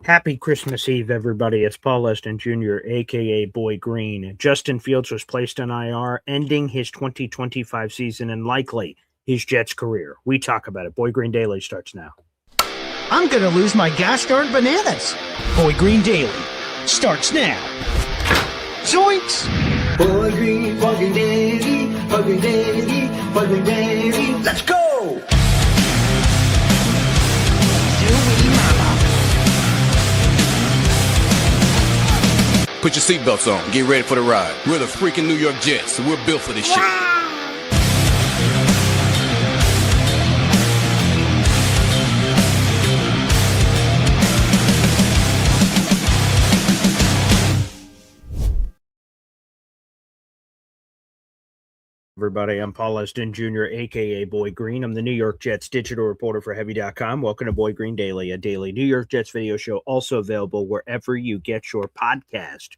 Happy Christmas Eve, everybody. It's Paul Leston Jr., a.k.a. Boy Green. Justin Fields was placed on IR, ending his 2025 season and likely his Jets career. We talk about it. Boy Green Daily starts now. I'm going to lose my gosh darn bananas. Boy Green Daily starts now. Zoinks! Boy Green Daily, Boy Green Daily, Boy Green Daily. Let's go! Put your seatbelts on. Get ready for the ride. We're the freaking New York Jets, so we're built for this shit. Everybody, I'm Paul Leston Jr., a.k.a. Boy Green. I'm the New York Jets digital reporter for Heavy.com. Welcome to Boy Green Daily, a daily New York Jets video show, also available wherever you get your podcast.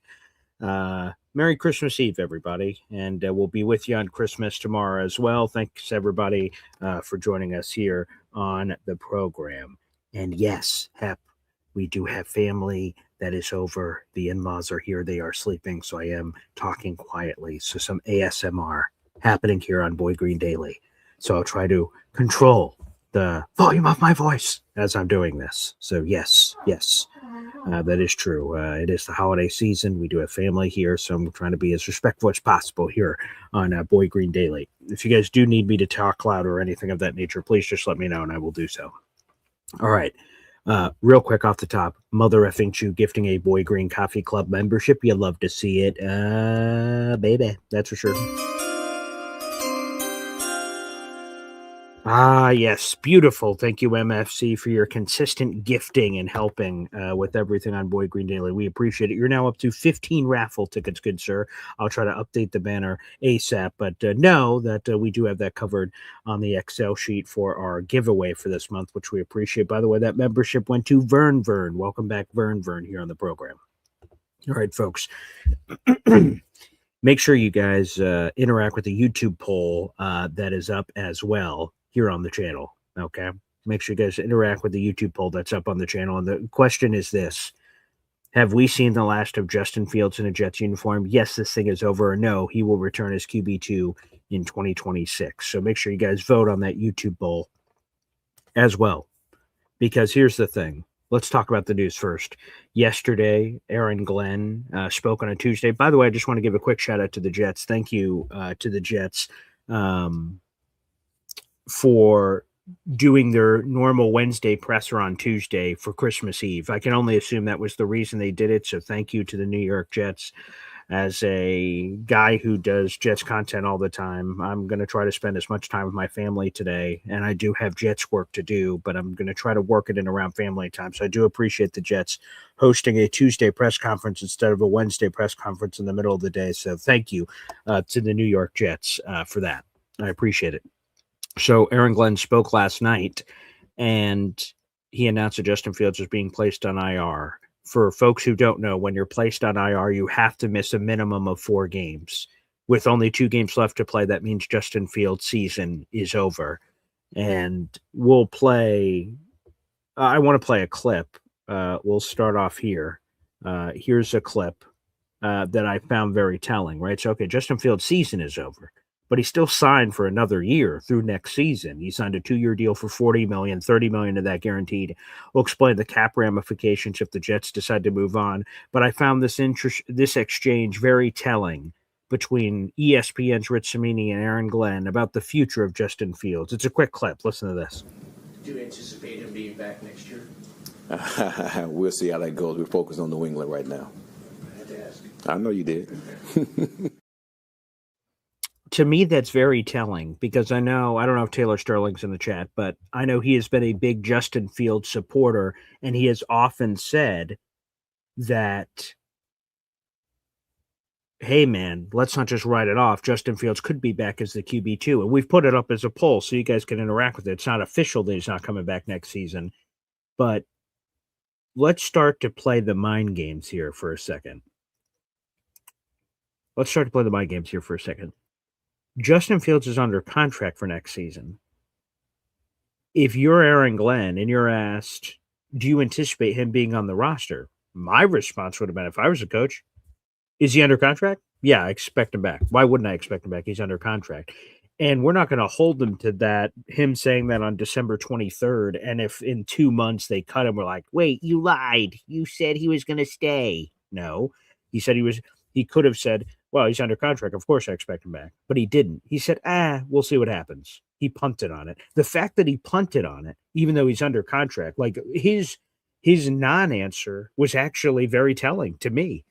Merry Christmas Eve, everybody, and we'll be with you on Christmas tomorrow as well. Thanks, everybody, for joining us here on the program. And yes, Hep, we do have family that is over. The in-laws are here. They are sleeping, so I am talking quietly. So some ASMR happening here on Boy Green Daily. So I'll try to control the volume of my voice as I'm doing this. So yes, that is true. It is the holiday season. We do have family here, so I'm trying to be as respectful as possible here on Boy Green Daily. If you guys do need me to talk loud or anything of that nature, please just let me know and I will do so. All right. Real quick off the top, Mother effing Chew gifting a Boy Green Coffee Club membership. You love to see it. Baby, that's for sure. Ah, yes. Beautiful. Thank you, MFC, for your consistent gifting and helping with everything on Boy Green Daily. We appreciate it. You're now up to 15 raffle tickets, good sir. I'll try to update the banner ASAP, but know that we do have that covered on the Excel sheet for our giveaway for this month, which we appreciate. By the way, that membership went to Vern. Welcome back, Vern, here on the program. All right, folks. Make sure you guys interact with the YouTube poll that is up as well here on the channel. Okay. Make sure you guys interact with the YouTube poll that's up on the channel. And the question is this: have we seen the last of Justin Fields in a Jets uniform? Yes, this thing is over. Or no, he will return as QB2 in 2026. So make sure you guys vote on that YouTube poll as well. Because here's the thing. Let's talk about the news first. Yesterday, Aaron Glenn spoke on a Tuesday. By the way, I just want to give a quick shout out to the Jets. Thank you to the Jets for doing their normal Wednesday presser on Tuesday for Christmas Eve. I can only assume that was the reason they did it. So thank you to the New York Jets. As a guy who does Jets content all the time, I'm going to try to spend as much time with my family today. And I do have Jets work to do, but I'm going to try to work it in around family time. So I do appreciate the Jets hosting a Tuesday press conference instead of a Wednesday press conference in the middle of the day. So thank you to the New York Jets for that. I appreciate it. So Aaron Glenn spoke last night, and he announced that Justin Fields was being placed on IR. For folks who don't know, when you're placed on IR, you have to miss a minimum of 4 games. With only 2 games left to play, that means Justin Fields' season is over. And we'll play I want to play a clip. We'll start off here. Here's a clip that I found very telling, right? So, okay, Justin Fields' season is over, but he's still signed for another year through next season. He signed a 2-year deal for $40 million, $30 million of that guaranteed. We'll explain the cap ramifications if the Jets decide to move on. But I found this exchange very telling between ESPN's Rich Cimini and Aaron Glenn about the future of Justin Fields. It's a quick clip. Listen to this. Do you anticipate him being back next year? We'll see how that goes. We're focused on New England right now. I had to ask. I know you did. To me, that's very telling because I don't know if Taylor Sterling's in the chat, but I know he has been a big Justin Fields supporter, and he has often said that, hey, man, let's not just write it off. Justin Fields could be back as the QB2, and we've put it up as a poll so you guys can interact with it. It's not official that he's not coming back next season, but let's start to play the mind games here for a second. Justin Fields is under contract for next season. If you're Aaron Glenn and you're asked, do you anticipate him being on the roster? My response would have been, if I was a coach, is he under contract? Yeah, I expect him back. Why wouldn't I expect him back? He's under contract. And we're not going to hold him to that, him saying that on December 23rd. And if in 2 months they cut him, we're like, wait, you lied. You said he was going to stay. No, he said he could have said, well, he's under contract. Of course I expect him back. But he didn't. He said, we'll see what happens. He punted on it. The fact that he punted on it, even though he's under contract, like his non-answer was actually very telling to me.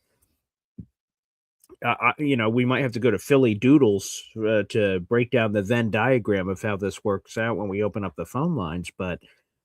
We might have to go to Philly Doodles to break down the Venn diagram of how this works out when we open up the phone lines. But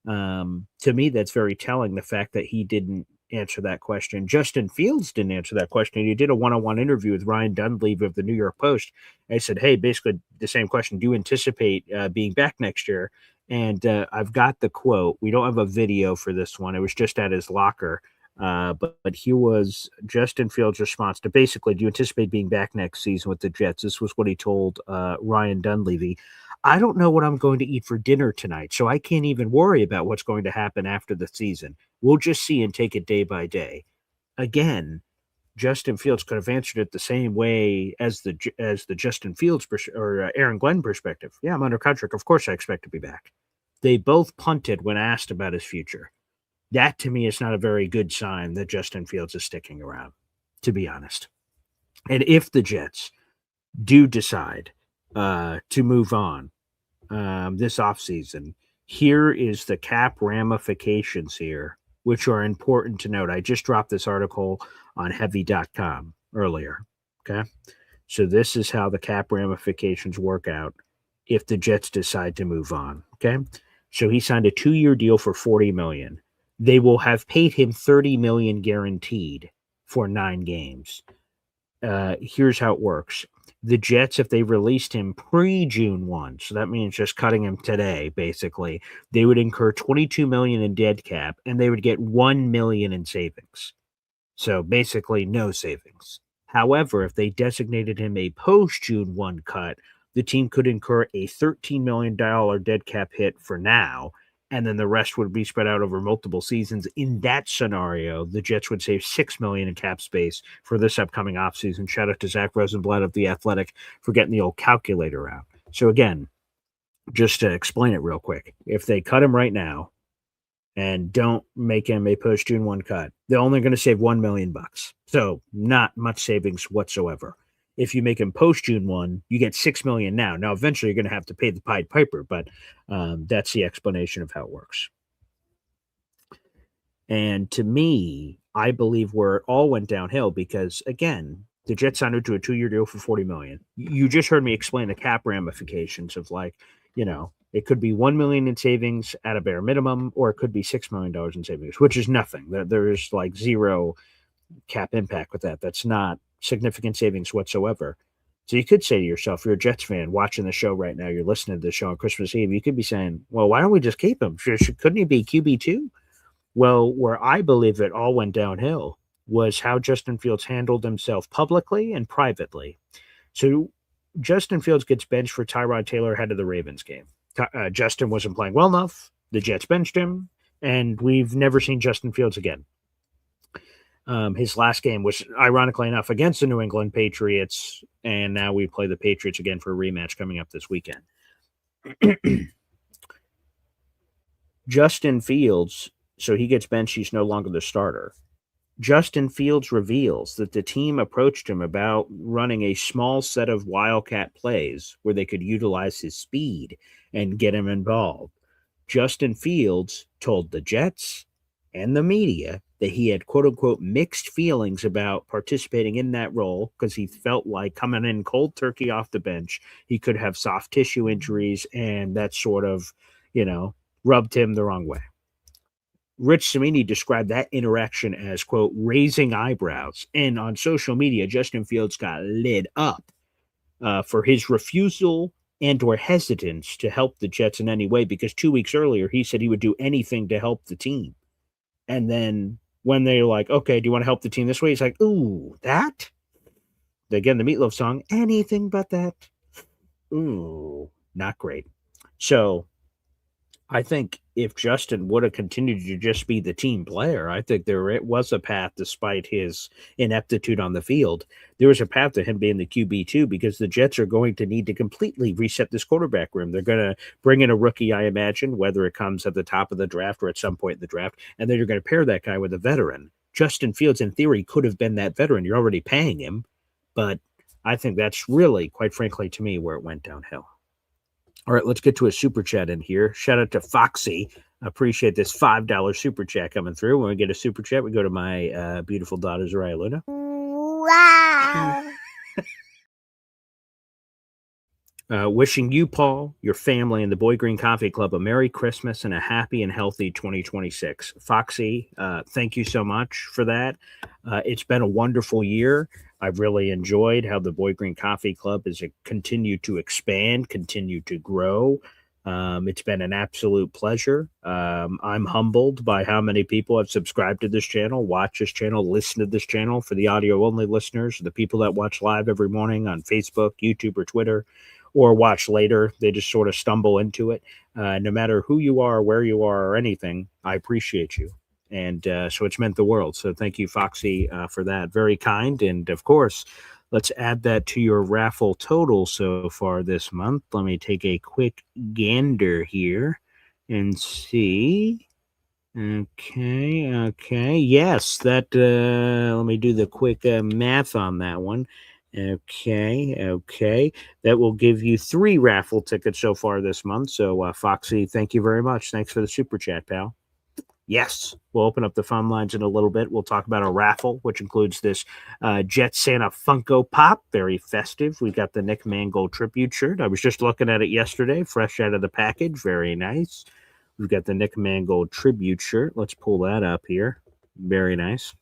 to me, that's very telling. The fact that he didn't answer that question. Justin Fields didn't answer that question. He did a one-on-one interview with Ryan Dunleavy of the New York Post. I said, hey, basically the same question. Do you anticipate being back next year? And I've got the quote. We don't have a video for this one. It was just at his locker. But here was Justin Fields' response to basically, do you anticipate being back next season with the Jets? This was what he told Ryan Dunleavy. I don't know what I'm going to eat for dinner tonight, so I can't even worry about what's going to happen after the season. We'll just see and take it day by day. Again, Justin Fields could have answered it the same way as the Justin Fields or Aaron Glenn perspective. Yeah, I'm under contract. Of course I expect to be back. They both punted when asked about his future. That to me is not a very good sign that Justin Fields is sticking around, to be honest. And if the Jets do decide to move on this offseason, here is the cap ramifications here, which are important to note. I just dropped this article on heavy.com earlier. Okay. So this is how the cap ramifications work out if the Jets decide to move on. Okay. So he signed a 2-year deal for $40 million. They will have paid him $30 million guaranteed for 9 games. Here's how it works. The Jets, if they released him pre-June 1, so that means just cutting him today, basically, they would incur $22 million in dead cap, and they would get $1 million in savings. So basically, no savings. However, if they designated him a post-June 1 cut, the team could incur a $13 million dead cap hit for now, and then the rest would be spread out over multiple seasons. In that scenario, the Jets would save $6 million in cap space for this upcoming offseason. Shout out to Zach Rosenblatt of The Athletic for getting the old calculator out. So again, just to explain it real quick, if they cut him right now and don't make him a post-June 1 cut, they're only going to save $1 million. So not much savings whatsoever. If you make him post-June 1, you get $6 million now. Now, eventually, you're going to have to pay the Pied Piper, but that's the explanation of how it works. And to me, I believe where it all went downhill because, again, the Jets signed him to a 2-year deal for $40 million. You just heard me explain the cap ramifications of, like, it could be $1 million in savings at a bare minimum, or it could be $6 million in savings, which is nothing. There's like zero cap impact with that. That's not significant savings whatsoever. So you could say to yourself, you're a Jets fan watching the show right now, you're listening to the show on Christmas Eve, you could be saying, well, why don't we just keep him? Couldn't he be QB2? Well, where I believe it all went downhill was how Justin Fields handled himself publicly and privately. So Justin Fields gets benched for Tyrod Taylor ahead of the Ravens game. Justin wasn't playing well enough. The Jets benched him, and we've never seen Justin Fields again. His last game was, ironically enough, against the New England Patriots, and now we play the Patriots again for a rematch coming up this weekend. Justin Fields, so he gets benched, he's no longer the starter. Justin Fields reveals that the team approached him about running a small set of wildcat plays where they could utilize his speed and get him involved. Justin Fields told the Jets and the media that he had quote-unquote mixed feelings about participating in that role because he felt like coming in cold turkey off the bench, he could have soft tissue injuries, and that sort of, rubbed him the wrong way. Rich Cimini described that interaction as, quote, raising eyebrows. And on social media, Justin Fields got lit up for his refusal and or hesitance to help the Jets in any way, because 2 weeks earlier, he said he would do anything to help the team. And then when they're like, okay, do you want to help the team this way? He's like, ooh, that? Again, the Meatloaf song, anything but that. Ooh, not great. So I think if Justin would have continued to just be the team player, I think there it was a path, despite his ineptitude on the field. There was a path to him being the QB2 because the Jets are going to need to completely reset this quarterback room. They're going to bring in a rookie, I imagine, whether it comes at the top of the draft or at some point in the draft, and then you're going to pair that guy with a veteran. Justin Fields, in theory, could have been that veteran. You're already paying him, but I think that's really, quite frankly, to me, where it went downhill. All right, let's get to a super chat in here. Shout out to Foxy. I appreciate this $5 super chat coming through. When we get a super chat, we go to my beautiful daughter, Zariah Luna. Wow. Wishing you, Paul, your family, and the Boy Green Coffee Club a Merry Christmas and a happy and healthy 2026. Foxy, thank you so much for that. It's been a wonderful year. I've really enjoyed how the Boy Green Coffee Club has continued to expand, continue to grow. It's been an absolute pleasure. I'm humbled by how many people have subscribed to this channel, watch this channel, listen to this channel. For the audio-only listeners, the people that watch live every morning on Facebook, YouTube, or Twitter, or watch later, they just sort of stumble into it. No matter who you are, where you are, or anything, I appreciate you. And so it's meant the world. So thank you, Foxy, for that. Very kind. And of course, let's add that to your raffle total so far this month. Let me take a quick gander here and see. Okay. Yes, that, let me do the quick math on that one. Okay. That will give you 3 raffle tickets so far this month. So, Foxy, thank you very much. Thanks for the super chat, pal. Yes, we'll open up the phone lines in a little bit. We'll talk about a raffle, which includes this Jet Santa Funko Pop, very festive. We got the Nick Mangold tribute shirt. I was just looking at it yesterday, fresh out of the package. Very nice. We've got the Nick Mangold tribute shirt. Let's pull that up here. Very nice.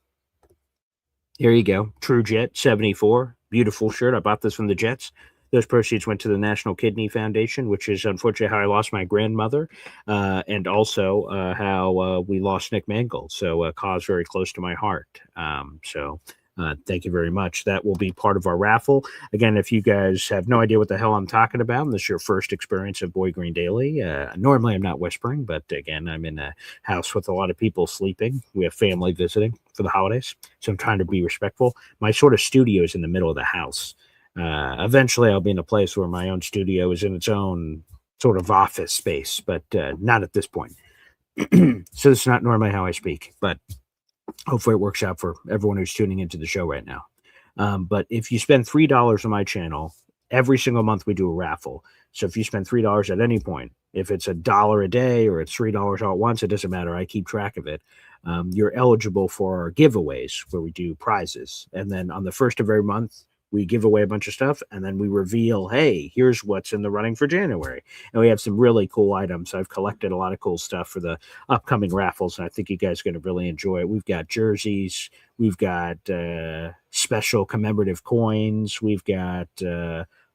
Here you go. True Jet 74. Beautiful shirt. I bought this from the Jets. Those proceeds went to the National Kidney Foundation, which is unfortunately how I lost my grandmother, and also how we lost Nick Mangold. So a cause very close to my heart. Thank you very much. That will be part of our raffle. Again, if you guys have no idea what the hell I'm talking about, and this is your first experience of Boy Green Daily, normally I'm not whispering, but again, I'm in a house with a lot of people sleeping. We have family visiting for the holidays, so I'm trying to be respectful. My sort of studio is in the middle of the house. Eventually, I'll be in a place where my own studio is in its own sort of office space, but not at this point. So this is not normally how I speak, but hopefully it works out for everyone who's tuning into the show right now. But if you spend $3 on my channel, every single month we do a raffle. So if you spend $3 at any point, if it's $1 a day or it's $3 all at once, it doesn't matter. I keep track of it. You're eligible for our giveaways where we do prizes. And then on the first of every month, we give away a bunch of stuff, and then we reveal, hey, here's what's in the running for January. And we have some really cool items. I've collected a lot of cool stuff for the upcoming raffles, and I think you guys are going to really enjoy it. We've got jerseys. We've got special commemorative coins. We've got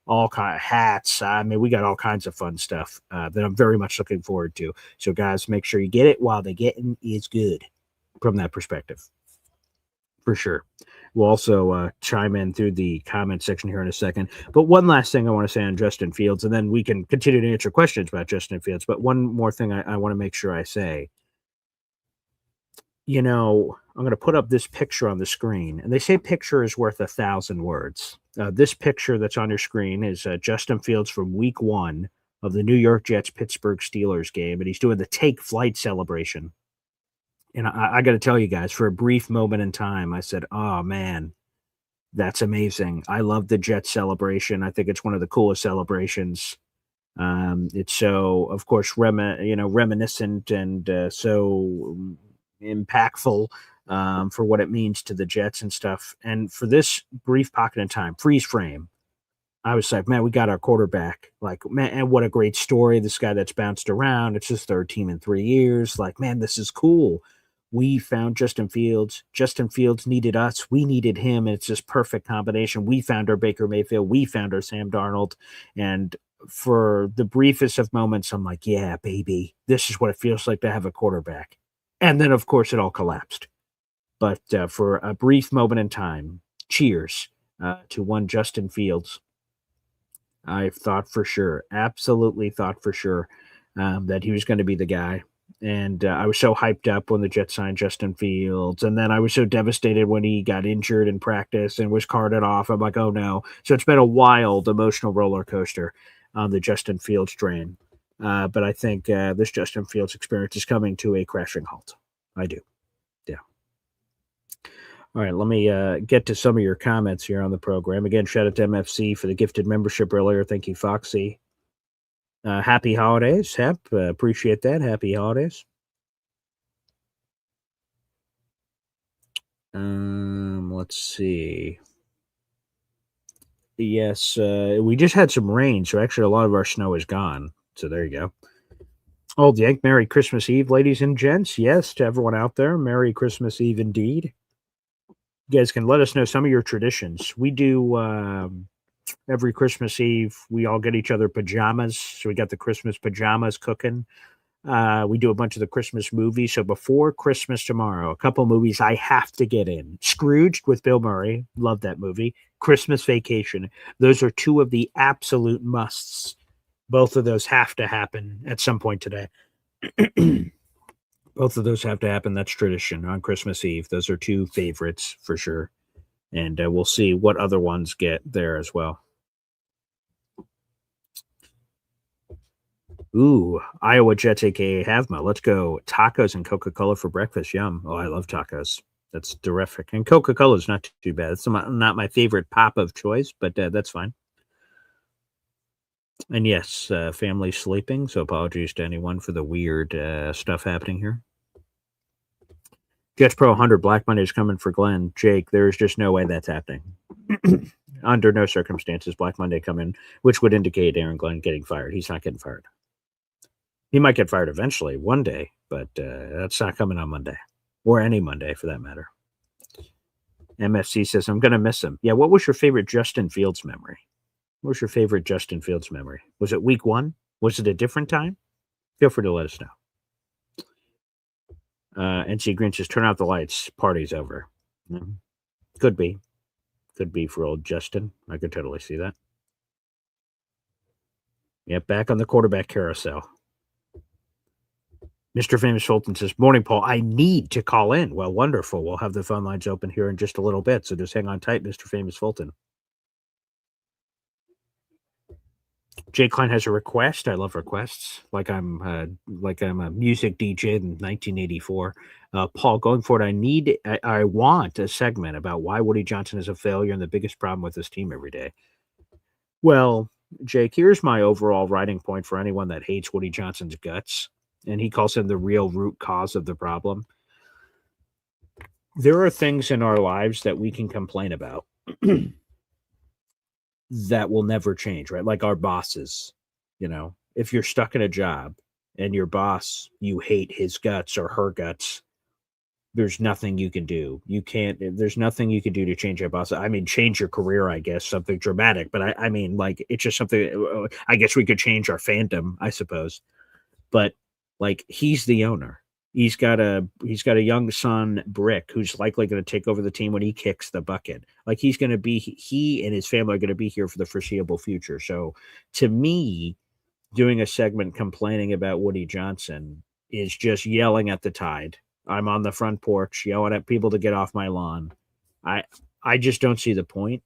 all kind of hats. I mean, we got all kinds of fun stuff that I'm very much looking forward to. So, guys, make sure you get it while the getting is good from that perspective. For sure. We'll also chime in through the comment section here in a second. But one last thing I want to say on Justin Fields, and then we can continue to answer questions about Justin Fields. But one more thing I want to make sure I say. You know, I'm going to put up this picture on the screen, and they say picture is worth 1,000 words. This picture that's on your screen is Justin Fields from week 1 of the New York Jets-Pittsburgh Steelers game, and he's doing the take flight celebration. And I got to tell you guys, for a brief moment in time, I said, oh, man, that's amazing. I love the Jets celebration. I think it's one of the coolest celebrations. It's so, of course, reminiscent and so impactful for what it means to the Jets and stuff. And for this brief pocket in time, freeze frame, I was like, man, we got our quarterback. Like, man, and what a great story. This guy that's bounced around. It's his 3rd team in 3 years. Like, man, this is cool. We found Justin Fields. Justin Fields needed us. We needed him. And it's this perfect combination. We found our Baker Mayfield. We found our Sam Darnold. And for the briefest of moments, I'm like, yeah, baby, this is what it feels like to have a quarterback. And then, of course, it all collapsed. But for a brief moment in time, cheers to one Justin Fields. I thought for sure, absolutely thought for sure that he was going to be the guy. And I was so hyped up when the Jets signed Justin Fields. And then I was so devastated when he got injured in practice and was carted off. I'm like, oh no. So it's been a wild emotional roller coaster on the Justin Fields train. But I think this Justin Fields experience is coming to a crashing halt. I do. Yeah. All right, let me get to some of your comments here on the program. Again, shout out to MFC for the gifted membership earlier. Thank you, Foxy. Happy holidays, Hep. Appreciate that. Happy holidays. Let's see. Yes, we just had some rain, so actually a lot of our snow is gone. So there you go. Old Yank, Merry Christmas Eve, ladies and gents. Yes, to everyone out there, Merry Christmas Eve indeed. You guys can let us know some of your traditions. We do every Christmas Eve, we all get each other pajamas. So we got the Christmas pajamas cooking. We do a bunch of the Christmas movies. So before Christmas tomorrow, a couple movies I have to get in. Scrooged with Bill Murray. Love that movie. Christmas Vacation. Those are two of the absolute musts. Both of those have to happen at some point today. Both of those have to happen. That's tradition on Christmas Eve. Those are two favorites for sure. And we'll see what other ones get there as well. Ooh, Iowa Jets, aka Havma. Let's go. Tacos and Coca-Cola for breakfast. Yum. Oh, I love tacos. That's terrific. And Coca-Cola is not too bad. It's not my favorite pop of choice, but that's fine. And yes, family sleeping. So apologies to anyone for the weird stuff happening here. Jets Pro 100 Black Monday is coming for Glenn. Jake, there's just no way that's happening. Under no circumstances, Black Monday coming, which would indicate Aaron Glenn getting fired. He's not getting fired. He might get fired eventually one day, but that's not coming on Monday or any Monday for that matter. MFC says, I'm going to miss him. Yeah, what was your favorite Justin Fields memory? What was your favorite Justin Fields memory? Was it week 1? Was it a different time? Feel free to let us know. NC Green says, turn out the lights. Party's over. Could be. Could be for old Justin. I could totally see that. Yep, back on the quarterback carousel. Mr. Famous Fulton says, morning, Paul. I need to call in. Well, wonderful. We'll have the phone lines open here in just a little bit, so just hang on tight, Mr. Famous Fulton. Jay Klein has a request. I love requests. Like I'm a music DJ in 1984. Paul, going forward, I want a segment about why Woody Johnson is a failure and the biggest problem with this team every day. Well, Jake, here's my overall writing point for anyone that hates Woody Johnson's guts, and he calls him the real root cause of the problem. There are things in our lives that we can complain about that will never change, right? Like our bosses, if you're stuck in a job and your boss, you hate his guts or her guts, there's nothing you can do. There's nothing you can do to change your boss. I mean, change your career, I guess, something dramatic, but I mean, like, it's just something, I guess we could change our fandom, I suppose. But like, he's the owner. He's got a young son, Brick, who's likely going to take over the team when he kicks the bucket. Like, he and his family are going to be here for the foreseeable future. So to me, doing a segment complaining about Woody Johnson is just yelling at the tide. I'm on the front porch yelling at people to get off my lawn. I just don't see the point.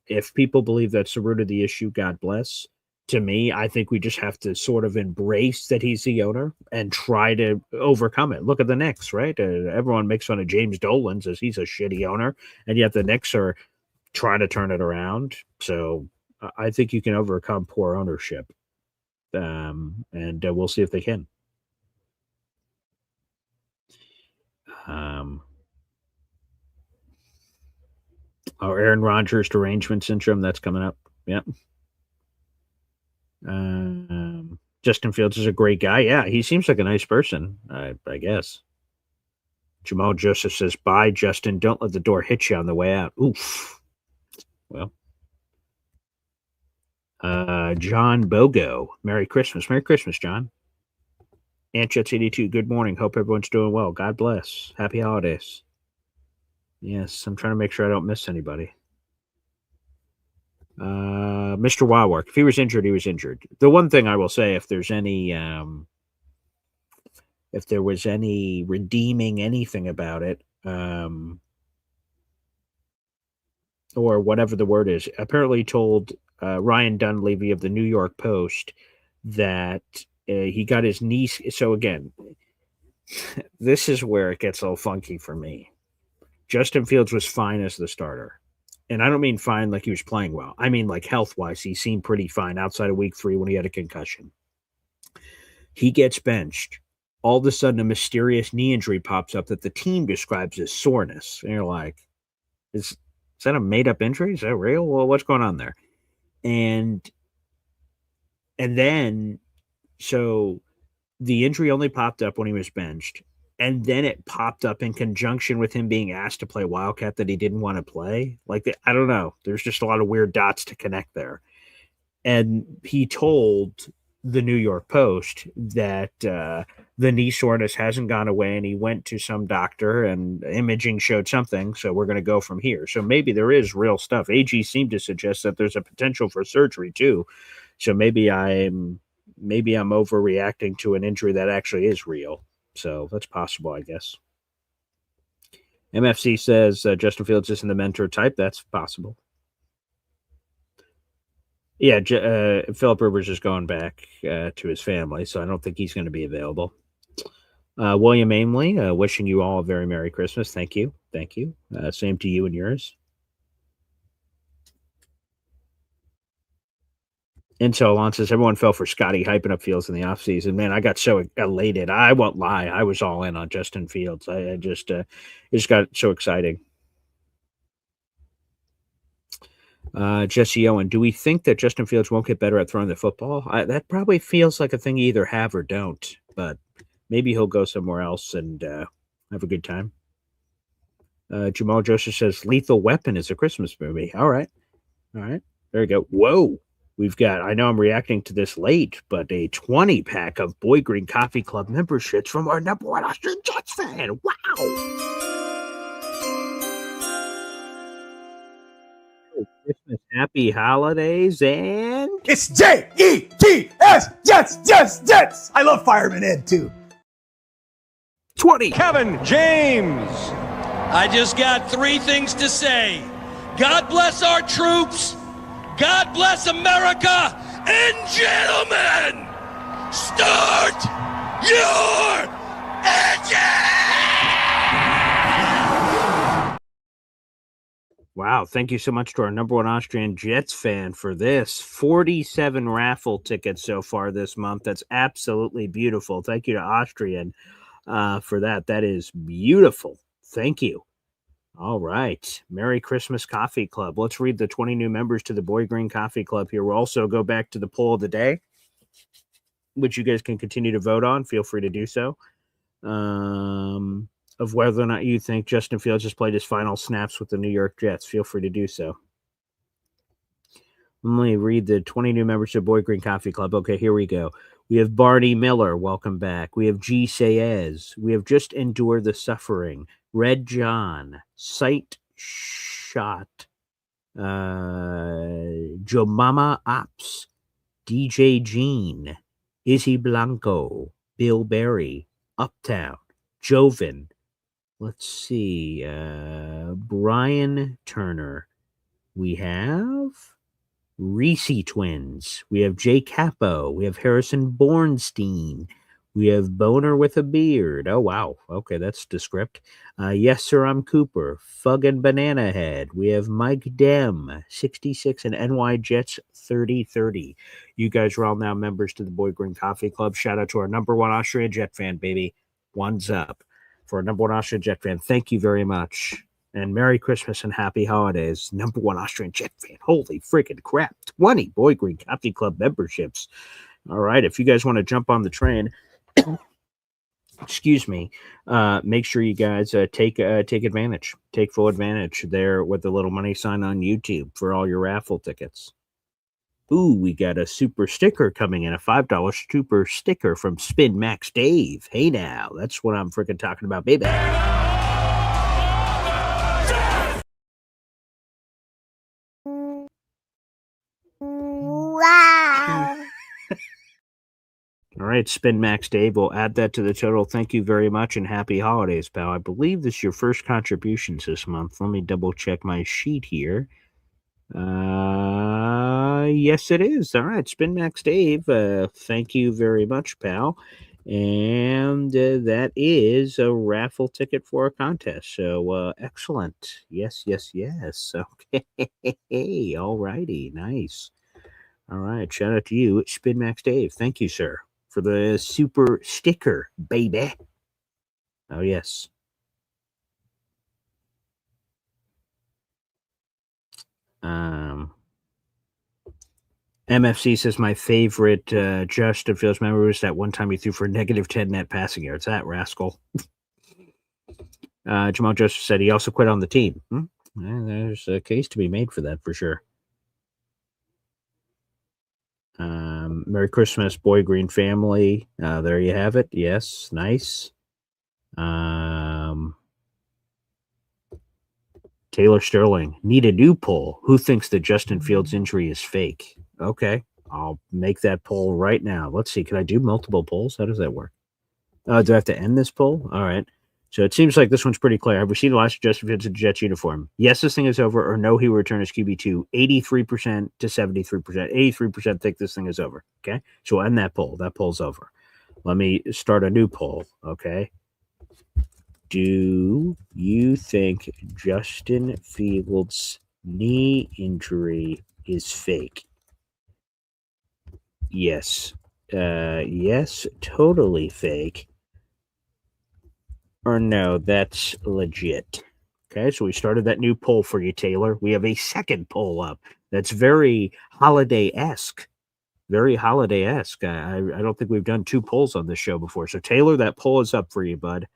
If people believe that's the root of the issue, God bless. To me, I think we just have to sort of embrace that he's the owner and try to overcome it. Look at the Knicks, right? Everyone makes fun of James Dolan, says he's a shitty owner, and yet the Knicks are trying to turn it around. So I think you can overcome poor ownership, and we'll see if they can. Aaron Rodgers derangement syndrome, that's coming up. Yep. Justin Fields is a great guy. Yeah, he seems like a nice person, I guess. Jamal Joseph says, bye, Justin. Don't let the door hit you on the way out. Oof. Well. John Bogo. Merry Christmas. Merry Christmas, John. Aunt Jets 82. Good morning. Hope everyone's doing well. God bless. Happy holidays. Yes, I'm trying to make sure I don't miss anybody. Mr. Wildwork, if he was injured, he was injured. The one thing I will say, if there's any if there was any redeeming anything about it, or whatever the word is. Apparently told Ryan Dunleavy of the New York Post that he got his niece. So again, this is where it gets a little funky for me. Justin Fields was fine as the starter. And I don't mean fine like he was playing well. I mean like health-wise, he seemed pretty fine outside of week 3 when he had a concussion. He gets benched. All of a sudden, a mysterious knee injury pops up that the team describes as soreness. And you're like, is that a made-up injury? Is that real? Well, what's going on there? And then, so the injury only popped up when he was benched. And then it popped up in conjunction with him being asked to play Wildcat that he didn't want to play. Like, I don't know. There's just a lot of weird dots to connect there. And he told the New York Post that the knee soreness hasn't gone away, and he went to some doctor and imaging showed something. So we're going to go from here. So maybe there is real stuff. AG seemed to suggest that there's a potential for surgery too. So maybe I'm overreacting to an injury that actually is real. So that's possible, I guess. MFC says Justin Fields isn't the mentor type. That's possible. Yeah, Philip Rivers is going back to his family, so I don't think he's going to be available. William Aimley, wishing you all a very Merry Christmas. Thank you. Thank you. Same to you and yours. Intel Alon says everyone fell for Scotty hyping up Fields in the offseason. Man, I got so elated. I won't lie. I was all in on Justin Fields. I just it just got so exciting. Jesse Owen, do we think that Justin Fields won't get better at throwing the football? That probably feels like a thing you either have or don't, but maybe he'll go somewhere else and have a good time. Jamal Joseph says Lethal Weapon is a Christmas movie. All right. There you go. Whoa. We've got, I know I'm reacting to this late, but a 20-pack of Boy Green Coffee Club memberships from our number one Austrian Jets fan. Wow. Christmas, happy holidays, and It's Jets, Jets. I love Fireman Ed too. 20. Kevin James. I just got 3 things to say. God bless our troops. God bless America. And gentlemen, start your engine! Wow, thank you so much to our number one Austrian Jets fan for this. 47 raffle tickets so far this month. That's absolutely beautiful. Thank you to Austrian for that. That is beautiful. Thank you. All right. Merry Christmas Coffee Club. Let's read the 20 new members to the Boy Green Coffee Club here. We'll also go back to the poll of the day, which you guys can continue to vote on. Feel free to do so. Of whether or not you think Justin Fields just played his final snaps with the New York Jets. Feel free to do so. Let me read the 20 new members to Boy Green Coffee Club. Okay, here we go. We have Barney Miller. Welcome back. We have G. Sayez. We have Just Endure the Suffering. Red John. Sight Shot. Jomama Ops. DJ Jean. Izzy Blanco. Bill Berry. Uptown. Joven. Let's see. Brian Turner. We have Reese Twins. We have Jay Capo. We have Harrison Bornstein. We have Boner with a Beard. Oh, wow. Okay, that's the script. Yes, Sir, I'm Cooper. Fug and Banana Head. We have Mike Dem, 66, and NY Jets 3030. You guys are all now members to the Boy Green Coffee Club. Shout out to our number one Austrian Jet fan, baby. One's up. For our number one Austrian Jet fan, thank you very much. And Merry Christmas and Happy Holidays. Number one Austrian Jet fan. Holy freaking crap. 20 Boy Green Coffee Club memberships. All right. If you guys want to jump on the train, excuse me, make sure you guys take advantage. Take full advantage there with the little money sign on YouTube for all your raffle tickets. Ooh, we got a super sticker coming in, a $5 super sticker from Spin Max Dave. Hey now, that's what I'm freaking talking about, baby. Wow. All right, Spin Max Dave, we'll add that to the total. Thank you very much and happy holidays, pal. I believe this is your first contributions this month. Let me double check my sheet here. Yes, it is. All right, Spin Max Dave, thank you very much, pal. And that is a raffle ticket for a contest. So excellent. Yes, yes, yes. Okay. All righty. Nice. All right. Shout out to you, Spin Max Dave. Thank you, sir, for the super sticker, baby. Oh, yes. MFC says my favorite Justin Fields memory was that one time he threw for -10 net passing yards. That rascal. Jamal Joseph said he also quit on the team. There's a case to be made for that for sure. Merry Christmas, Boy Green family. There you have it. Yes, nice. Taylor Sterling, need a new poll. Who thinks that Justin Fields' injury is fake? Okay, I'll make that poll right now. Let's see. Can I do multiple polls? How does that work? Do I have to end this poll? All right. So it seems like this one's pretty clear. Have we seen the last Justin Fields in Jets uniform? Yes, this thing is over, or no, he will return as QB2. 83% to 73%. 83% think this thing is over. Okay. So we'll end that poll. That poll's over. Let me start a new poll. Okay. Do you think Justin Fields' knee injury is fake? Yes. Yes, totally fake. Or no, that's legit. Okay, so we started that new poll for you, Taylor. We have a second poll up that's very holiday-esque. Very holiday-esque. I don't think we've done two polls on this show before. So, Taylor, that poll is up for you, bud.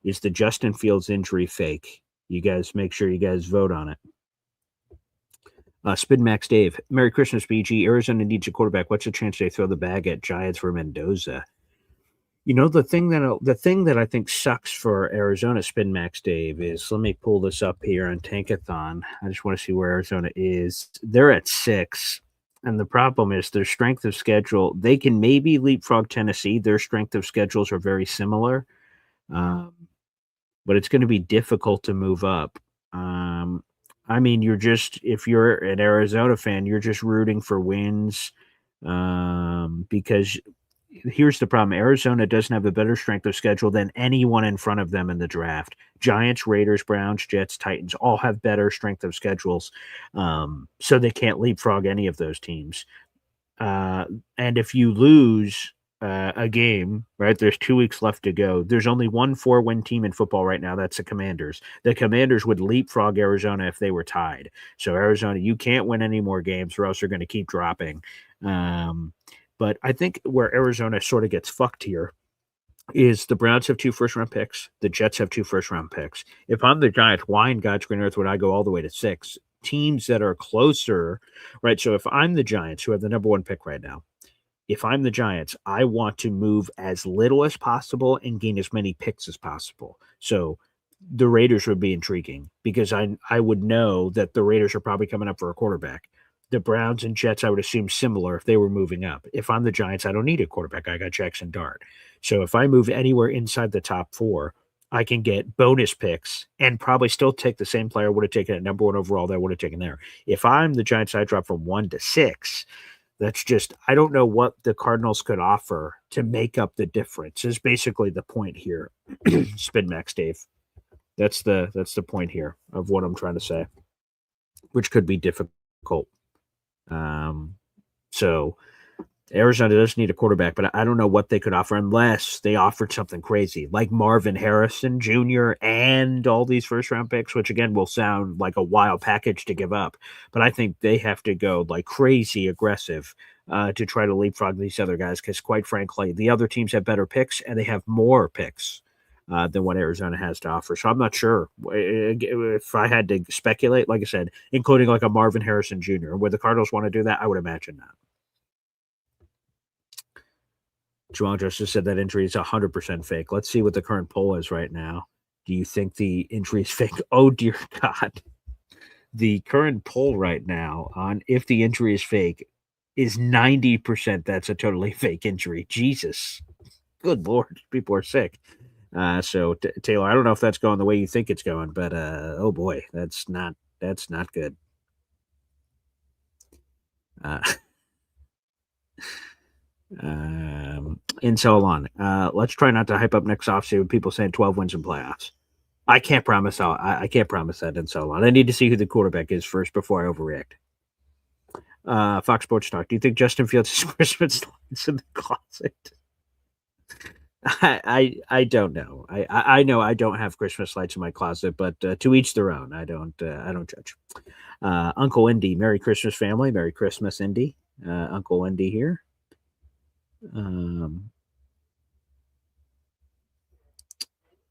Is the Justin Fields injury fake? You guys make sure you guys vote on it. Spin Max Dave, Merry Christmas, BG. Arizona needs a quarterback. What's the chance they throw the bag at Giants for Mendoza? You know, the thing that I think sucks for Arizona, Spin Max Dave, is, let me pull this up here on Tankathon. I just want to see where Arizona is. They're at 6. And the problem is their strength of schedule. They can maybe leapfrog Tennessee. Their strength of schedules are very similar. But it's going to be difficult to move up. I mean, if you're an Arizona fan, you're just rooting for wins because here's the problem. Arizona doesn't have a better strength of schedule than anyone in front of them in the draft. Giants, Raiders, Browns, Jets, Titans all have better strength of schedules. So they can't leapfrog any of those teams. And if you lose a game, right? There's 2 weeks left to go. There's only one 4-win team in football right now. That's the Commanders. The Commanders would leapfrog Arizona if they were tied. So Arizona, you can't win any more games or else you're going to keep dropping. But I think where Arizona sort of gets fucked here is the Browns have 2 first-round picks. The Jets have 2 first-round picks. If I'm the Giants, why in God's green earth would I go all the way to 6? Teams that are closer, right? So if I'm the Giants, who have the number 1 pick right now, if I'm the Giants, I want to move as little as possible and gain as many picks as possible. So the Raiders would be intriguing because I would know that the Raiders are probably coming up for a quarterback. The Browns and Jets, I would assume similar if they were moving up. If I'm the Giants, I don't need a quarterback. I got Jackson Dart. So if I move anywhere inside the top 4, I can get bonus picks and probably still take the same player I would have taken at number 1 overall that I would have taken there. If I'm the Giants, I drop from 1 to 6. That's just, I don't know what the Cardinals could offer to make up the difference is basically the point here. Spin Max Dave. That's the point here of what I'm trying to say, which could be difficult. So Arizona does need a quarterback, but I don't know what they could offer unless they offered something crazy like Marvin Harrison Jr. and all these first-round picks, which again will sound like a wild package to give up. But I think they have to go like crazy aggressive to try to leapfrog these other guys because, quite frankly, the other teams have better picks and they have more picks than what Arizona has to offer. So I'm not sure. If I had to speculate, like I said, including like a Marvin Harrison Jr., would the Cardinals want to do that? I would imagine not. Jamal Joseph said that injury is 100% fake. Let's see what the current poll is right now. Do you think the injury is fake? Oh, dear God. The current poll right now on if the injury is fake, is 90% that's a totally fake injury. Jesus. Good Lord. People are sick. So Taylor, I don't know if that's going the way you think it's going, but oh boy, that's not good. Uh, and so on. Let's try not to hype up next offseason with people saying 12 wins in playoffs. I can't promise I can't promise that and so on. I need to see who the quarterback is first before I overreact. Fox Sports Talk. Do you think Justin Fields has Christmas lights in the closet? I don't know. I know I don't have Christmas lights in my closet, but to each their own. I don't judge. Uncle Indy, Merry Christmas, family. Merry Christmas, Indy. Uncle Indy here.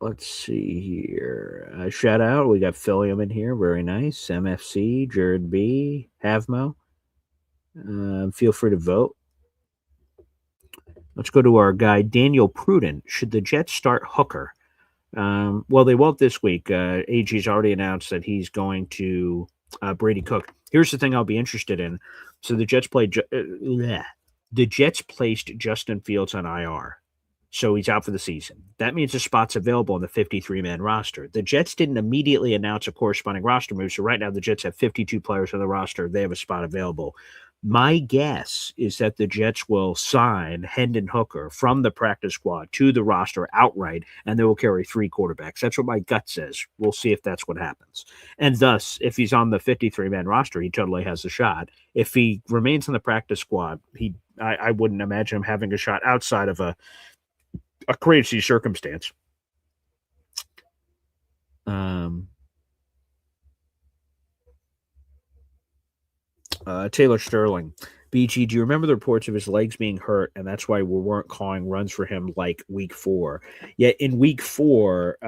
Let's see here. Shout out. We got Philium in here. Very nice. MFC, Jared B, Havmo. Feel free to vote. Let's go to our guy, Daniel Pruden. Should the Jets start Hooker? Well, they won't this week. AG's already announced that he's going to Brady Cook. Here's the thing I'll be interested in. So the Jets the Jets placed Justin Fields on IR. So he's out for the season. That means a spot's available on the 53-man roster. The Jets didn't immediately announce a corresponding roster move, so right now the Jets have 52 players on the roster. They have a spot available. My guess is that the Jets will sign Hendon Hooker from the practice squad to the roster outright, and they will carry 3 quarterbacks. That's what my gut says. We'll see if that's what happens. And thus, if he's on the 53-man roster, he totally has a shot. If he remains on the practice squad, I wouldn't imagine him having a shot outside of a crazy circumstance. Taylor Sterling. BG, do you remember the reports of his legs being hurt, and that's why we weren't calling runs for him like week 4? Yet in week 4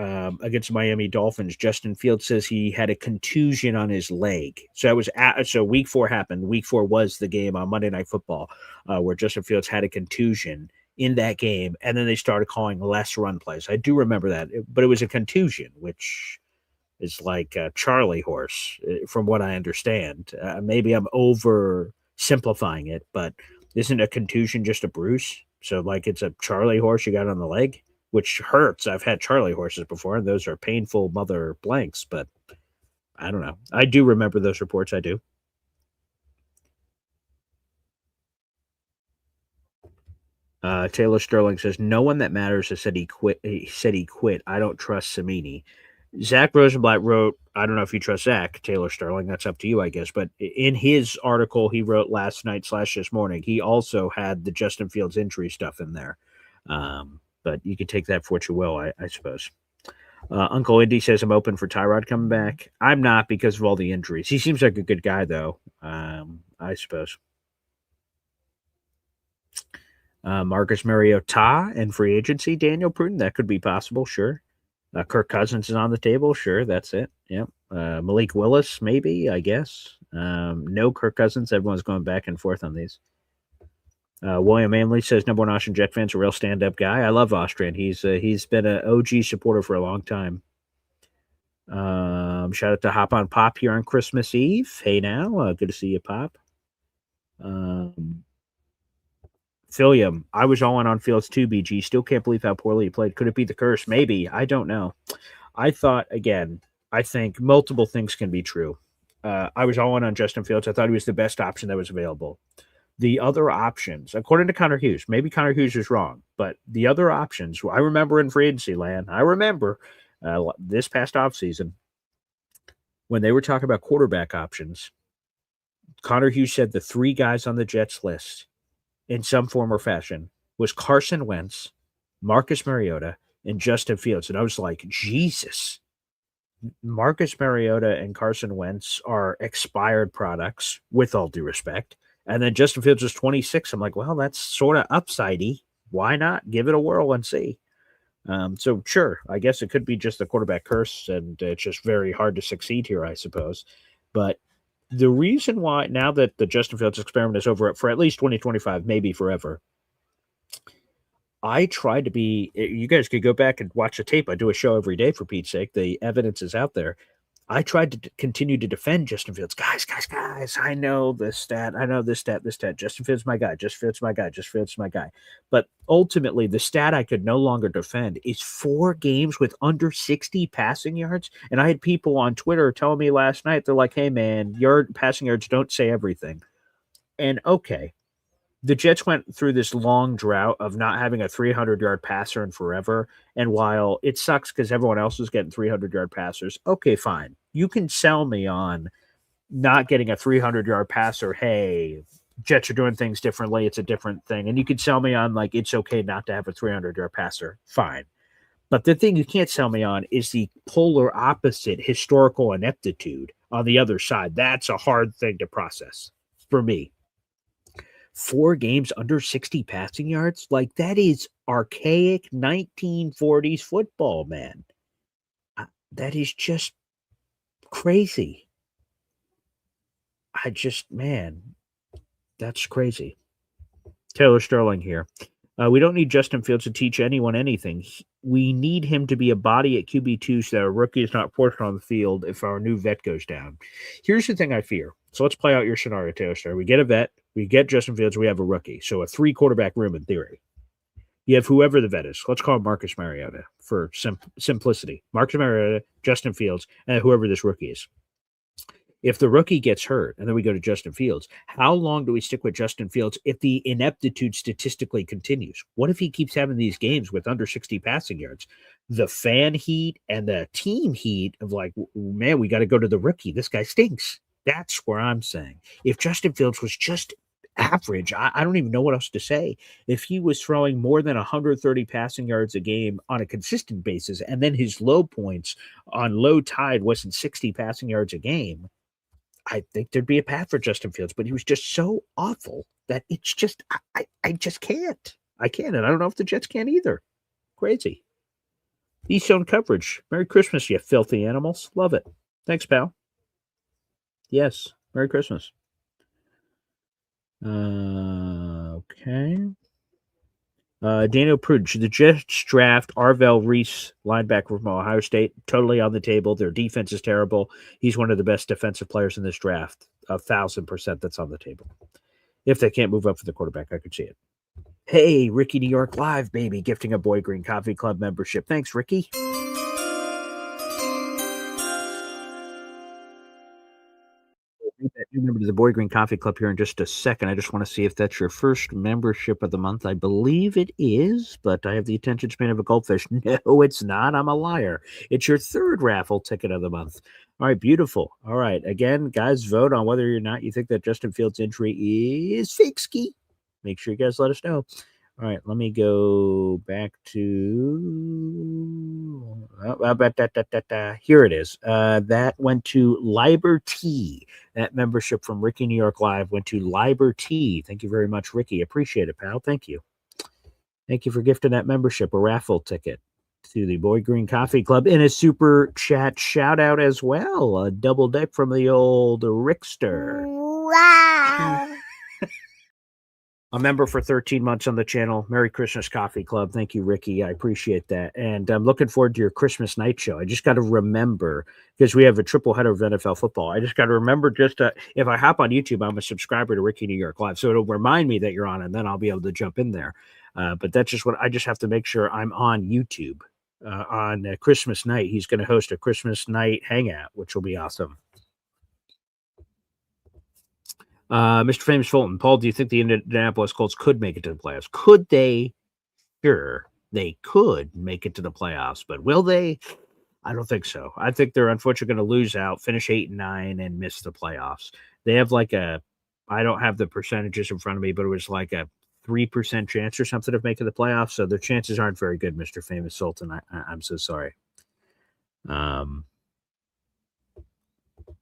against Miami Dolphins, Justin Fields says he had a contusion on his leg. So that was so week 4 happened. Week 4 was the game on Monday Night Football where Justin Fields had a contusion in that game, and then they started calling less run plays. I do remember that, but it was a contusion, which is like a Charlie horse, from what I understand. Maybe I'm oversimplifying it, but isn't a contusion just a bruise? So, like, it's a Charlie horse you got on the leg, which hurts. I've had Charlie horses before, and those are painful mother blanks, but I don't know. I do remember those reports. I do. Taylor Sterling says, no one that matters has said he quit. He said he quit. I don't trust Samini. Zach Rosenblatt wrote, I don't know if you trust Zach, Taylor Sterling. That's up to you, I guess. But in his article he wrote last night / this morning, he also had the Justin Fields injury stuff in there. But you can take that for what you will, I suppose. Uncle Indy says, I'm open for Tyrod coming back. I'm not because of all the injuries. He seems like a good guy, though, I suppose. Marcus Mariota and free agency, Daniel Pruden, that could be possible, sure. Kirk Cousins is on the table, sure, that's it. Yep. Malik Willis, maybe, I guess. No Kirk Cousins. Everyone's going back and forth on these. William Manley says, number 1 Austrian Jet fan's a real stand-up guy. I love Austrian. He's been an OG supporter for a long time. Shout out to Hop on Pop here on Christmas Eve. Hey now, good to see you, Pop. Philium, I was all in on Fields too, BG. Still can't believe how poorly he played. Could it be the curse? Maybe. I don't know. I think multiple things can be true. I was all in on Justin Fields. I thought he was the best option that was available. The other options, according to Connor Hughes, maybe Connor Hughes is wrong, but the other options, I remember in free agency land, this past offseason, when they were talking about quarterback options, Connor Hughes said the 3 guys on the Jets list in some form or fashion was Carson Wentz, Marcus Mariota, and Justin Fields. And I was like, Jesus, Marcus Mariota and Carson Wentz are expired products, with all due respect. And then Justin Fields was 26. I'm like, well, that's sort of upsidey. Why not give it a whirl and see? So sure, I guess it could be just the quarterback curse, and it's just very hard to succeed here, I suppose. But the reason why, now that the Justin Fields experiment is over for at least 2025, maybe forever, I tried to be, you guys could go back and watch the tape. I do a show every day, for Pete's sake. The evidence is out there. I tried to continue to defend Justin Fields. Guys, I know this stat. Justin Fields my guy. Justin Fields my guy. But ultimately, the stat I could no longer defend is 4 games with under 60 passing yards. And I had people on Twitter telling me last night, they're like, hey, man, your passing yards don't say everything. And okay, the Jets went through this long drought of not having a 300-yard passer in forever. And while it sucks because everyone else was getting 300-yard passers, okay, fine. You can sell me on not getting a 300-yard passer. Hey, Jets are doing things differently. It's a different thing. And you could sell me on, like, it's okay not to have a 300-yard passer. Fine. But the thing you can't sell me on is the polar opposite historical ineptitude on the other side. That's a hard thing to process for me. 4 games under 60 passing yards? Like, that is archaic 1940s football, man. That is just crazy. Man, that's crazy. Taylor Sterling here. We don't need Justin Fields to teach anyone anything. We need him to be a body at QB2 so that a rookie is not forced on the field if our new vet goes down. Here's the thing I fear. So let's play out your scenario, Taylor Sterling. We get a vet, we get Justin Fields, we have a rookie. So a 3-quarterback room in theory. You have whoever the vet is. Let's call him Marcus Mariota for simplicity. Marcus Mariota, Justin Fields, and whoever this rookie is. If the rookie gets hurt and then we go to Justin Fields, how long do we stick with Justin Fields if the ineptitude statistically continues? What if he keeps having these games with under 60 passing yards? The fan heat and the team heat of like, man, we got to go to the rookie. This guy stinks. That's where I'm saying. If Justin Fields was just average, I don't even know what else to say. If he was throwing more than 130 passing yards a game on a consistent basis, and then his low points on low tide wasn't 60 passing yards a game, I think there'd be a path for Justin Fields, but he was just so awful that it's just, I just can't. I can't, and I don't know if the Jets can either. Crazy. East Zone coverage. Merry Christmas, you filthy animals. Love it. Thanks, pal. Yes. Merry Christmas. Okay. Daniel Prude, should the Jets draft Arvell Reese, linebacker from Ohio State? Totally on the table. Their defense is terrible. He's one of the best defensive players in this draft. 1,000% that's on the table. If they can't move up for the quarterback, I could see it. Hey, Ricky New York Live, baby, gifting a Boy Green Coffee Club membership. Thanks, Ricky. New member to the Boy Green Coffee Club here in just a second. I just want to see if that's your first membership of the month. I believe it is, but I have the attention span of a goldfish. No, it's not. I'm a liar. It's your 3rd raffle ticket of the month. All right, beautiful. All right, again, guys, vote on whether or not you think that Justin Fields' injury is fake ski. Make sure you guys let us know. All right, let me go back to here it is. That went to Liberty. That membership from Ricky New York Live went to Liberty. Thank you very much, Ricky. Appreciate it, pal. Thank you. Thank you for gifting that membership, a raffle ticket to the Boy Green Coffee Club in a super chat shout out as well. A double deck from the old Rickster. Wow. A member for 13 months on the channel. Merry Christmas, Coffee Club. Thank you, Ricky. I appreciate that. And I'm looking forward to your Christmas night show. I just got to remember, because we have a triple header of NFL football. I just got to remember if I hop on YouTube, I'm a subscriber to Ricky New York Live. So it'll remind me that you're on, and then I'll be able to jump in there. But that's just what I just have to make sure I'm on YouTube on Christmas night. He's going to host a Christmas night hangout, which will be awesome. Mr. Famous Fulton, Paul, do you think the Indianapolis Colts could make it to the playoffs? Could they? Sure, they could make it to the playoffs, but will they? I don't think so. I think they're unfortunately going to lose out, finish 8-9, and miss the playoffs. They have I don't have the percentages in front of me, but it was like a 3% chance or something of making the playoffs, so their chances aren't very good, Mr. Famous Sultan. I'm so sorry.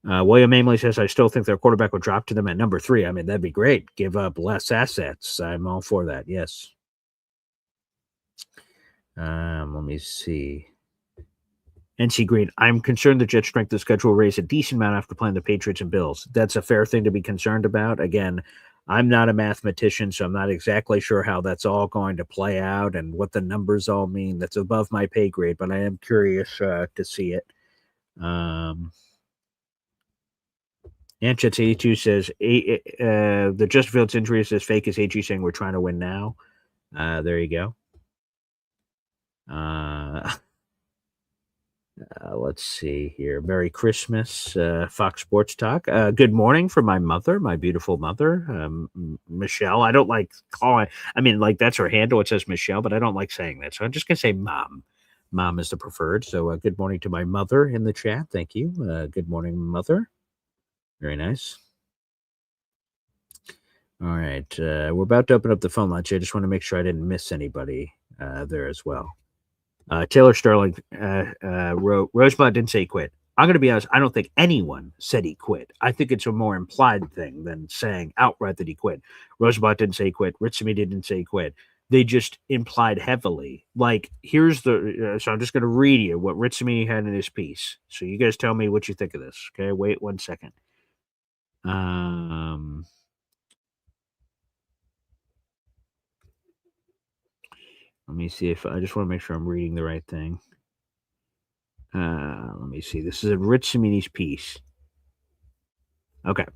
William Amley says, I still think their quarterback would drop to them at number 3. I mean, that'd be great. Give up less assets. I'm all for that. Yes. Let me see. NC Green, I'm concerned the Jets' strength of schedule will raise a decent amount after playing the Patriots and Bills. That's a fair thing to be concerned about. Again, I'm not a mathematician, so I'm not exactly sure how that's all going to play out and what the numbers all mean. That's above my pay grade, but I am curious to see it. Anchets82 says the Justin Fields injury is as fake as AG saying we're trying to win now. There you go. Let's see here. Merry Christmas, Fox Sports Talk. Good morning from my mother, my beautiful mother, Michelle. I don't like calling. I mean, like that's her handle. It says Michelle, but I don't like saying that, so I'm just gonna say Mom. Mom is the preferred. So, good morning to my mother in the chat. Thank you. Good morning, mother. Very nice. All right, we're about to open up the phone line. I just want to make sure I didn't miss anybody there as well. Taylor Sterling wrote, Rosebud didn't say he quit. I'm going to be honest, I don't think anyone said he quit. I think it's a more implied thing than saying outright that he quit. Rosebud didn't say he quit. Ritsamy didn't say he quit. They just implied heavily. Like, here's the. So I'm just going to read you what Ritsamy had in his piece. So you guys tell me what you think of this. Okay, wait 1 second. Let me see if I just want to make sure I'm reading the right thing. Let me see. This is a Ritsamini's piece. Okay.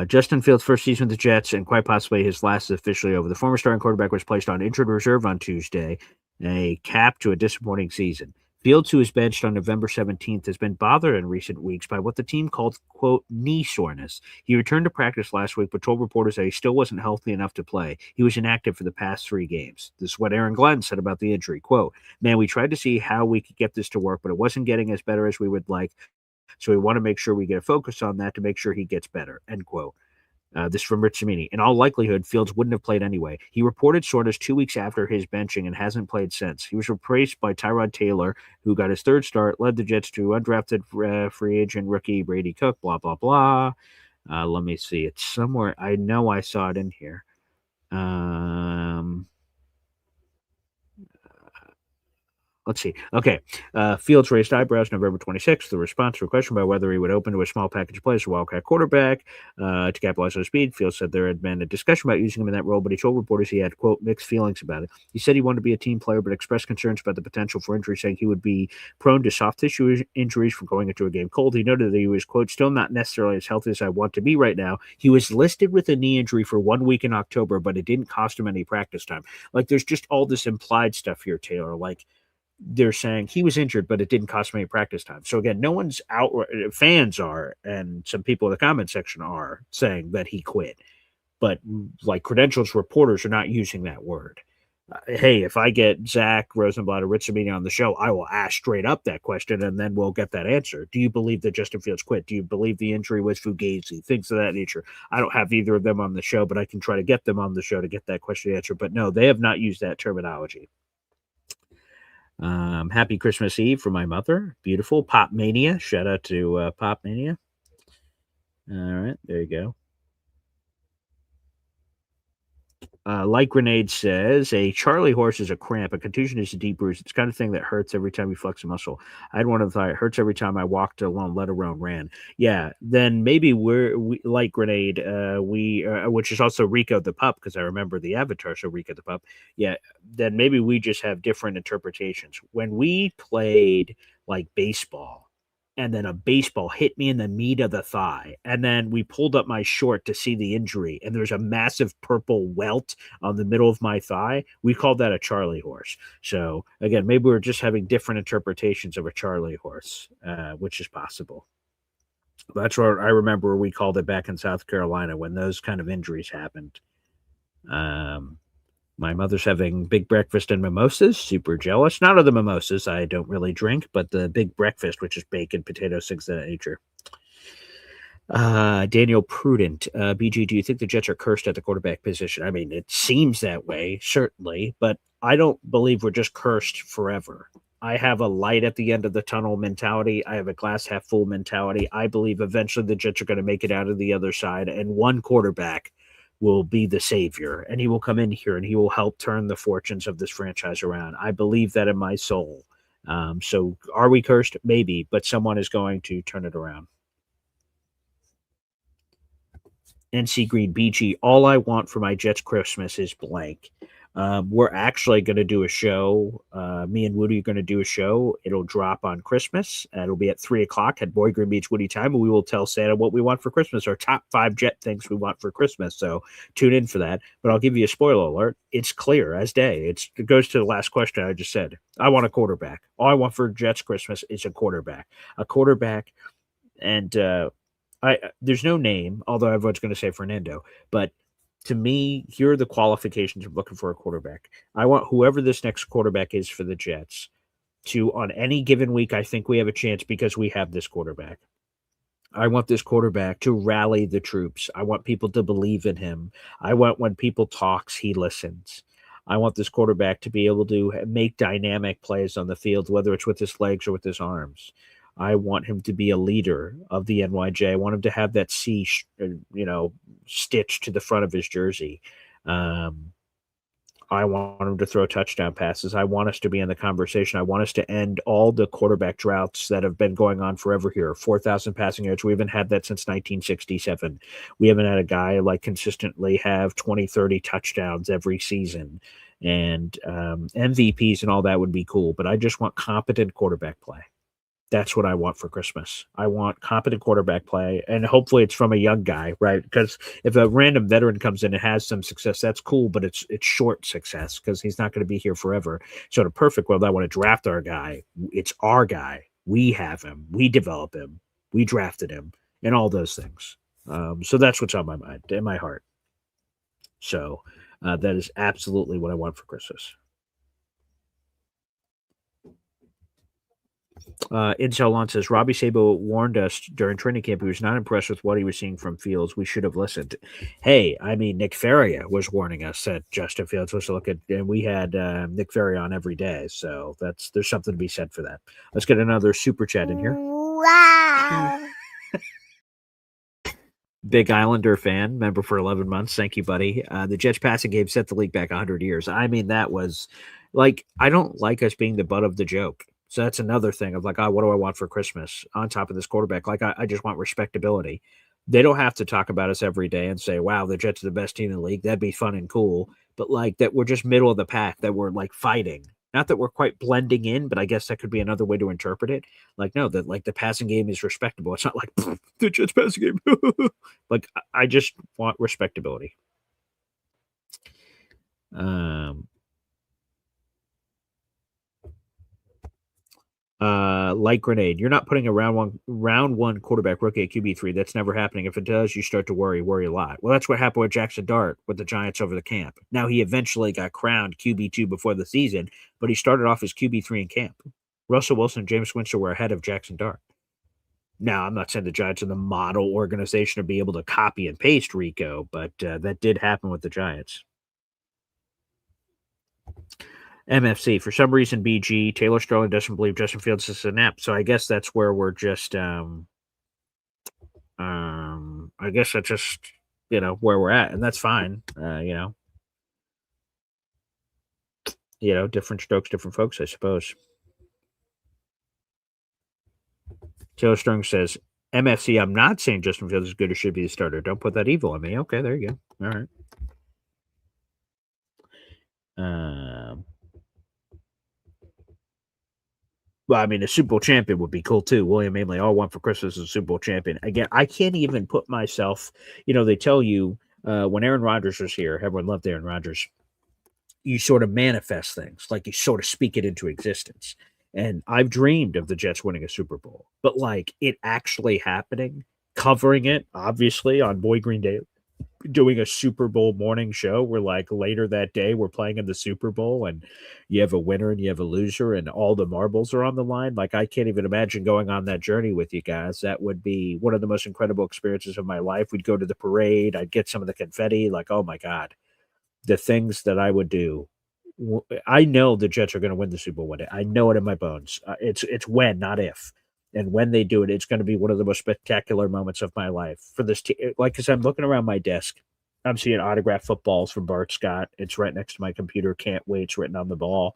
Justin Fields' first season with the Jets, and quite possibly his last is officially over. The former starting quarterback was placed on injured reserve on Tuesday, a cap to a disappointing season. Fields, who was benched on November 17th, has been bothered in recent weeks by what the team called, quote, knee soreness. He returned to practice last week, but told reporters that he still wasn't healthy enough to play. He was inactive for the past 3 games. This is what Aaron Glenn said about the injury. Quote, man, we tried to see how we could get this to work, but it wasn't getting as better as we would like. So we want to make sure we get a focus on that to make sure he gets better, end quote. This from Rich Cimini. In all likelihood, Fields wouldn't have played anyway. He reported soreness 2 weeks after his benching and hasn't played since. He was replaced by Tyrod Taylor, who got his 3rd start, led the Jets to undrafted free agent rookie Brady Cook, blah, blah, blah. Let me see. It's somewhere. I know I saw it in here. Let's see. Okay. Fields raised eyebrows November 26th. The response to a question about whether he would open to a small package play as a Wildcat quarterback to capitalize on speed. Fields said there had been a discussion about using him in that role, but he told reporters he had, quote, mixed feelings about it. He said he wanted to be a team player, but expressed concerns about the potential for injury, saying he would be prone to soft tissue injuries from going into a game cold. He noted that he was, quote, still not necessarily as healthy as I want to be right now. He was listed with a knee injury for 1 week in October, but it didn't cost him any practice time. Like, there's just all this implied stuff here, Taylor. Like, they're saying he was injured, but it didn't cost me any practice time. So again, no one's out. Fans are, and some people in the comment section are saying that he quit, but like credentials reporters are not using that word. Hey, if I get Zach Rosenblatt or Rich Sabini on the show, I will ask straight up that question, and then we'll get that answer. Do you believe that Justin Fields quit? Do you believe the injury was fugazi? Things of that nature. I don't have either of them on the show, but I can try to get them on the show to get that question answered. But no, they have not used that terminology. Happy Christmas Eve for my mother. Beautiful. Pop Mania. Shout out to Pop Mania. All right, there you go. Like Grenade says, a Charlie horse is a cramp. A contusion is a deep bruise. It's the kind of thing that hurts every time you flex a muscle. I had one of the, it hurts every time I walked alone, let alone ran. Yeah, then maybe we like Grenade, which is also Rico the pup, because I remember the Avatar, so Rico the pup. Yeah, then maybe we just have different interpretations. When we played like baseball, and then a baseball hit me in the meat of the thigh. And then we pulled up my short to see the injury, and there's a massive purple welt on the middle of my thigh. We called that a Charlie horse. So again, maybe we're just having different interpretations of a Charlie horse, which is possible. That's what I remember we called it back in South Carolina when those kind of injuries happened. My mother's having big breakfast and mimosas. Super jealous. Not of the mimosas. I don't really drink, but the big breakfast, which is bacon, potatoes, things of that nature. Daniel Prudent. BG, do you think the Jets are cursed at the quarterback position? I mean, it seems that way, certainly, but I don't believe we're just cursed forever. I have a light at the end of the tunnel mentality. I have a glass half full mentality. I believe eventually the Jets are going to make it out of the other side, and one quarterback will be the savior, and he will come in here and he will help turn the fortunes of this franchise around. I believe that in my soul. So are we cursed? Maybe, but someone is going to turn it around. NC Green BG, all I want for my Jets Christmas is blank. We're actually going to do a show. Me and Woody are going to do a show. It'll drop on Christmas. It'll be at 3:00 at Boy Green Beach Woody time, and we will tell Santa what we want for Christmas, our top 5 Jet things we want for Christmas. So tune in for that. But I'll give you a spoiler alert. It's clear as day. It goes to the last question I just said. I want a quarterback. All I want for Jets Christmas is a quarterback. A quarterback, and there's no name, although everyone's going to say Fernando, but to me, here are the qualifications of looking for a quarterback. I want whoever this next quarterback is for the Jets to, on any given week, I think we have a chance because we have this quarterback. I want this quarterback to rally the troops. I want people to believe in him. I want when people talks, he listens. I want this quarterback to be able to make dynamic plays on the field, whether it's with his legs or with his arms. I want him to be a leader of the NYJ. I want him to have that C, stitched to the front of his jersey. I want him to throw touchdown passes. I want us to be in the conversation. I want us to end all the quarterback droughts that have been going on forever here. 4,000 passing yards. We haven't had that since 1967. We haven't had a guy like consistently have 20, 30 touchdowns every season. And MVPs and all that would be cool. But I just want competent quarterback play. That's what I want for Christmas. I want competent quarterback play, and hopefully it's from a young guy, right? Because if a random veteran comes in and has some success, that's cool, but it's short success because he's not going to be here forever. So in a perfect world, I want to draft our guy. It's our guy. We have him. We develop him. We drafted him, and all those things. So that's what's on my mind and my heart. So that is absolutely what I want for Christmas. Incel Lon says Robbie Sabo warned us during training camp he was not impressed with what he was seeing from Fields. We should have listened. Hey, I mean, Nick Ferrier was warning us that Justin Fields was to look at, and we had Nick Ferrier on every day. So there's something to be said for that. Let's get another super chat in here. Wow. Big Islander fan, member for 11 months. Thank you, buddy. The Jets passing game set the league back 100 years. I mean, that was like, I don't like us being the butt of the joke. So that's another thing of like, what do I want for Christmas on top of this quarterback? Like, I just want respectability. They don't have to talk about us every day and say, wow, the Jets are the best team in the league. That'd be fun and cool. But like that we're just middle of the pack, that we're like fighting. Not that we're quite blending in, but I guess that could be another way to interpret it. Like, no, that like the passing game is respectable. It's not like the Jets passing game. Like, I just want respectability. Light grenade. You're not putting a round one quarterback rookie at QB3. That's never happening. If it does, you start to worry a lot. Well, that's what happened with Jackson Dart with the Giants over the camp. Now he eventually got crowned QB2 before the season, but he started off as QB3 in camp. Russell Wilson and James Winston were ahead of Jackson Dart. Now, I'm not saying the Giants are the model organization to be able to copy and paste Rico, but that did happen with the Giants. MFC, for some reason, BG, Taylor Sterling doesn't believe Justin Fields is inept. So I guess that's where we're just, I guess that's just, where we're at. And that's fine. Different strokes, different folks, I suppose. Taylor Sterling says, MFC, I'm not saying Justin Fields is good or should be the starter. Don't put that evil on me. Okay, there you go. All right. Well, I mean, a Super Bowl champion would be cool too. William Mainley, all I want for Christmas is a Super Bowl champion. Again, I can't even put myself, they tell you when Aaron Rodgers was here, everyone loved Aaron Rodgers. You sort of manifest things, like you sort of speak it into existence. And I've dreamed of the Jets winning a Super Bowl, but like it actually happening, covering it, obviously, on Boy Green Day, doing a Super Bowl morning show where like later that day we're playing in the Super Bowl and you have a winner and you have a loser and all the marbles are on the line. Like I can't even imagine going on that journey with you guys. That would be one of the most incredible experiences of my life. We'd go to the parade. I'd get some of the confetti. Like, oh my God, the things that I would do. I know the Jets are going to win the Super Bowl one day. I know it in my bones. It's when, not if. And when they do it, it's going to be one of the most spectacular moments of my life for this team. Like, because I'm looking around my desk, I'm seeing autographed footballs from Bart Scott. It's right next to my computer. Can't wait. It's written on the ball.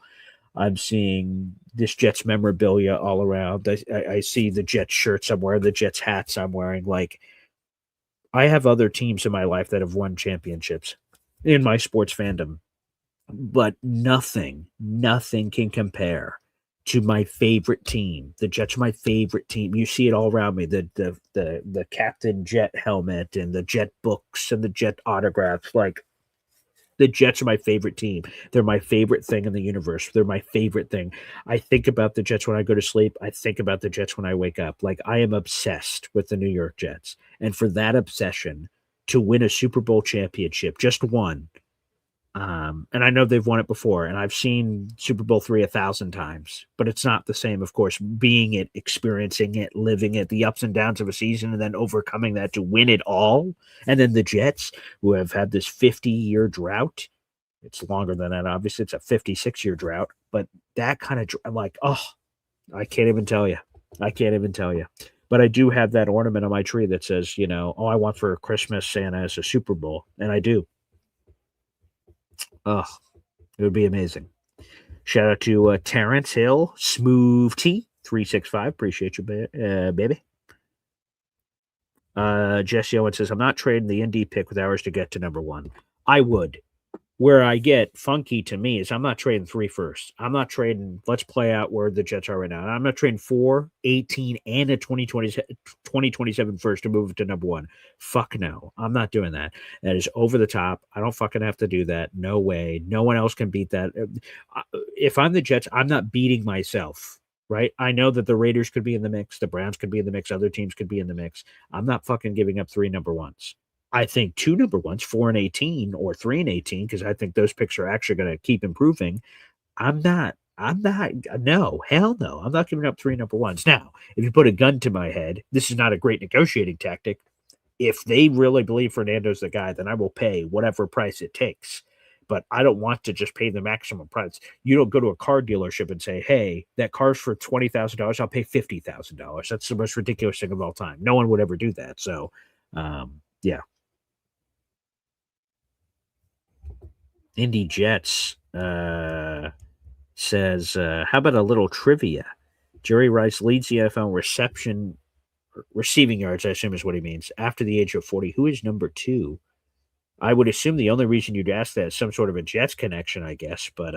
I'm seeing this Jets memorabilia all around. I see the Jets shirt somewhere, the Jets hats I'm wearing. Like, I have other teams in my life that have won championships in my sports fandom. but nothing can compare to my favorite team. The Jets are my favorite team. You see it all around me. The Captain Jet helmet and the Jet books and the Jet autographs. Like, the Jets are my favorite team. They're my favorite thing in the universe. They're my favorite thing. I think about the Jets when I go to sleep. I think about the Jets when I wake up. Like, I am obsessed with the New York Jets. And for that obsession to win a Super Bowl championship, just one, and I know they've won it before, and I've seen Super Bowl III 1,000 times, but it's not the same, of course, being it, experiencing it, living it, the ups and downs of a season, and then overcoming that to win it all. And then the Jets, who have had this 50-year drought. It's longer than that, obviously. It's a 56-year drought, but that kind of, I'm like, oh, I can't even tell you. I can't even tell you. But I do have that ornament on my tree that says, oh, I want for Christmas Santa as a Super Bowl, and I do. Oh, it would be amazing. Shout out to Terrence Hill, Smooth T 365. Appreciate you, baby. Jesse Owen says, I'm not trading the Indy pick with hours to get to number one. I would. Where I get funky to me is I'm not trading 3 firsts. I'm not trading, let's play out where the Jets are right now. I'm not trading 4, 18, and a 2027 first to move it to number one. Fuck no. I'm not doing that. That is over the top. I don't fucking have to do that. No way. No one else can beat that. If I'm the Jets, I'm not beating myself, right? I know that the Raiders could be in the mix. The Browns could be in the mix. Other teams could be in the mix. I'm not fucking giving up 3 number ones. I think 2 number ones, 4 and 18 or 3 and 18, because I think those picks are actually going to keep improving. I'm not, no, hell no. I'm not giving up 3 number ones. Now, if you put a gun to my head, this is not a great negotiating tactic. If they really believe Fernando's the guy, then I will pay whatever price it takes. But I don't want to just pay the maximum price. You don't go to a car dealership and say, hey, that car's for $20,000. I'll pay $50,000. That's the most ridiculous thing of all time. No one would ever do that. So, yeah. Indy Jets says, how about a little trivia? Jerry Rice leads the NFL receiving yards, I assume is what he means, after the age of 40. Who is number 2? I would assume the only reason you'd ask that is some sort of a Jets connection, I guess, but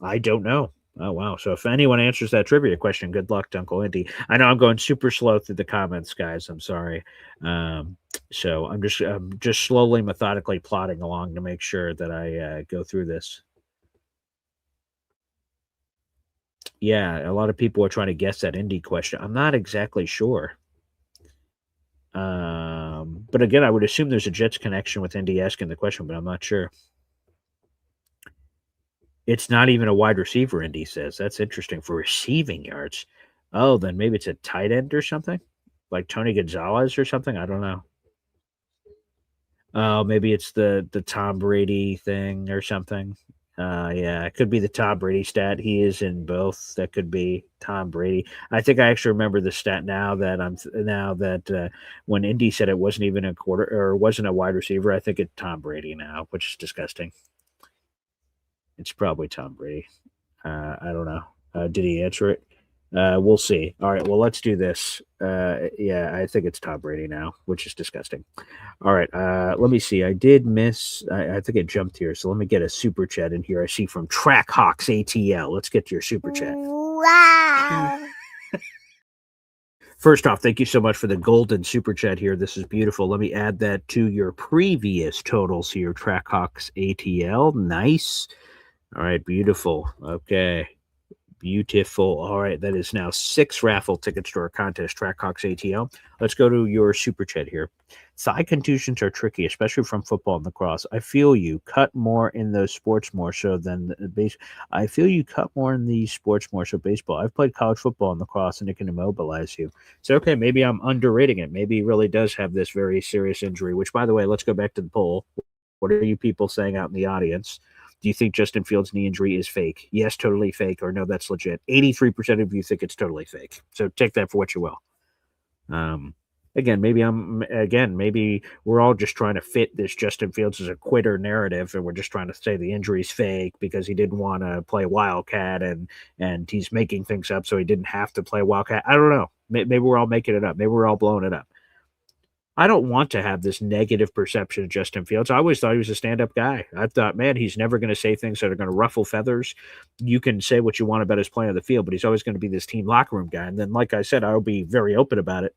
I don't know. Oh, wow. So if anyone answers that trivia question, good luck to Uncle Indy. I know I'm going super slow through the comments, guys. I'm sorry. So I'm just slowly, methodically plodding along to make sure that I go through this. Yeah, a lot of people are trying to guess that Indy question. I'm not exactly sure. But again, I would assume there's a Jets connection with Indy asking the question, but I'm not sure. It's not even a wide receiver, Indy says. That's interesting for receiving yards. Oh, then maybe it's a tight end or something? Like Tony Gonzalez or something? I don't know. Oh, maybe it's the Tom Brady thing or something. Yeah, it could be the Tom Brady stat. He is in both. That could be Tom Brady. I think I actually remember the stat now that when Indy said it wasn't even a quarter or wasn't a wide receiver. I think it's Tom Brady now, which is disgusting. It's probably Tom Brady. I don't know. Did he answer it? We'll see. All right. Well, let's do this. Yeah, I think it's Tom Brady now, which is disgusting. All right. Let me see. I did miss. I think it jumped here. So let me get a super chat in here. I see from Trackhawks ATL. Let's get to your super chat. Wow. First off, thank you so much for the golden super chat here. This is beautiful. Let me add that to your previous totals here. Trackhawks ATL. Nice. All right. Beautiful. Okay. Beautiful. All right. That is now 6 raffle tickets to our contest, Trackhawks ATL. Let's go to your super chat here. Thigh contusions are tricky, especially from football and lacrosse. I feel you cut more in those sports more so than base. I feel you cut more in these sports more so baseball. I've played college football and lacrosse, and it can immobilize you. So, okay, maybe I'm underrating it. Maybe he really does have this very serious injury, which, by the way, let's go back to the poll. What are you people saying out in the audience? Do you think Justin Fields' knee injury is fake? Yes, totally fake, or no, that's legit. 83% of you think it's totally fake. So take that for what you will. Maybe we're all just trying to fit this Justin Fields as a quitter narrative, and we're just trying to say the injury's fake because he didn't want to play Wildcat and he's making things up so he didn't have to play Wildcat. I don't know. Maybe we're all making it up. Maybe we're all blowing it up. I don't want to have this negative perception of Justin Fields. I always thought he was a stand-up guy. I thought, man, he's never going to say things that are going to ruffle feathers. You can say what you want about his play on the field, but he's always going to be this team locker room guy. And then, like I said, I'll be very open about it.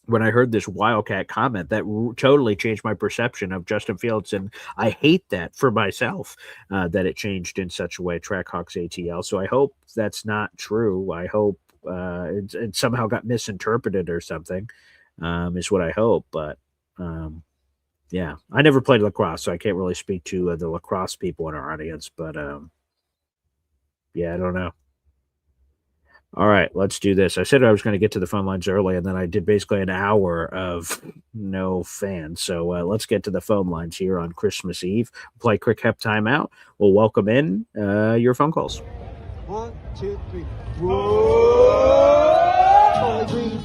When I heard this Wildcat comment, that totally changed my perception of Justin Fields, and I hate that for myself, that it changed in such a way. Trackhawks ATL. So I hope that's not true. I hope it somehow got misinterpreted or something. Is what I hope. But yeah, I never played lacrosse, so I can't really speak to the lacrosse people in our audience. But yeah, I don't know. All right, let's do this. I said I was going to get to the phone lines early, and then I did basically an hour of no fans. So let's get to the phone lines here on Christmas Eve. Play quick hep timeout. We'll welcome in your phone calls. 1, 2, 3. Whoa!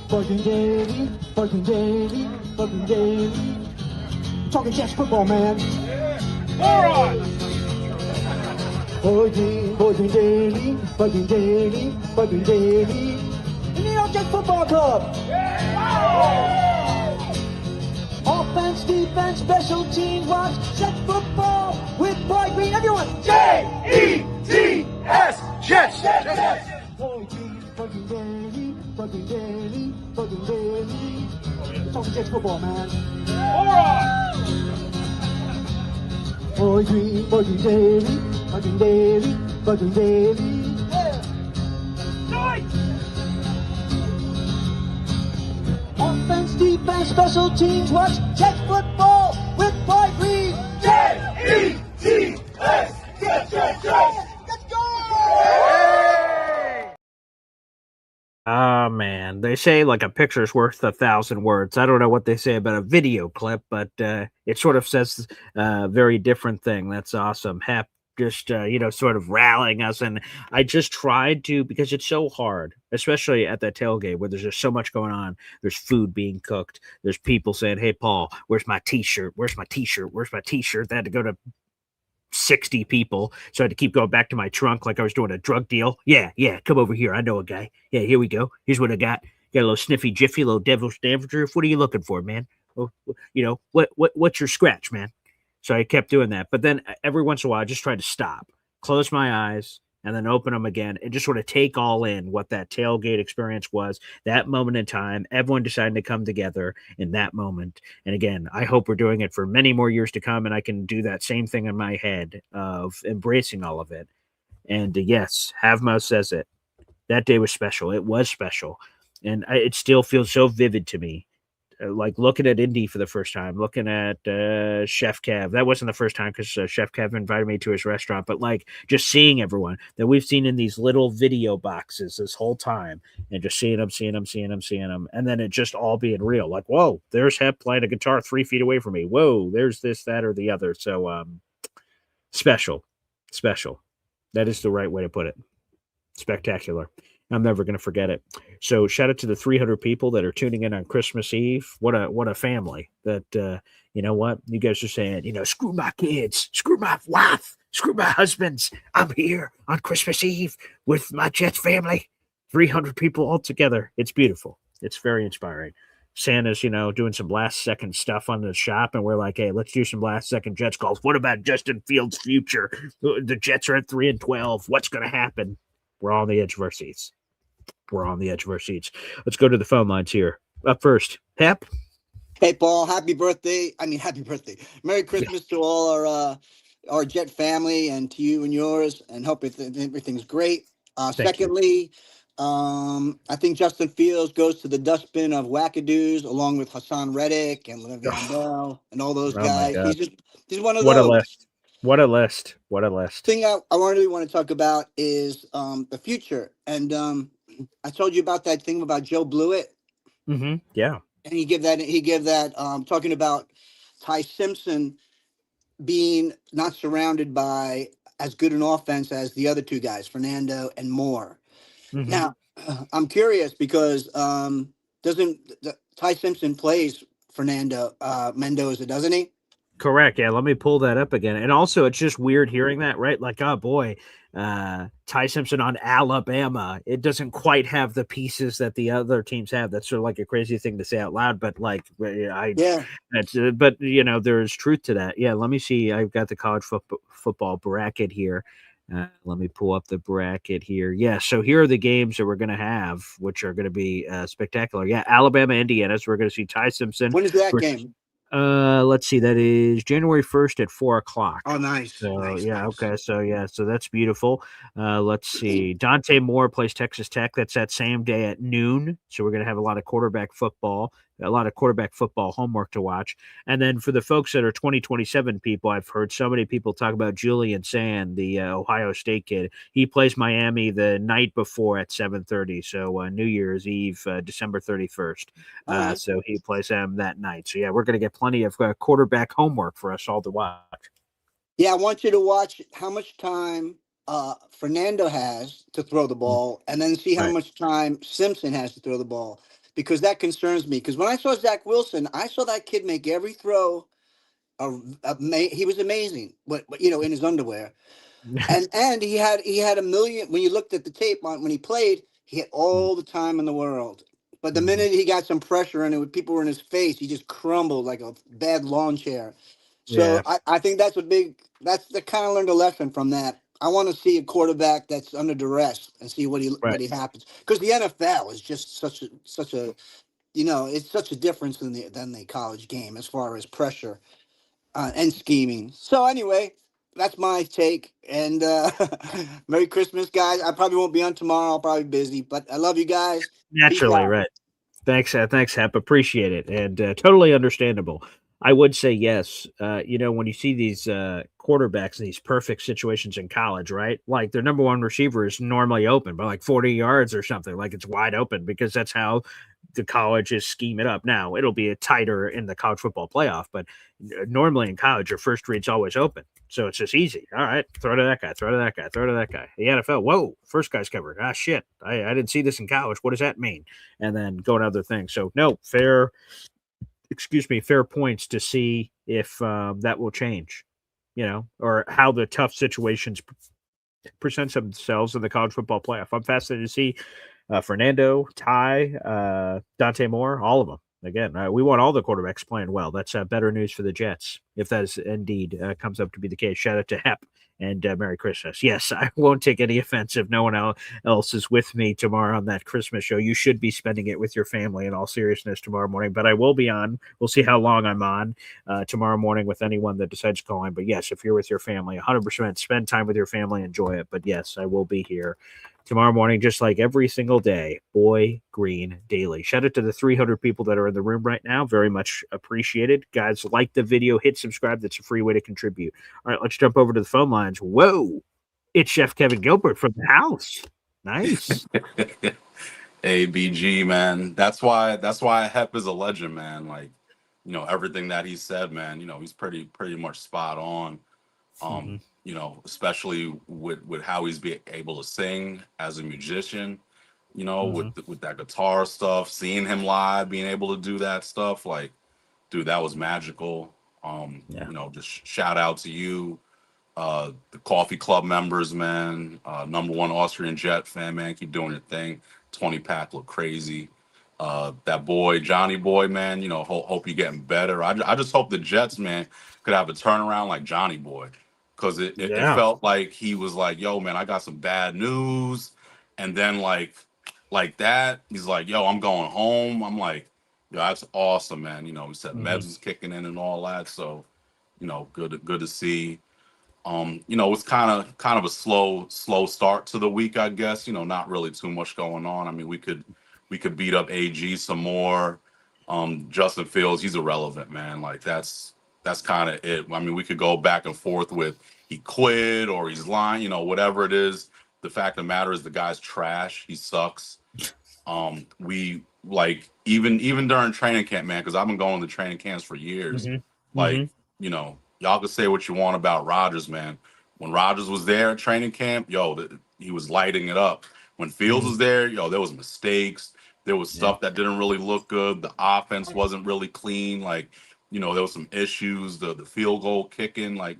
Fucking daily, fucking daily, fucking daily. Talking Jets football, man. Fucking daily, fucking daily, fucking daily. The New York Jets football club. Offense, defense, special teams, watch Jets football with Boy Green. Everyone, J-E-T-S, Jets, Jets. Boy Green, fucking daily, fucking daily, fucking daily. Talking Jets football, man. Boy Green, fucking daily, fucking daily, fucking daily. Offense, defense, special teams, watch Jets football with Boy Green. J-E-T-S, Jets, Jets, Jets. Let's go! Oh, man. They say like a picture's worth 1,000 words. I don't know what they say about a video clip, but it sort of says a very different thing. That's awesome. Hep just, sort of rallying us. And I just tried to, because it's so hard, especially at that tailgate where there's just so much going on. There's food being cooked. There's people saying, hey, Paul, where's my T-shirt? Where's my T-shirt? Where's my T-shirt? They had to go to 60 people, so I had to keep going back to my trunk like I was doing a drug deal. Yeah, come over here. I know a guy. Yeah, here we go. Here's what I got. Got a little sniffy jiffy, a little devil's dandruff. What are you looking for, man? Oh, what's your scratch, man? So I kept doing that. But then every once in a while, I just tried to stop, close my eyes, and then open them again and just sort of take all in what that tailgate experience was, that moment in time, everyone deciding to come together in that moment. And again, I hope we're doing it for many more years to come, and I can do that same thing in my head of embracing all of it. And yes, Havmo says it. That day was special. It was special. And it still feels so vivid to me. Like looking at Indy for the first time, looking at Chef Kev. That wasn't the first time because Chef Kev invited me to his restaurant, but like just seeing everyone that we've seen in these little video boxes this whole time and just seeing them. And then it just all being real. Like, whoa, there's Hep playing a guitar 3 feet away from me. Whoa, there's this, that, or the other. So special. That is the right way to put it. Spectacular. I'm never going to forget it. So shout out to the 300 people that are tuning in on Christmas Eve. What a family that, you know what? You guys are saying, screw my kids, screw my wife, screw my husbands. I'm here on Christmas Eve with my Jets family. 300 people all together. It's beautiful. It's very inspiring. Santa's, doing some last second stuff on the shop, and we're like, hey, let's do some last second Jets calls. What about Justin Fields' future? The Jets are at 3-12. What's going to happen? We're all on the edge of our seats. Let's go to the phone lines here. Up first, Hep. Hey, Paul, happy birthday. Merry Christmas to all our Jet family and to you and yours, and hope everything's great. Secondly, I think Justin Fields goes to the dustbin of wackadoos along with Hassan Reddick and Le'Veon Bell and all those guys. He's one of those. What a list. Thing I really want to talk about is the future. And I told you about that thing about Joe Blewett. Mm-hmm. Yeah. And he gave that talking about Ty Simpson being not surrounded by as good an offense as the other two guys, Fernando and Moore. Mm-hmm. Now, I'm curious because Ty Simpson plays Fernando Mendoza, doesn't he? Correct. Yeah, let me pull that up again. And also, it's just weird hearing that, right? Like, oh boy, Ty Simpson on Alabama. It doesn't quite have the pieces that the other teams have. That's sort of like a crazy thing to say out loud, but like Yeah. that's but there's truth to that. Yeah, let me see. I've got the college football bracket here. Let me pull up the bracket here. Yeah, so here are the games that we're going to have, which are going to be spectacular. Yeah, Alabama, Indiana. So we're going to see Ty Simpson. When is that game? Let's see. That is January 1st at 4 o'clock. Oh, nice. So nice. okay. So that's beautiful. Let's see. Dante Moore plays Texas Tech. That's that same day at noon. So we're going to have a lot of quarterback football homework to watch. And then for the folks that are 2027 people, I've heard so many people talk about Julian Sand, the Ohio State kid. He plays Miami the night before at 7:30. So New Year's Eve, December 31st. Right. So he plays them that night. So yeah, we're going to get plenty of quarterback homework for us all to watch. Yeah, I want you to watch how much time Fernando has to throw the ball, and then see how Right. much time Simpson has to throw the ball, because that concerns me. Because when I saw Zach Wilson, I saw that kid make every throw. He was amazing, but in his underwear, and he had a million. When you looked at the tape on when he played, he had all the time in the world. But the minute he got some pressure and people were in his face, he just crumbled like a bad lawn chair. So Yeah. I think that's the kind of learned a lesson from that. I want to see a quarterback that's under duress and see what Right. he happens, because the NFL is just such a it's such a difference than the college game as far as pressure and scheming. So anyway, that's my take. And Merry Christmas, guys. I probably won't be on tomorrow. I'll probably be busy, but I love you guys. Peace Naturally, out. right. Thanks, Hep. Appreciate it, and totally understandable. I would say yes. When you see these quarterbacks in these perfect situations in college, right? Like their number one receiver is normally open by like 40 yards or something, like it's wide open because that's how the colleges scheme it up. Now it'll be a tighter in the college football playoff, but normally in college, your first read's always open. So it's just easy. All right, throw to that guy, throw to that guy, throw to that guy. The NFL, whoa, first guy's covered. Ah, shit. I didn't see this in college. What does that mean? And then go to other things. So no, fair points to see if that will change, or how the tough situations present themselves in the college football playoff. I'm fascinated to see Fernando, Ty, Dante Moore, all of them. Again, we want all the quarterbacks playing well. That's better news for the Jets, if that is indeed comes up to be the case. Shout out to Hep and Merry Christmas. Yes, I won't take any offense if no one else is with me tomorrow on that Christmas show. You should be spending it with your family in all seriousness tomorrow morning, but I will be on. We'll see how long I'm on tomorrow morning with anyone that decides to call in. But yes, if you're with your family, 100% spend time with your family, enjoy it. But yes, I will be here tomorrow morning, just like every single day. Boy Green Daily. Shout out to the 300 people that are in the room right now. Very much appreciated. Guys, like the video, hit subscribe. That's a free way to contribute. All right, let's jump over to the phone lines. Whoa, it's Chef Kevin Gilbert from the house. Nice. ABG, man. That's why Hep is a legend, man. Like, everything that he said, man, he's pretty much spot on. Especially with how he's being able to sing as a musician, with that guitar stuff, seeing him live, being able to do that stuff, like, dude, that was magical. Just shout out to you, the coffee club members, man. Number one Austrian Jet fan, man. Keep doing your thing. 20-pack look crazy. That boy, Johnny Boy, man, hope you're getting better. I just hope the Jets, man, could have a turnaround like Johnny Boy. Because it felt like he was like, yo, man, I got some bad news. And then like that, he's like, yo, I'm going home. I'm like, yo, that's awesome, man. He said meds was kicking in and all that. So, good to see. It's kind of a slow start to the week, I guess. Not really too much going on. I mean, we could beat up AG some more. Justin Fields, he's irrelevant, man. Like that's kind of it. I mean, we could go back and forth with he quit or he's lying, whatever it is. The fact of the matter is the guy's trash. He sucks. We like even during training camp, man, because I've been going to training camps for years. Like, y'all can say what you want about Rodgers, man. When Rodgers was there at training camp, he was lighting it up. When Fields was there, there was mistakes. There was stuff that didn't really look good. The offense wasn't really clean. Like, there was some issues. The field goal kicking, like,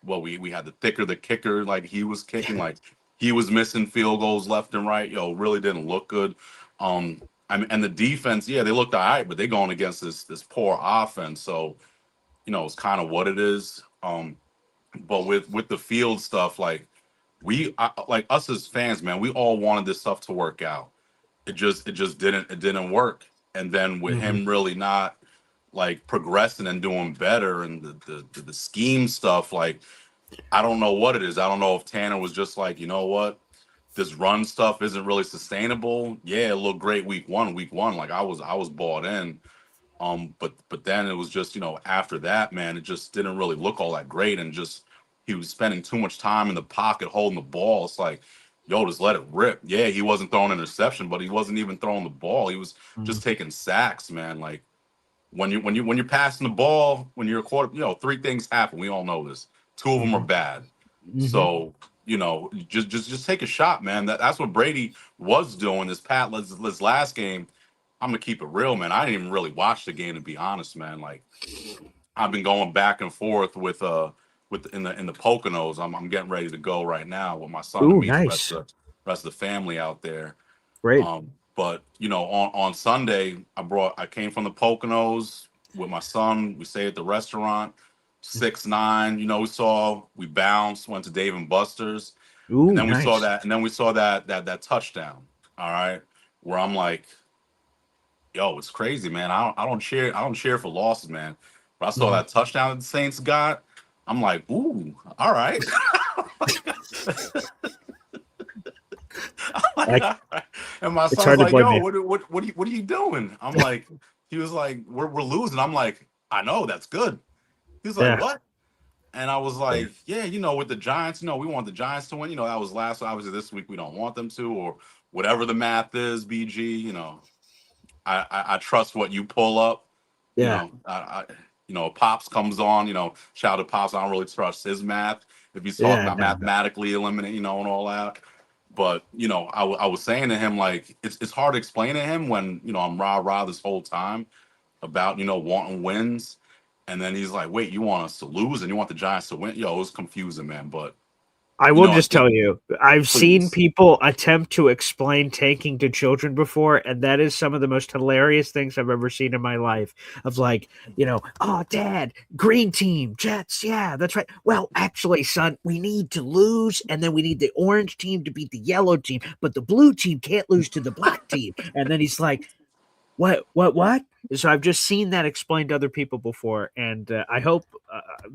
well, we had the kicker, like he was kicking, like he was missing field goals left and right. Yo, really didn't look good. I mean, and the defense, yeah, they looked all right, but they're going against this poor offense. So, it's kind of what it is. But with the field stuff, like like us as fans, man, we all wanted this stuff to work out. It just didn't work. And then with Mhm. him really not like progressing and doing better, and the scheme stuff, like I don't know what it is. I don't know if Tanner was just like, you know what, this run stuff isn't really sustainable. Yeah, it looked great week one. Like I was bought in. But then it was just, after that, man, it just didn't really look all that great, and just he was spending too much time in the pocket holding the ball. It's like, yo, just let it rip. Yeah, he wasn't throwing an interception, but he wasn't even throwing the ball. He was Mhm. just taking sacks, man. Like when you're passing the ball, when you're a quarter, three things happen. We all know this. Two of them are Mhm. bad. Mhm. So, just take a shot, man. That's what Brady was doing this last game. I'm gonna keep it real, man. I didn't even really watch the game, to be honest, man. Like I've been going back and forth with in the Poconos. I'm getting ready to go right now with my son to Ooh, meet the nice. rest of the family out there. Great. But on Sunday, I came from the Poconos with my son. We stayed at the restaurant, 6 9. We bounced, went to Dave and Buster's, and Ooh, then we saw nice. that, that touchdown. All right, where I'm like, yo, it's crazy, man. I don't cheer for losses, man. But I saw Mhm. that touchdown that the Saints got. I'm like, ooh, all right. I'm like, Like, all right. And my it's son's hard to like, blame yo, you. what are you doing? I'm like, he was like, we're losing. I'm like, I know, that's good. He was like, Yeah. what? And I was Yeah. like, yeah, with the Giants, we want the Giants to win. That was last. Obviously, this week we don't want them to, or whatever the math is. BG, I trust what you pull up. Yeah. Pops comes on. Shout out to Pops. I don't really trust his math if he's talking Yeah. about No, no. mathematically eliminate, and all that. But I was saying to him, like, it's hard to explain to him when I'm rah rah this whole time about wanting wins, and then he's like, wait, you want us to lose and you want the Giants to win? Yo, it was confusing, man. But I will I just think, tell you, I've seen please. people attempt to explain tanking to children before, and that is some of the most hilarious things I've ever seen in my life. Of like, oh, Dad, green team, Jets, yeah, that's right. Well, actually, son, we need to lose, and then we need the orange team to beat the yellow team, but the blue team can't lose to the black team. And then he's like, what? So I've just seen that explained to other people before, and I hope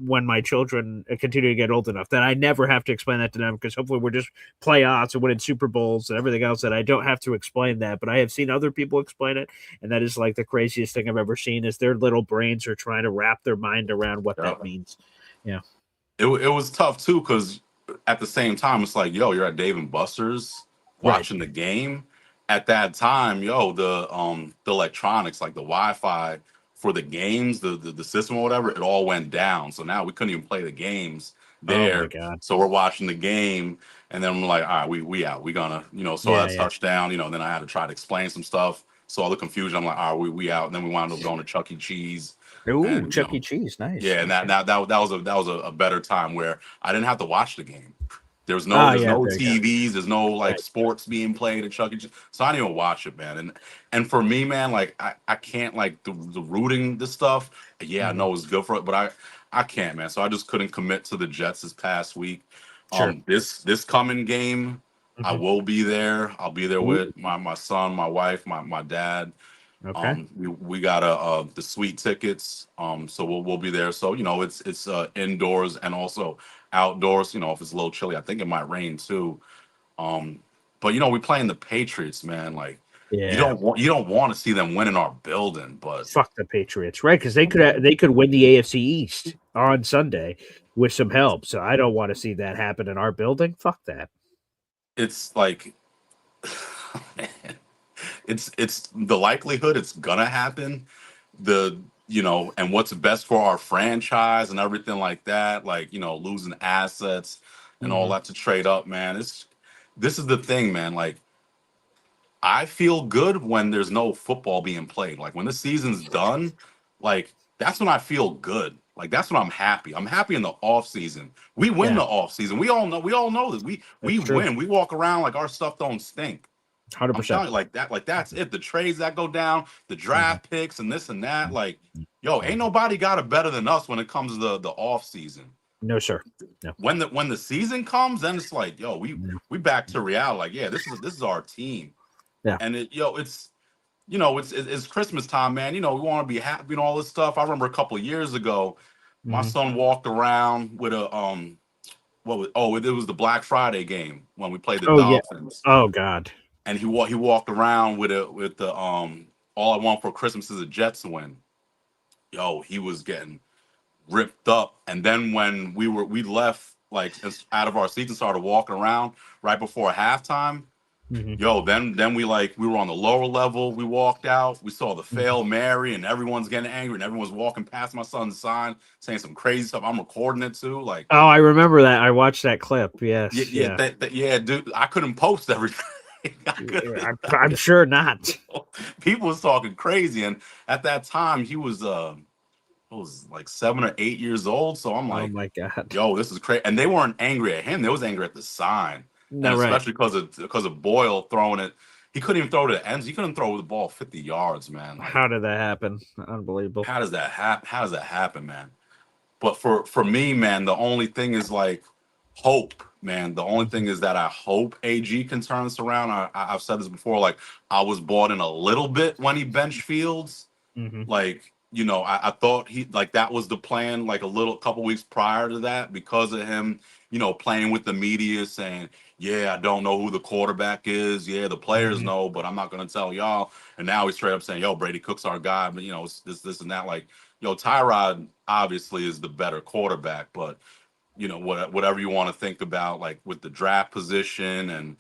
when my children continue to get old enough that I never have to explain that to them, because hopefully we're just playoffs and winning Super Bowls and everything else that I don't have to explain that. But I have seen other people explain it, and that is like the craziest thing I've ever seen. Is their little brains are trying to wrap their mind around what Yeah. that means. Yeah, It was tough too, because at the same time it's like, yo, you're at Dave and Buster's right. watching the game. At that time, yo, the electronics, like the Wi-Fi for the games, the system or whatever, it all went down. So now we couldn't even play the games Oh my there. god. So we're watching the game, and then we're like, all right, we out. We gonna, saw Yeah, that yeah. touchdown, then I had to try to explain some stuff. So all the confusion, I'm like, all right, we out. And then we wound up going to Chuck E. Cheese, Ooh, and Chuck E. Cheese, nice. yeah, and that Okay. that that, that was a better time where I didn't have to watch the game. There's no Ah, there's yeah. no There you go. TVs, there's no like Right. sports being played at Chuck E. Cheese. So I didn't even watch it, man. And for me, man, like I can't like the rooting this stuff. Yeah, I Mhm. know it's good for it, but I can't, man. So I just couldn't commit to the Jets this past week. Sure. This coming game, I Mhm. will be there. I'll be there Ooh, with my son, my wife, my dad. okay. We got the suite tickets. So we'll be there. So it's indoors and also outdoors. If it's a little chilly, I think it might rain too. Um, but we playing the Patriots, man. Like Yeah. you don't want to see them win in our building, but Fuck the Patriots, right? Because they could win the AFC East on Sunday with some help. So I don't want to see that happen in our building. Fuck that. it's like it's the likelihood it's gonna happen. And what's best for our franchise and everything like that, like losing assets and all Mhm. that to trade up, man. This is the thing, man. Like I feel good when there's no football being played. Like when the season's done, like that's when I feel good. Like that's when I'm happy. I'm happy in the off season. We win the off season. We all know that we true. win. We walk around like our stuff don't stink. I'm 100%. telling you, like that, like that's it. The trades that go down, the draft picks, and this and that. Like, yo, ain't nobody got it better than us when it comes to the off season. No, sir. No. When the season comes, then it's like, yo, we back to reality. Like, yeah, this is our team. Yeah. And it's Christmas time, man. We want to be happy and all this stuff. I remember a couple of years ago, my son walked around with a it was the Black Friday game when we played the Dolphins. Yeah. Oh God. And he walked around with the all I want for Christmas is a Jets win. Yo, he was getting ripped up. And then when we left like out of our seats and started walking around right before halftime, yo, then we were on the lower level. We walked out. We saw the Fail Mary, and everyone's getting angry, and everyone's walking past my son's sign, saying some crazy stuff. I'm recording it too. Like, oh, I remember that. I watched that clip. Yes. Yeah, dude. I couldn't post everything. I'm sure not. People was talking crazy, and at that time he was like 7 or 8 years old. So I'm like, oh my God, yo, this is crazy. And they weren't angry at him; they was angry at the sign. No, and right. Especially because of Boyle throwing it. He couldn't even throw to the ends. He couldn't throw the ball 50 yards, man. Like, how did that happen? Unbelievable. How does that happen, man? But for me, man, the only thing is like hope, man. The only thing is that I hope AG can turn this around. I've said this before. Like, I was bought in a little bit when he benched Fields. Like, I thought that was the plan. Like a couple weeks prior to that, because of him, playing with the media, saying, "Yeah, I don't know who the quarterback is. Yeah, the players know, but I'm not gonna tell y'all." And now he's straight up saying, "Yo, Brady Cook's our guy," but it's this and that. Like, Tyrod obviously is the better quarterback, but whatever you want to think about, like with the draft position, and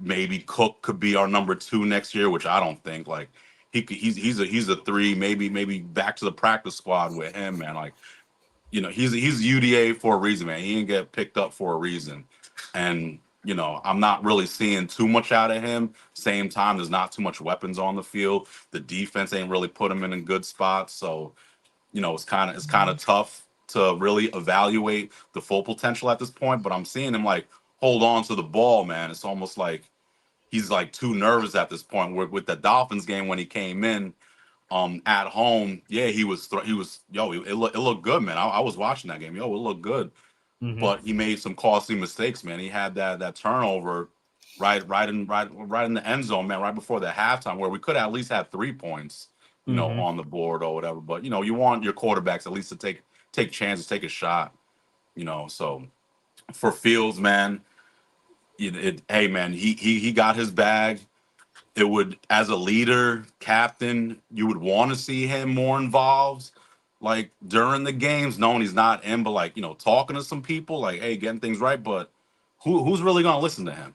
maybe Cook could be our number 2 next year, which I don't think. Like, he's a 3, maybe back to the practice squad with him, man. Like, he's UDA for a reason, man. He didn't get picked up for a reason, and I'm not really seeing too much out of him. Same time, there's not too much weapons on the field. The defense ain't really put him in a good spot, so it's kind of tough to really evaluate the full potential at this point. But I'm seeing him like hold on to the ball, man. It's almost like he's like too nervous at this point. With the Dolphins game when he came in at home, yeah, it looked good, man. I was watching that game. Yo, it looked good. But he made some costly mistakes, man. He had that turnover right in the end zone, man, right before the halftime, where we could at least have 3 points, on the board or whatever. But you want your quarterbacks at least to take chances, take a shot, So for Fields, man, hey, man, he got his bag. It would, as a leader, captain, you would want to see him more involved, like during the games, knowing he's not in, but like, talking to some people, like, hey, getting things right. But who's really gonna listen to him,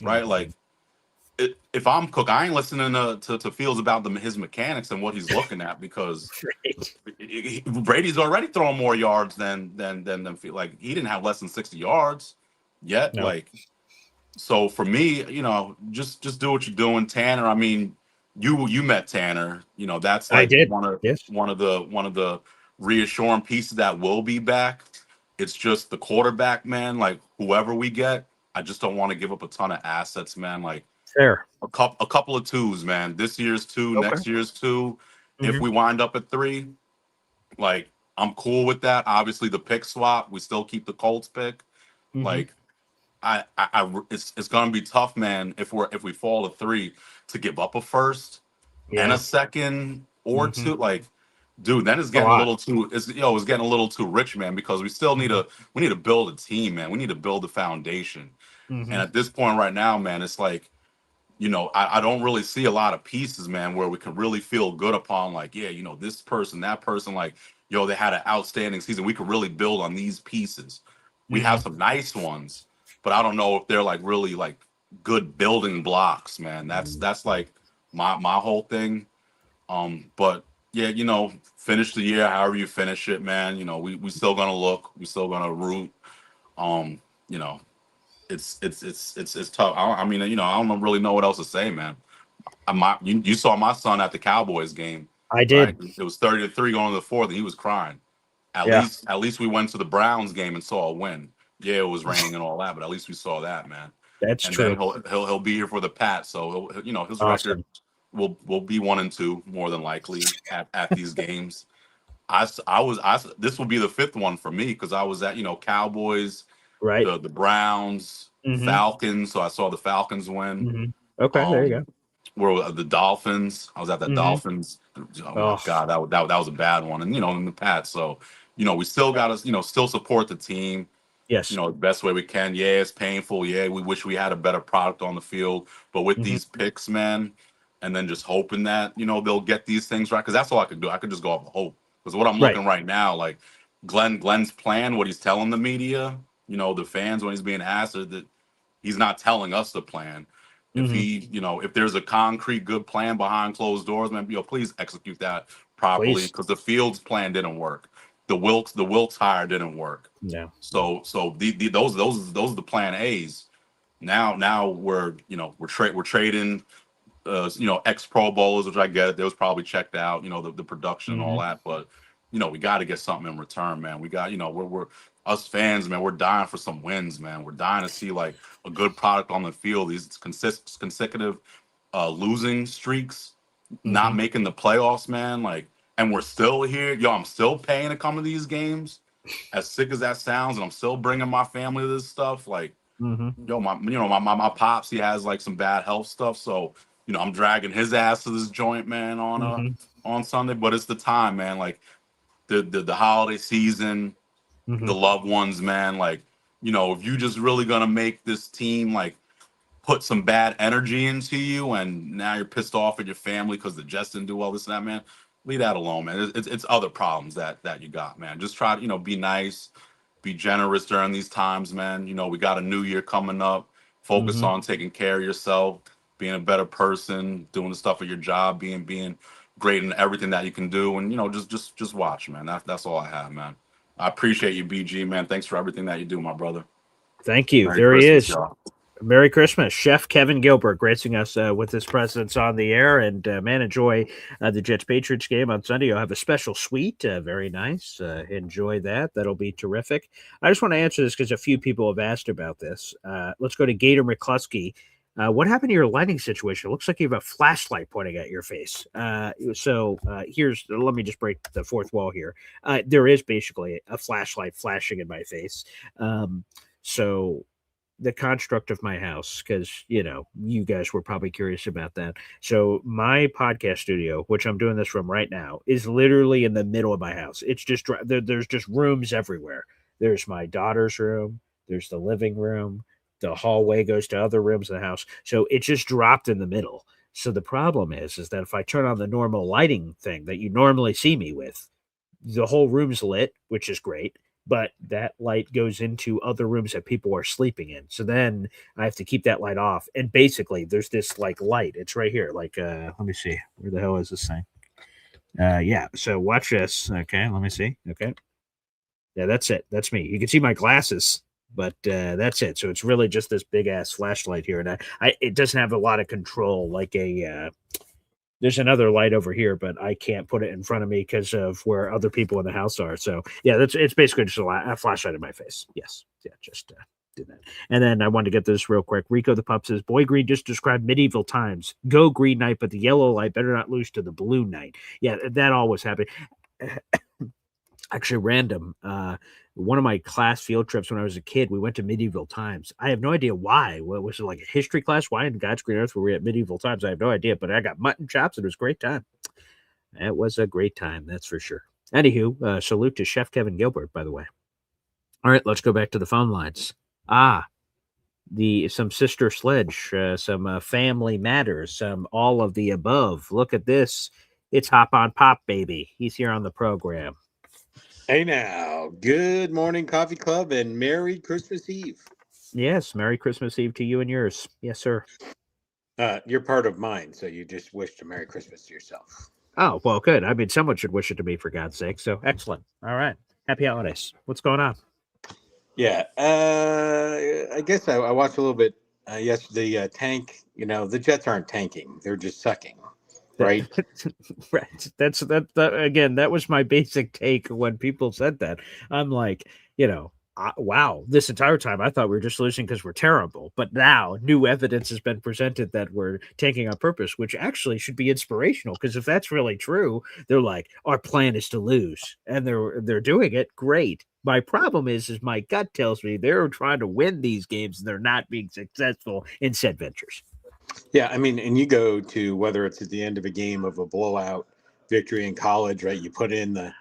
right? Like, if I'm Cook, I ain't listening to Fields about his mechanics and what he's looking at, because Brady's already throwing more yards than Fields. Like, he didn't have less than 60 yards yet. No. Like, so for me, just do what you're doing, Tanner. I mean, you met Tanner. That's like one of the reassuring pieces that will be back. It's just the quarterback, man. Like, whoever we get, I just don't want to give up a ton of assets, man. Like, fair. A couple of 2s, man. This year's 2, next year's 2. If we wind up at 3, like, I'm cool with that. Obviously, the pick swap, we still keep the Colts pick. Like, it's gonna be tough, man. If we fall to 3, to give up a first and a second or 2, like, dude, then it's getting a little too. It's getting a little too rich, man. Because we still need to build a team, man. We need to build a foundation. And at this point right now, man, it's like, I don't really see a lot of pieces, man, where we can really feel good upon, like, yeah, this person, that person, like, they had an outstanding season. We could really build on these pieces. We have some nice ones, but I don't know if they're like really like good building blocks, man. That's like my whole thing. But yeah, finish the year however you finish it, man. We still gonna look, we still gonna root. It's tough. I mean, I don't really know what else to say, man. You saw my son at the Cowboys game. I did. Right? It was 30-3 going to the 4th, and he was crying. Yeah, at least we went to the Browns game and saw a win. Yeah, it was raining and all that, but at least we saw that, man. that's And then true. he'll be here for the Pats, so his record Awesome. will be 1-2 more than likely at these games. This will be the fifth one for me because I was at Cowboys, Right. the Browns, Mm-hmm. Falcons. So I saw the Falcons win. Mm-hmm. Okay, there you Um, go. where the Dolphins. I was at the Mm-hmm. Dolphins. Oh my Oh, God, that was a bad one. And in the Pats. So we still got to still support the team. yes. The best way we can. Yeah, it's painful. Yeah, we wish we had a better product on the field. But with Mm-hmm. these picks, man, and then just hoping that they'll get these things right. Because that's all I could do. I could just go off of hope. Because what I'm Right. looking right now, like Glenn's plan, what he's telling the media, the fans when he's being asked, that he's not telling us the plan. If Mm-hmm. if there's a concrete good plan behind closed doors, man, please execute that properly. Please. Because the Fields plan didn't work. The Wilkes hire didn't work. No. So those are the plan A's. Now we're trading ex Pro Bowlers, which I get. They was probably checked out, the production and all Mm-hmm. that. But we got to get something in return, man. We got we're us fans, man. We're dying for some wins, man. We're dying to see like a good product on the field. These consecutive losing streaks, Mm-hmm. not making the playoffs, man. Like, and we're still here. Yo, I'm still paying to come to these games. As sick as that sounds, and I'm still bringing my family to this stuff. Like, Mm-hmm. yo, my pops, he has like some bad health stuff, so I'm dragging his ass to this joint, man, Mm-hmm. on Sunday. But it's the time, man. Like the holiday season, Mm-hmm. the loved ones, man. Like if you just really gonna make this team like put some bad energy into you, and now you're pissed off at your family because the Jets didn't do well, this and that, man. Leave that alone, man. It's other problems that you got, man. Just try to be nice, be generous during these times, man. We got a new year coming up. Focus Mm-hmm. on taking care of yourself, being a better person, doing the stuff at your job, being great in everything that you can do, and just watch, man. That's all I have, man. I appreciate you, BG, man. Thanks for everything that you do, my brother. Thank you. Merry There he Christmas, is. y'all. Merry Christmas, Chef Kevin Gilbert, gracing us with his presence on the air. And man, enjoy the Jets Patriots game on Sunday. You'll have a special suite, very nice. Enjoy that. That'll be terrific. I just want to answer this because a few people have asked about this. Let's go to Gator McCluskey. What happened to your lighting situation? It looks like you have a flashlight pointing at your face. Let me just break the fourth wall here. There is basically a flashlight flashing in my face. So the construct of my house, because you guys were probably curious about that. So my podcast studio, which I'm doing this from right now, is literally in the middle of my house. It's just there's just rooms everywhere. There's my daughter's room, there's the living room, the hallway goes to other rooms in the house, so it's just dropped in the middle. So the problem is that if I turn on the normal lighting thing that you normally see me with, the whole room's lit, which is great, but that light goes into other rooms that people are sleeping in. So then I have to keep that light off. And basically there's this like light. It's right here. Like let me see. Where the hell is this thing? Yeah. So watch this. Okay, let me see. Okay. Yeah, that's it. That's me. You can see my glasses, but that's it. So it's really just this big ass flashlight here. And it doesn't have a lot of control like there's another light over here, but I can't put it in front of me because of where other people in the house are. So yeah, it's basically just a flashlight in my face. Yes, yeah, just do that. And then I wanted to get this real quick. Rico the pup says, "Boy Green just described medieval times. Go Green Knight, but the yellow light better not lose to the blue knight." Yeah, that always happened. Actually, random. One of my class field trips when I was a kid, we went to medieval times. I have no idea why. What was it, like a history class? Why in God's green earth were we at medieval times? I have no idea, but I got mutton chops and it was a great time. It was a great time, that's for sure. Anywho, salute to Chef Kevin Gilbert, by the way. All right, let's go back to the phone lines. Some sister sledge, some family matters, some all of the above. Look at this. It's Hop on Pop, baby. He's here on the program. Hey now, good morning, Coffee Club, and Merry Christmas Eve. Yes, Merry Christmas Eve to you and yours. Yes, sir. You're part of mine, so you just wished a Merry Christmas to yourself. Oh, well, good. I mean, someone should wish it to me, for God's sake. So, excellent. All right. Happy holidays. What's going on? Yeah, I guess I watched a little bit yesterday. Tank, the Jets aren't tanking; they're just sucking. right? Right. That's that again, that was my basic take when people said that. I'm like, wow, this entire time I thought we were just losing because we're terrible. But now new evidence has been presented that we're tanking on purpose, which actually should be inspirational. Because if that's really true, they're like, our plan is to lose, and they're doing it. Great. My problem is my gut tells me they're trying to win these games and they're not being successful in said ventures. Yeah, I mean, and you go to whether it's at the end of a game of a blowout victory in college, right? You put in the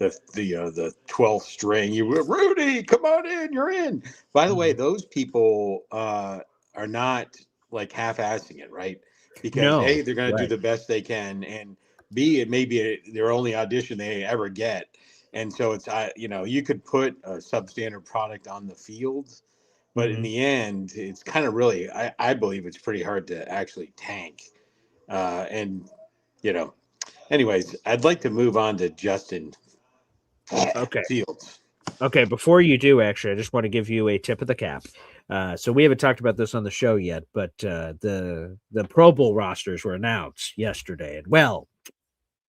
12th string. Rudy, come on in, you're in. By the way, those people are not like half-assing it, right? Because No, A, they're going to do right. the best they can, and B, it may be their only audition they ever get. And so it's you could put a substandard product on the field, but in Mhm. the end, it's kind of really, I believe it's pretty hard to actually tank. And, you know, anyways, I'd like to move on to Justin Okay. Fields. Okay, before you do, actually, I just want to give you a tip of the cap. So we haven't talked about this on the show yet, but the Pro Bowl rosters were announced yesterday, and well,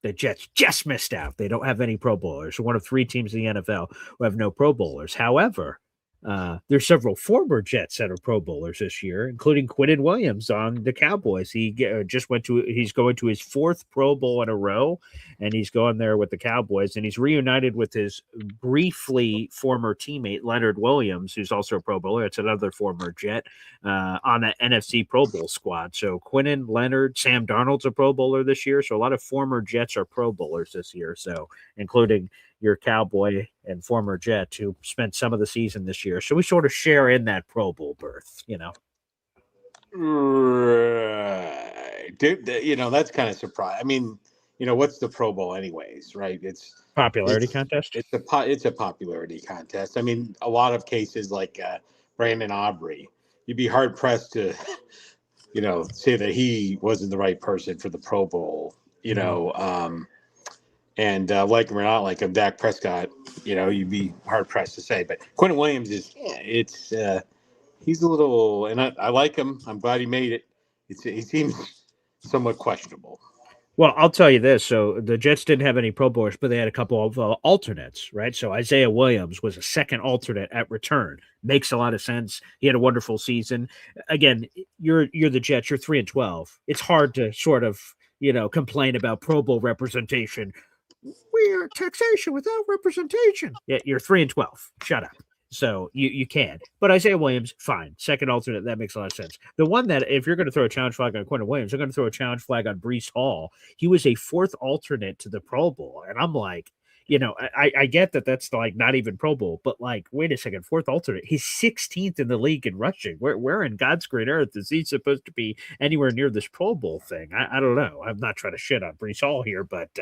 the Jets just missed out. They don't have any Pro Bowlers. One of three teams in the NFL who have no Pro Bowlers. However, there's several former Jets that are Pro Bowlers this year, including Quinnen Williams on the Cowboys. He's going to his fourth Pro Bowl in a row, and he's going there with the Cowboys, and he's reunited with his briefly former teammate Leonard Williams, who's also a Pro Bowler. It's another former Jet on the NFC Pro Bowl squad. So Quinnen, Leonard, Sam Darnold's a Pro Bowler this year. So a lot of former Jets are Pro Bowlers this year. So including your Cowboy and former Jet who spent some of the season this year. So we sort of share in that Pro Bowl berth, Right. Dude, that's kind of surprising. I mean, what's the Pro Bowl anyways, right? Popularity contest. It's a popularity contest. I mean, a lot of cases like Brandon Aubrey, you'd be hard pressed to, say that he wasn't the right person for the Pro Bowl, and like him or not like him, Dak Prescott, you'd be hard pressed to say. But Quinnen Williams he's a little, and I like him. I'm glad he made it. He seems somewhat questionable. Well, I'll tell you this. So the Jets didn't have any Pro Bowlers, but they had a couple of alternates, right? So Isaiah Williams was a second alternate at return. Makes a lot of sense. He had a wonderful season. Again, you're the Jets. You're 3-12. It's hard to sort of complain about Pro Bowl representation. We're taxation without representation. Yeah, you're 3-12. Shut up. So you can. But Isaiah Williams, fine. Second alternate, that makes a lot of sense. The one that, if you're going to throw a challenge flag on Quinnen Williams, I'm going to throw a challenge flag on Breece Hall. He was a fourth alternate to the Pro Bowl. And I'm like, I get that that's like not even Pro Bowl, but like, wait a second, fourth alternate. He's 16th in the league in rushing. Where in God's green earth is he supposed to be anywhere near this Pro Bowl thing? I don't know. I'm not trying to shit on Breece Hall here, but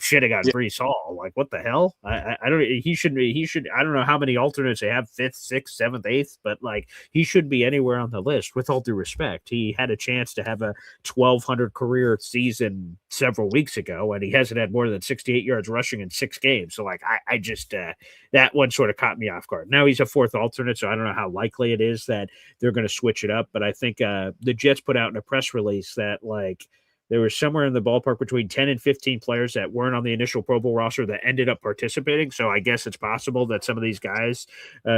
shitting on Breece Hall, like what the hell? I don't. He should be. He should. I don't know how many alternates they have: fifth, sixth, seventh, eighth, but like he should be anywhere on the list. With all due respect, he had a chance to have a 1,200 career season several weeks ago, and he hasn't had more than 68 yards rushing in 6 games. So like I just that one sort of caught me off guard. Now he's a fourth alternate, so I don't know how likely it is that they're going to switch it up. But I think the Jets put out in a press release that like there was somewhere in the ballpark between 10 and 15 players that weren't on the initial Pro Bowl roster that ended up participating. So I guess it's possible that some of these guys,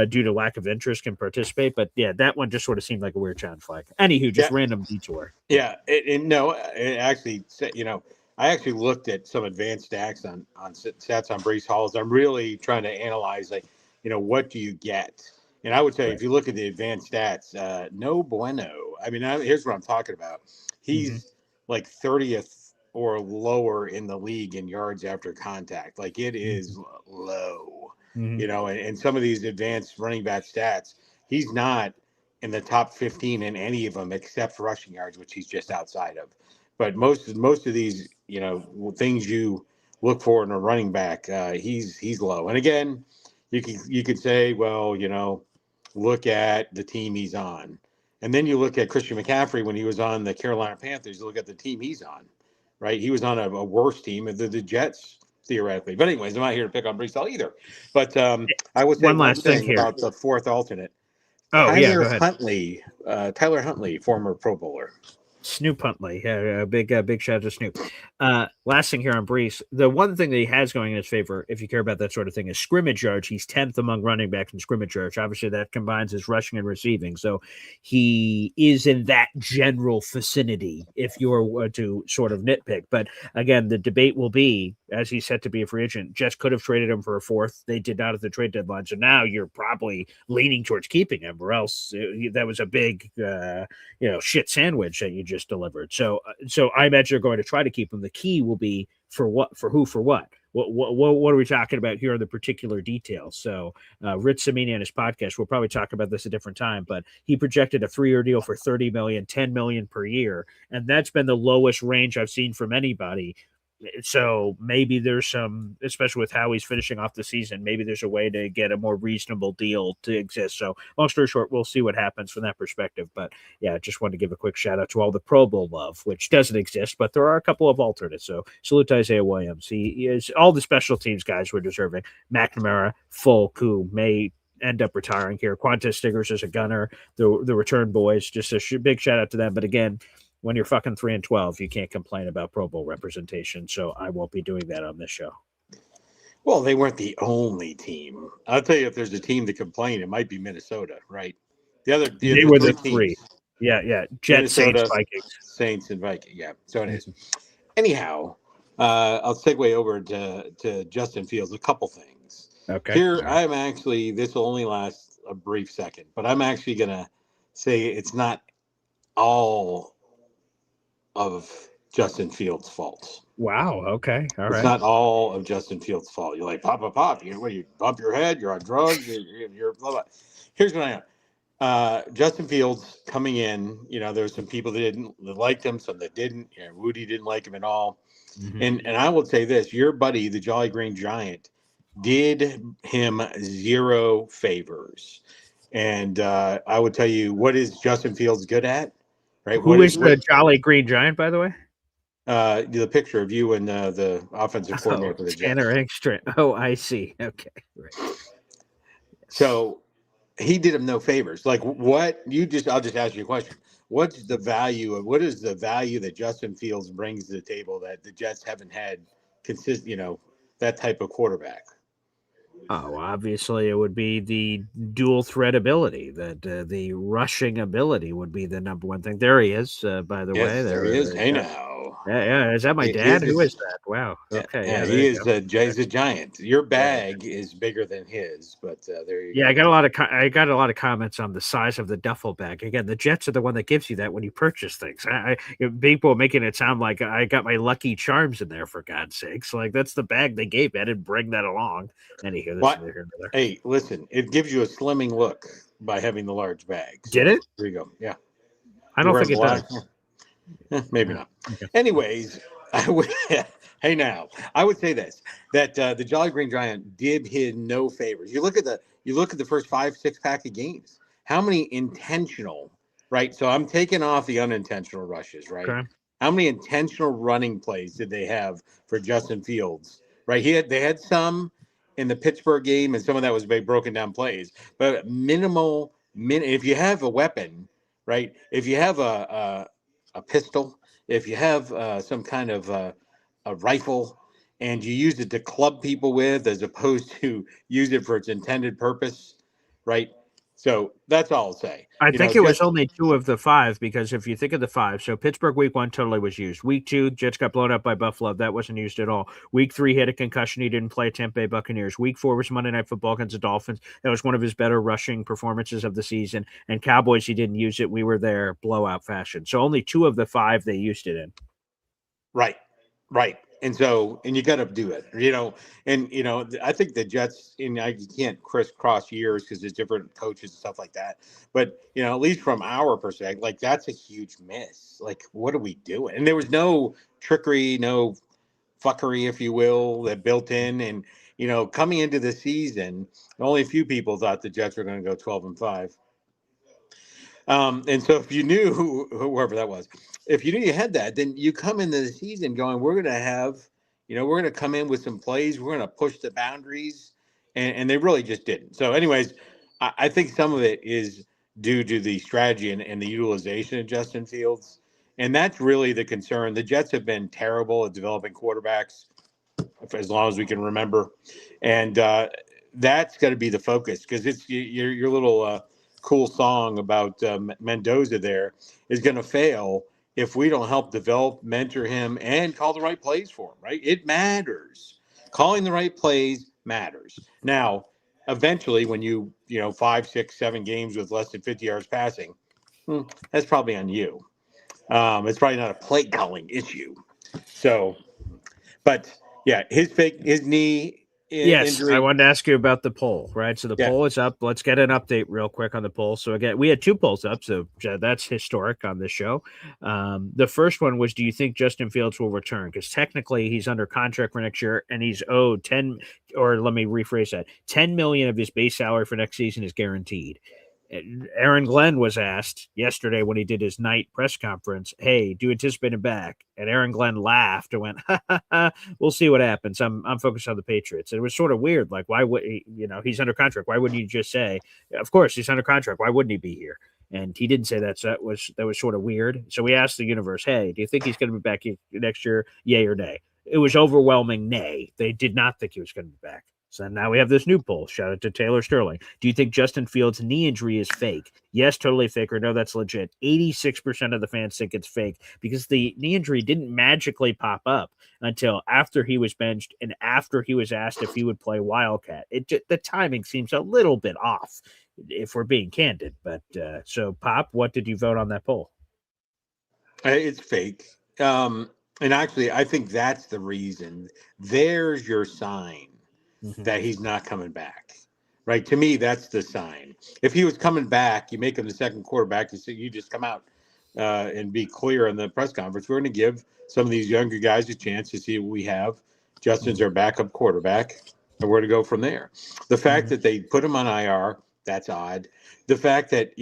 due to lack of interest, can participate. But yeah, that one just sort of seemed like a weird challenge flag. Anywho, just random detour. Yeah, it actually, I actually looked at some advanced stats on stats on Breece Hall. I'm really trying to analyze, like, what do you get? And I would say, if you look at the advanced stats, no bueno. I mean, here's what I'm talking about. He's like 30th or lower in the league in yards after contact. Like it is low, and some of these advanced running back stats, he's not in the top 15 in any of them except rushing yards, which he's just outside of. But most of these, things you look for in a running back, he's low. And again, you could say, well, look at the team he's on. And then you look at Christian McCaffrey when he was on the Carolina Panthers, you look at the team he's on, right? He was on a worse team than the Jets, theoretically. But anyways, I'm not here to pick on Breece Hall either. But I would say one last thing about the fourth alternate. Oh, Tyler Huntley, former Pro Bowler. Snoop Huntley, big shout out to Snoop. Last thing here on Brees, the one thing that he has going in his favor, if you care about that sort of thing, is scrimmage yards. He's 10th among running backs in scrimmage yards. Obviously, that combines his rushing and receiving, so he is in that general vicinity. If you're to sort of nitpick, but again, the debate will be, as he's set to be a free agent, Jets could have traded him for a fourth. They did not at the trade deadline, so now you're probably leaning towards keeping him, or else that was a big shit sandwich that you just delivered. So I imagine they're going to try to keep him. The key will be for what, for who, for what. What are we talking about here on the particular details? So Rich Samini on his podcast, we'll probably talk about this a different time, but he projected a 3-year deal for $30 million, $10 million per year. And that's been the lowest range I've seen from anybody. So maybe there's some, especially with how he's finishing off the season, maybe there's a way to get a more reasonable deal to exist. So long story short, we'll see what happens from that perspective. But yeah, just wanted to give a quick shout out to all the Pro Bowl love, which doesn't exist, but there are a couple of alternates. So salute to Isaiah Williams. He is all the special teams guys were deserving. McNamara, Folk, who may end up retiring here. Quantas Stiggers is a gunner. The return boys, just a big shout out to them. But again, when you're fucking 3-12, you can't complain about Pro Bowl representation. So I won't be doing that on this show. Well, they weren't the only team. I'll tell you, if there's a team to complain, it might be Minnesota, right? They were the three. Yeah. Jets, Minnesota, Saints, Vikings. Saints and Vikings. Yeah. So it is. Anyhow, I'll segue over to Justin Fields. A couple things. Okay. Here, I'm actually, this will only last a brief second, but I'm actually going to say it's not all of Justin Fields' fault. Wow. Okay. All right. It's not all of Justin Fields' fault. You're like, pop. You bump your head? You're on drugs. You're blah, blah. Here's what I am. Justin Fields coming in, there's some people that liked him, some that didn't. Rudy didn't like him at all. Mm-hmm. And I will say this, your buddy, the Jolly Green Giant, did him zero favors. And I would tell you, what is Justin Fields good at? Right? Who is the Jolly Green Giant, by the way? The picture of you and the offensive coordinator for the Jets. Tanner Engstrand. Oh, I see. Okay. Right. So he did him no favors. Like what I'll just ask you a question. What is the value that Justin Fields brings to the table that the Jets haven't had that type of quarterback? Oh, obviously it would be the dual threat ability, that the rushing ability would be the number one thing. There he is, by the way. There he is. Hey, now. Yeah. Is that my dad? Who is that? Wow. Okay. Yeah, he is. Jay's a giant. Your bag is bigger than his, but there you go. Yeah, I got a lot of comments on the size of the duffel bag. Again, the Jets are the one that gives you that when you purchase things. People making it sound like I got my Lucky Charms in there, for God's sakes. Like, that's the bag they gave me. I didn't bring that along. Hey, listen, it gives you a slimming look by having the large bag. So, did it? There you go. Yeah. I don't think it does. Maybe not. Okay. Anyways, hey, now I would say this, that the Jolly Green Giant did him no favors. You look at the first 5-6 pack of games. How many intentional, right? So I'm taking off the unintentional rushes, right? Okay. How many intentional running plays did they have for Justin Fields? Right? They had some in the Pittsburgh game, and some of that was broken down plays. But if you have a weapon, right? If you have a pistol, if you have some kind of a rifle, and you use it to club people with as opposed to use it for its intended purpose, right? So that's all I'll say. I think it was only 2 of the 5, because if you think of the 5, so Pittsburgh week 1 totally was used. Week 2, Jets got blown up by Buffalo. That wasn't used at all. Week 3, he had a concussion. He didn't play Tampa Bay Buccaneers. Week 4 was Monday Night Football against the Dolphins. That was one of his better rushing performances of the season. And Cowboys, he didn't use it. We were there, blowout fashion. So only 2 of the 5 they used it in. Right. And you got to do it, I think the Jets, you can't crisscross years because there's different coaches and stuff like that. But, at least from our perspective, like, that's a huge miss. Like, what are we doing? And there was no trickery, no fuckery, if you will, that built in. And, coming into the season, only a few people thought the Jets were going to go 12-5. And so if you knew, whoever that was, if you knew you had that, then you come into the season going, we're going to come in with some plays. We're going to push the boundaries. And they really just didn't. So anyways, I think some of it is due to the strategy and the utilization of Justin Fields. And that's really the concern. The Jets have been terrible at developing quarterbacks for as long as we can remember. And that's got to be the focus, because it's your little cool song about Mendoza there is going to fail if we don't help develop, mentor him, and call the right plays for him, right? It matters. Calling the right plays matters. Now, eventually, when you 5, 6, 7 games with less than 50 yards passing, that's probably on you. It's probably not a play calling issue. So, but yeah, his knee Yes, I injury. wanted to ask you about the poll, right? So the Yeah, poll is up. Let's get an update real quick on the poll. So again, we had 2 polls up, so that's historic on this show. The first one was, do you think Justin Fields will return? Because technically he's under contract for next year, and he's owed 10, or let me rephrase that, 10 million of his base salary for next season is guaranteed. Aaron Glenn was asked yesterday when he did his night press conference, hey, do you anticipate him back? And Aaron Glenn laughed and went, ha, ha, ha, we'll see what happens. I'm focused on the Patriots. And it was sort of weird. Like, why would he, he's under contract. Why wouldn't you just say, of course, he's under contract. Why wouldn't he be here? And he didn't say that. So that was sort of weird. So we asked the universe, hey, do you think he's going to be back next year? Yay or nay? It was overwhelming nay. They did not think he was going to be back. So now we have this new poll. Shout out to Taylor Sterling. Do you think Justin Fields' knee injury is fake? Yes, totally fake, or no, that's legit. 86% of the fans think it's fake because the knee injury didn't magically pop up until after he was benched and after he was asked if he would play Wildcat. The timing seems a little bit off, if we're being candid. But so, Pop, what did you vote on that poll? It's fake. And actually, I think that's the reason. There's your sign that he's not coming back. Right? To me, that's the sign. If he was coming back, you make him the second quarterback. You just come out and be clear in the press conference. We're going to give some of these younger guys a chance to see what we have. Justin's our backup quarterback, and we're to go from there. The fact that they put him on IR, that's odd. The fact that,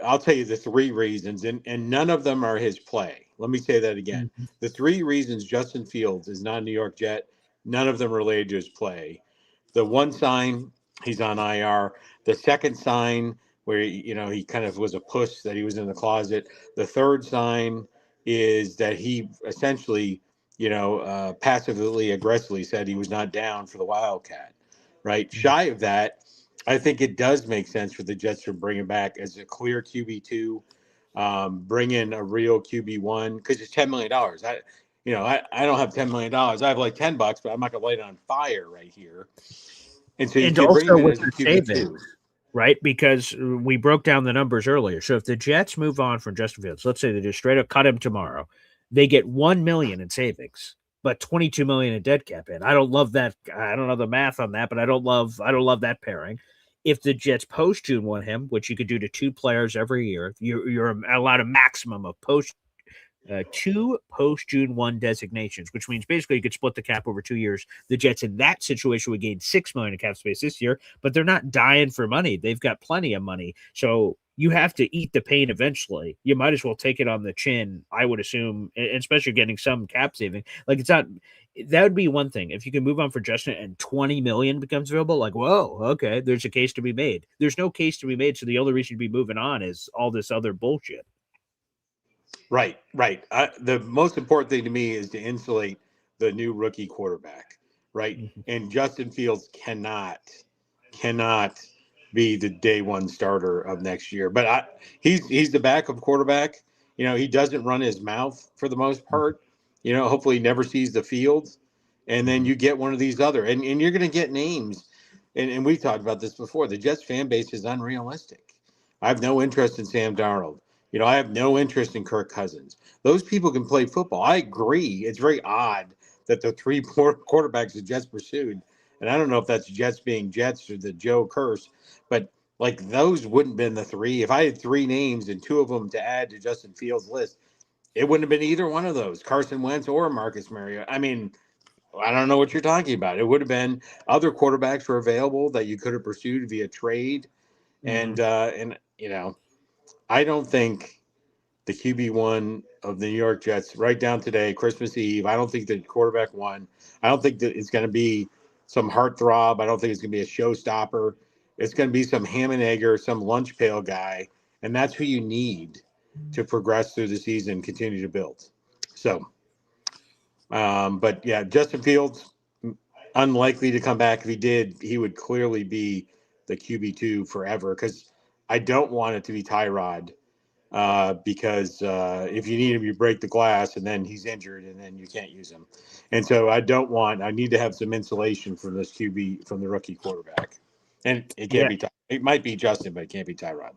I'll tell you the 3 reasons, and none of them are his play. Let me say that again. The 3 reasons Justin Fields is not a New York Jet, none of them related to his play. The one sign, he's on IR. The second sign, where he kind of was a puss that he was in the closet. The third sign is that he essentially, passively aggressively said he was not down for the Wildcat. Right? Shy of that, I think it does make sense for the Jets to bring him back as a clear QB2, bring in a real QB1, because it's $10 million. I don't have $10 million. I have like $10, but I'm not going to light it on fire right here. And so you can bring him in as a QB2. Right? Because we broke down the numbers earlier. So if the Jets move on from Justin Fields, let's say they just straight up cut him tomorrow, they get $1 million in savings, but $22 million in dead cap in. I don't love that. I don't know the math on that, but I don't love that pairing. If the Jets post June want him, which you could do to 2 players every year, you're allowed a maximum of 2 post June 1 designations, which means basically you could split the cap over 2 years. The Jets in that situation would gain $6 million in cap space this year, but they're not dying for money. They've got plenty of money. So you have to eat the pain eventually. You might as well take it on the chin, I would assume, especially getting some cap saving. Like, it's not, that would be one thing. If you can move on for Justin and 20 million becomes available, like, whoa, okay, there's a case to be made. There's no case to be made. So the only reason to be moving on is all this other bullshit. Right. The most important thing to me is to insulate the new rookie quarterback, right? And Justin Fields cannot be the day one starter of next year. But he's the backup quarterback. He doesn't run his mouth for the most part. Hopefully he never sees the field. And then you get one of these other, and you're going to get names. And we've talked about this before. The Jets fan base is unrealistic. I have no interest in Sam Darnold. I have no interest in Kirk Cousins. Those people can play football. I agree. It's very odd that the 3 quarterbacks the Jets pursued, and I don't know if that's Jets being Jets or the Joe curse, but like those wouldn't have been the 3. If I had 3 names and 2 of them to add to Justin Fields' list, it wouldn't have been either one of those, Carson Wentz or Marcus Mariota. I mean, I don't know what you're talking about. It would have been other quarterbacks were available that you could have pursued via trade, and I don't think the QB1 of the New York Jets right down today, Christmas Eve, I don't think the quarterback won. I don't think that it's going to be some heartthrob. I don't think it's going to be a showstopper. It's going to be some ham and egger, some lunch pail guy, and that's who you need. to progress through the season, continue to build. So, but yeah, Justin Fields, unlikely to come back. If he did, he would clearly be the QB2 forever, because I don't want it to be Tyrod, because if you need him, you break the glass, and then he's injured, and then you can't use him. And so I need to have some insulation from this QB, from the rookie quarterback. And it can't be, it might be Justin, but it can't be Tyrod.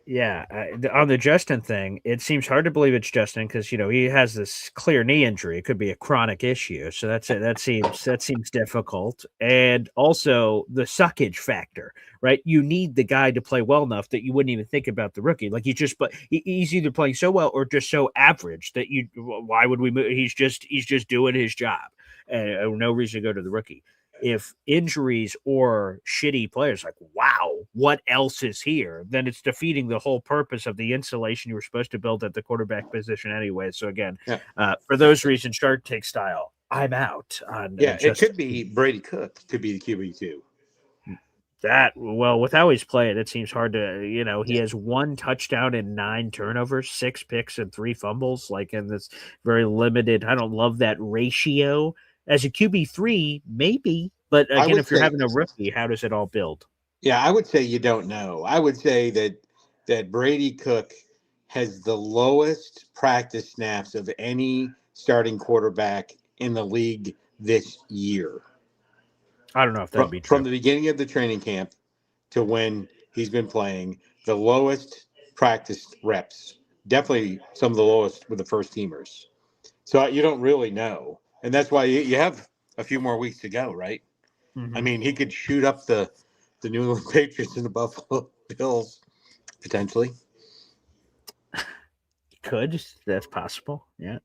Yeah, on the Justin thing, it seems hard to believe it's Justin because he has this clear knee injury. It could be a chronic issue, so that's it. That seems difficult, and also the suckage factor, right? You need the guy to play well enough that you wouldn't even think about the rookie. Like he's either playing so well or just so average that why would we move? He's just doing his job, and no reason to go to the rookie. If injuries or shitty players, like, wow, what else is here? Then it's defeating the whole purpose of the insulation you were supposed to build at the quarterback position anyway. So again, for those reasons, Shark Tank style, I'm out on. It could be Brady Cook, could be the QB2. With how he's playing, it seems hard to, he has 1 touchdown and 9 turnovers, 6 picks and 3 fumbles, like in this very limited. I don't love that ratio. As a QB3, maybe, but again, if you're having a rookie, how does it all build? Yeah, I would say you don't know. I would say that Brady Cook has the lowest practice snaps of any starting quarterback in the league this year. I don't know if that'd be true. From the beginning of the training camp to when he's been playing, the lowest practice reps, definitely some of the lowest with the first teamers. So you don't really know. And that's why you have a few more weeks to go, right? Mm-hmm. I mean, he could shoot up the New England Patriots and the Buffalo Bills, potentially. Could. That's possible, yeah.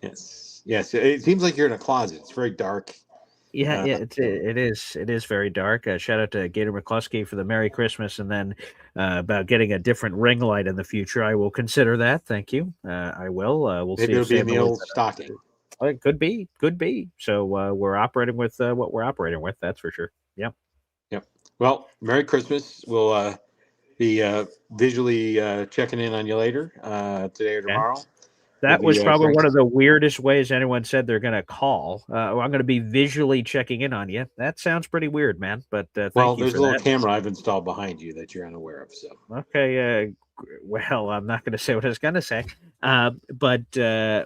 Yes. It seems like you're in a closet. It's very dark. Yeah, it is very dark. Shout out to Gator McCluskey for the Merry Christmas, and then about getting a different ring light in the future. I will consider that. Thank you. I will. We'll Maybe see. It'll be in the old stocking. It could be. So we're operating with what we're operating with. That's for sure. Yep. Well, Merry Christmas. We'll be visually checking in on you later, today or tomorrow. That was probably one of the weirdest ways anyone said they're going to call. I'm going to be visually checking in on you. That sounds pretty weird, man. But thank you for that. There's a little camera I've installed behind you that you're unaware of. So okay. Well, I'm not going to say what I was going to say. But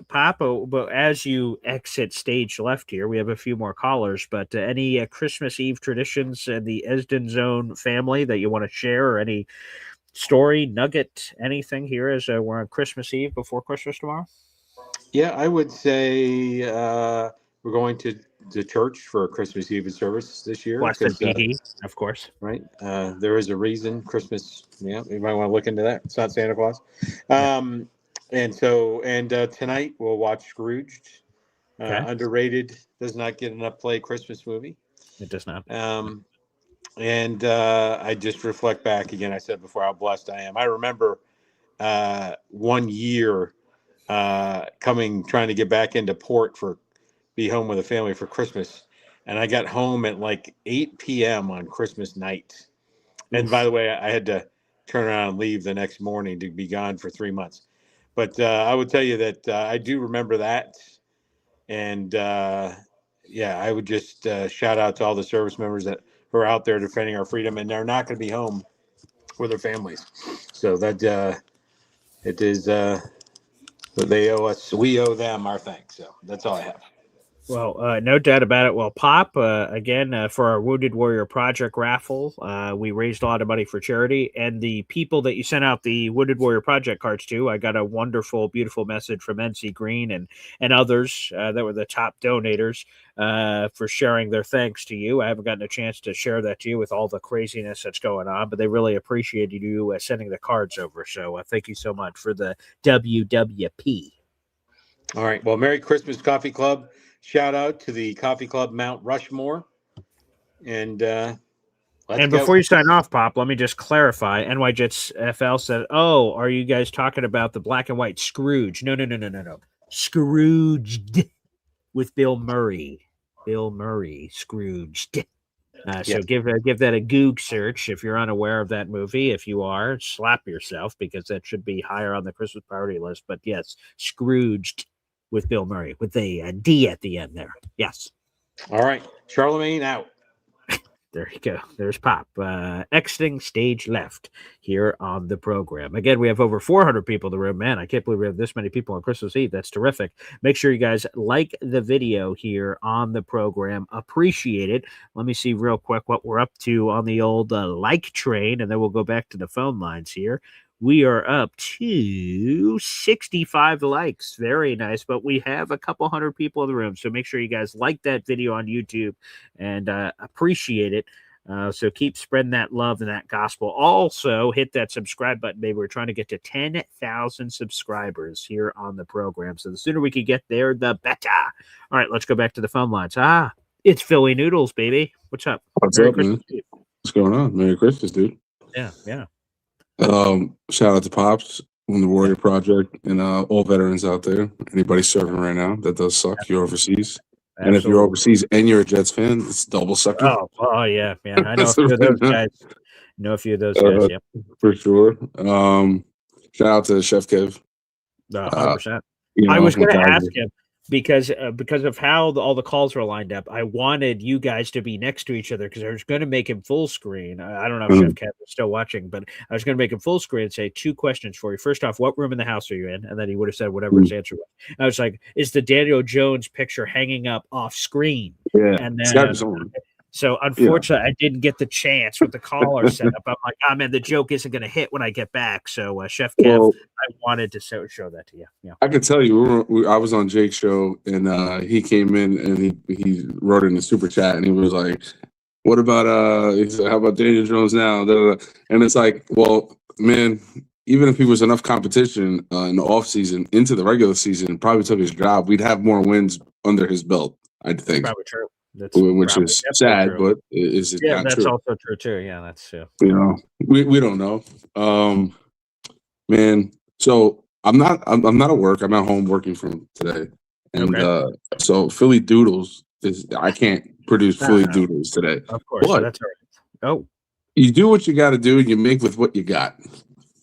Papa, as you exit stage left here, we have a few more callers. But any Christmas Eve traditions in the Esden Zone family that you want to share, or any story, nugget, anything here as we're on Christmas Eve before Christmas tomorrow? Yeah, I would say we're going to the church for a Christmas Eve service this year. Blessed be he, of course. Right. There is a reason Christmas. Yeah, you might want to look into that. It's not Santa Claus. And tonight we'll watch Scrooged. Underrated. Does not get enough play Christmas movie. It does not. And I just reflect back again. I said before how blessed I am. I remember 1 year trying to get back into port be home with a family for Christmas. And I got home at like 8 p.m. on Christmas night. And by the way, I had to turn around and leave the next morning to be gone for 3 months. But I would tell you that I do remember that. And I would just shout out to all the service members that who are out there defending our freedom, and they're not going to be home with their families. So that it is what they owe us. We owe them our thanks. So that's all I have. Well, no doubt about it. Well, Pop, again, for our Wounded Warrior Project raffle, we raised a lot of money for charity. And the people that you sent out the Wounded Warrior Project cards to, I got a wonderful, beautiful message from NC Green and others that were the top donators for sharing their thanks to you. I haven't gotten a chance to share that to you with all the craziness that's going on, but they really appreciated you sending the cards over. So thank you so much for the WWP. All right. Well, Merry Christmas, Coffee Club. Shout out to the Coffee Club Mount Rushmore. And before you sign off, Pop, let me just clarify. NYJets FL said, "Oh, are you guys talking about the black and white Scrooge?" No. Scrooged with Bill Murray. Bill Murray, Scrooged. So give that a Goog search if you're unaware of that movie. If you are, slap yourself because that should be higher on the Christmas priority list. But yes, Scrooged with Bill Murray with a D at the end there. Yes. All right, Charlemagne out. There you go. There's Pop. Exiting stage left here on the program. Again, we have over 400 people in the room. Man, I can't believe we have this many people on Christmas Eve. That's terrific. Make sure you guys like the video here on the program. Appreciate it. Let me see real quick what we're up to on the old like train, and then we'll go back to the phone lines here. We are up to 65 likes. Very nice. But we have a couple hundred people in the room. So make sure you guys like that video on YouTube and appreciate it. So keep spreading that love and that gospel. Also, hit that subscribe button, baby. We're trying to get to 10,000 subscribers here on the program. So the sooner we can get there, the better. All right, let's go back to the phone lines. It's Philly Noodles, baby. What's up? What's up, man? What's going on? Merry Christmas, dude. Yeah. Shout out to Pops from the Warrior Project and all veterans out there. Anybody serving right now, that does suck. You're overseas. Absolutely. And if you're overseas and you're a Jets fan, it's double sucking. Oh yeah, man. I know a few of those guys. Yeah. For sure. Shout out to Chef Kev. 100%. I was going to ask him because of how all the calls were lined up. I wanted you guys to be next to each other because I was going to make him full screen. I don't know if Chef Kev is still watching, but I was going to make him full screen and say 2 questions for you. First off, what room in the house are you in? And then he would have said whatever his answer was. I was like, is the Daniel Jones picture hanging up off screen? Yeah. And then so unfortunately, I didn't get the chance with the caller set up. I'm like, man, the joke isn't going to hit when I get back. So Chef Kev, I wanted to show that to you. Yeah, I could tell you, I was on Jake's show, and he came in and he wrote in the super chat, and he was like, "What about he said, how about Daniel Jones now?" And it's like, well, man, even if he was enough competition in the off season into the regular season, probably took his job, we'd have more wins under his belt. I think probably true. Which is sad, true. But is it not that's true? also true too. Yeah, that's true. You know, we don't know, man. So I'm not at work. I'm at home working from today, and so Philly Doodles I can't produce Philly Doodles today. Of course, but that's all right. You do what you got to do, and you make with what you got.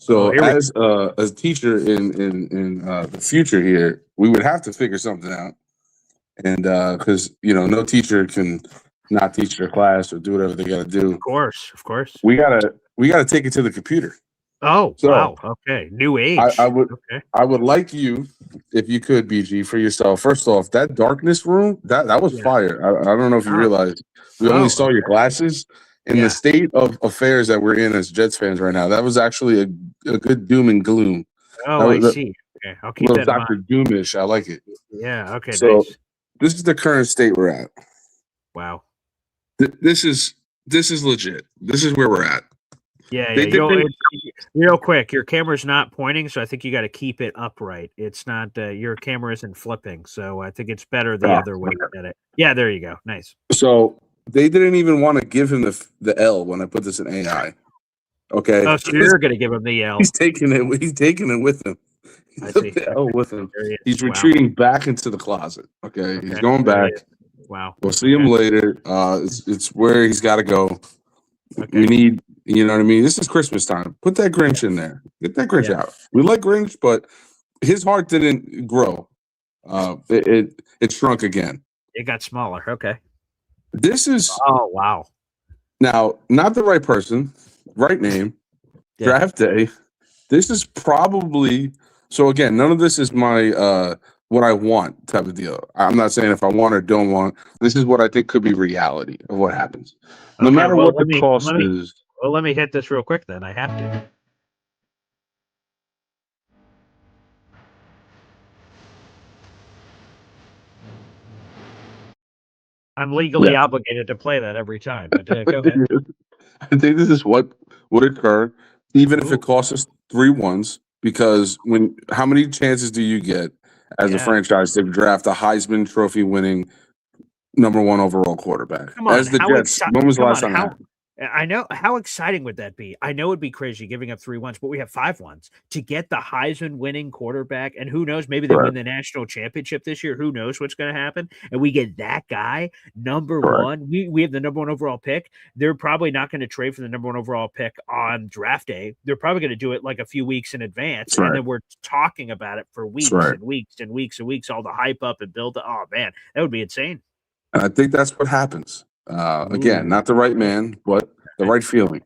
So as a teacher in the future here, we would have to figure something out. And because no teacher can not teach their class or do whatever they got to do. Of course. We gotta take it to the computer. Oh, so, wow. Okay, new age. I would like you, if you could, BG, for yourself. First off, that darkness room that was fire. I don't know if you realize we only saw your glasses. In the state of affairs that we're in as Jets fans right now, that was actually a good doom and gloom. Oh, I see. Okay, I'll keep that in Dr. Doomish. I like it. Yeah. Okay. So, nice. This is the current state we're at. Wow. This is legit. This is where we're at. Yeah. Real quick, your camera's not pointing, so I think you got to keep it upright. It's not your camera isn't flipping, so I think it's better the other way at it. Yeah, there you go. Nice. So they didn't even want to give him the L when I put this in AI. Okay. Oh, so you're going to give him the L. He's taking it with him. I see. The L with him. He's retreating back into the closet. Okay. He's going back. Wow. We'll see him later. It's where he's got to go. Okay. We need, you know what I mean? This is Christmas time. Put that Grinch in there. Get that Grinch out. We like Grinch, but his heart didn't grow. It shrunk again. It got smaller. Okay. This is. Oh, wow. Now, not the right person, right name, draft day. This is probably. So again, none of this is my what I want type of deal. I'm not saying if I want or don't want. This is what I think could be reality of what happens. No matter what the cost is. Well, let me hit this real quick then. I have to. I'm legally obligated to play that every time. But go ahead. I think this is what would occur, even if it costs us 3 1s. Because how many chances do you get as a franchise to draft a Heisman Trophy winning #1 overall quarterback? Come on, as the Jets, when was the last time? I know. How exciting would that be? I know it'd be crazy giving up 3 ones, but we have 5 ones to get the Heisman winning quarterback. And who knows? Maybe they Correct. win the national championship this year. Who knows what's going to happen? And we get that guy, number Correct. one. We have the number one overall pick. They're probably not going to trade for the number one overall pick on draft day. They're probably going to do it like a few weeks in advance. That's right. And then we're talking about it for weeks right. and weeks and weeks and weeks, all the hype up and build. Oh, man, that would be insane. And I think that's what happens. Again, not the right man, but the right feeling.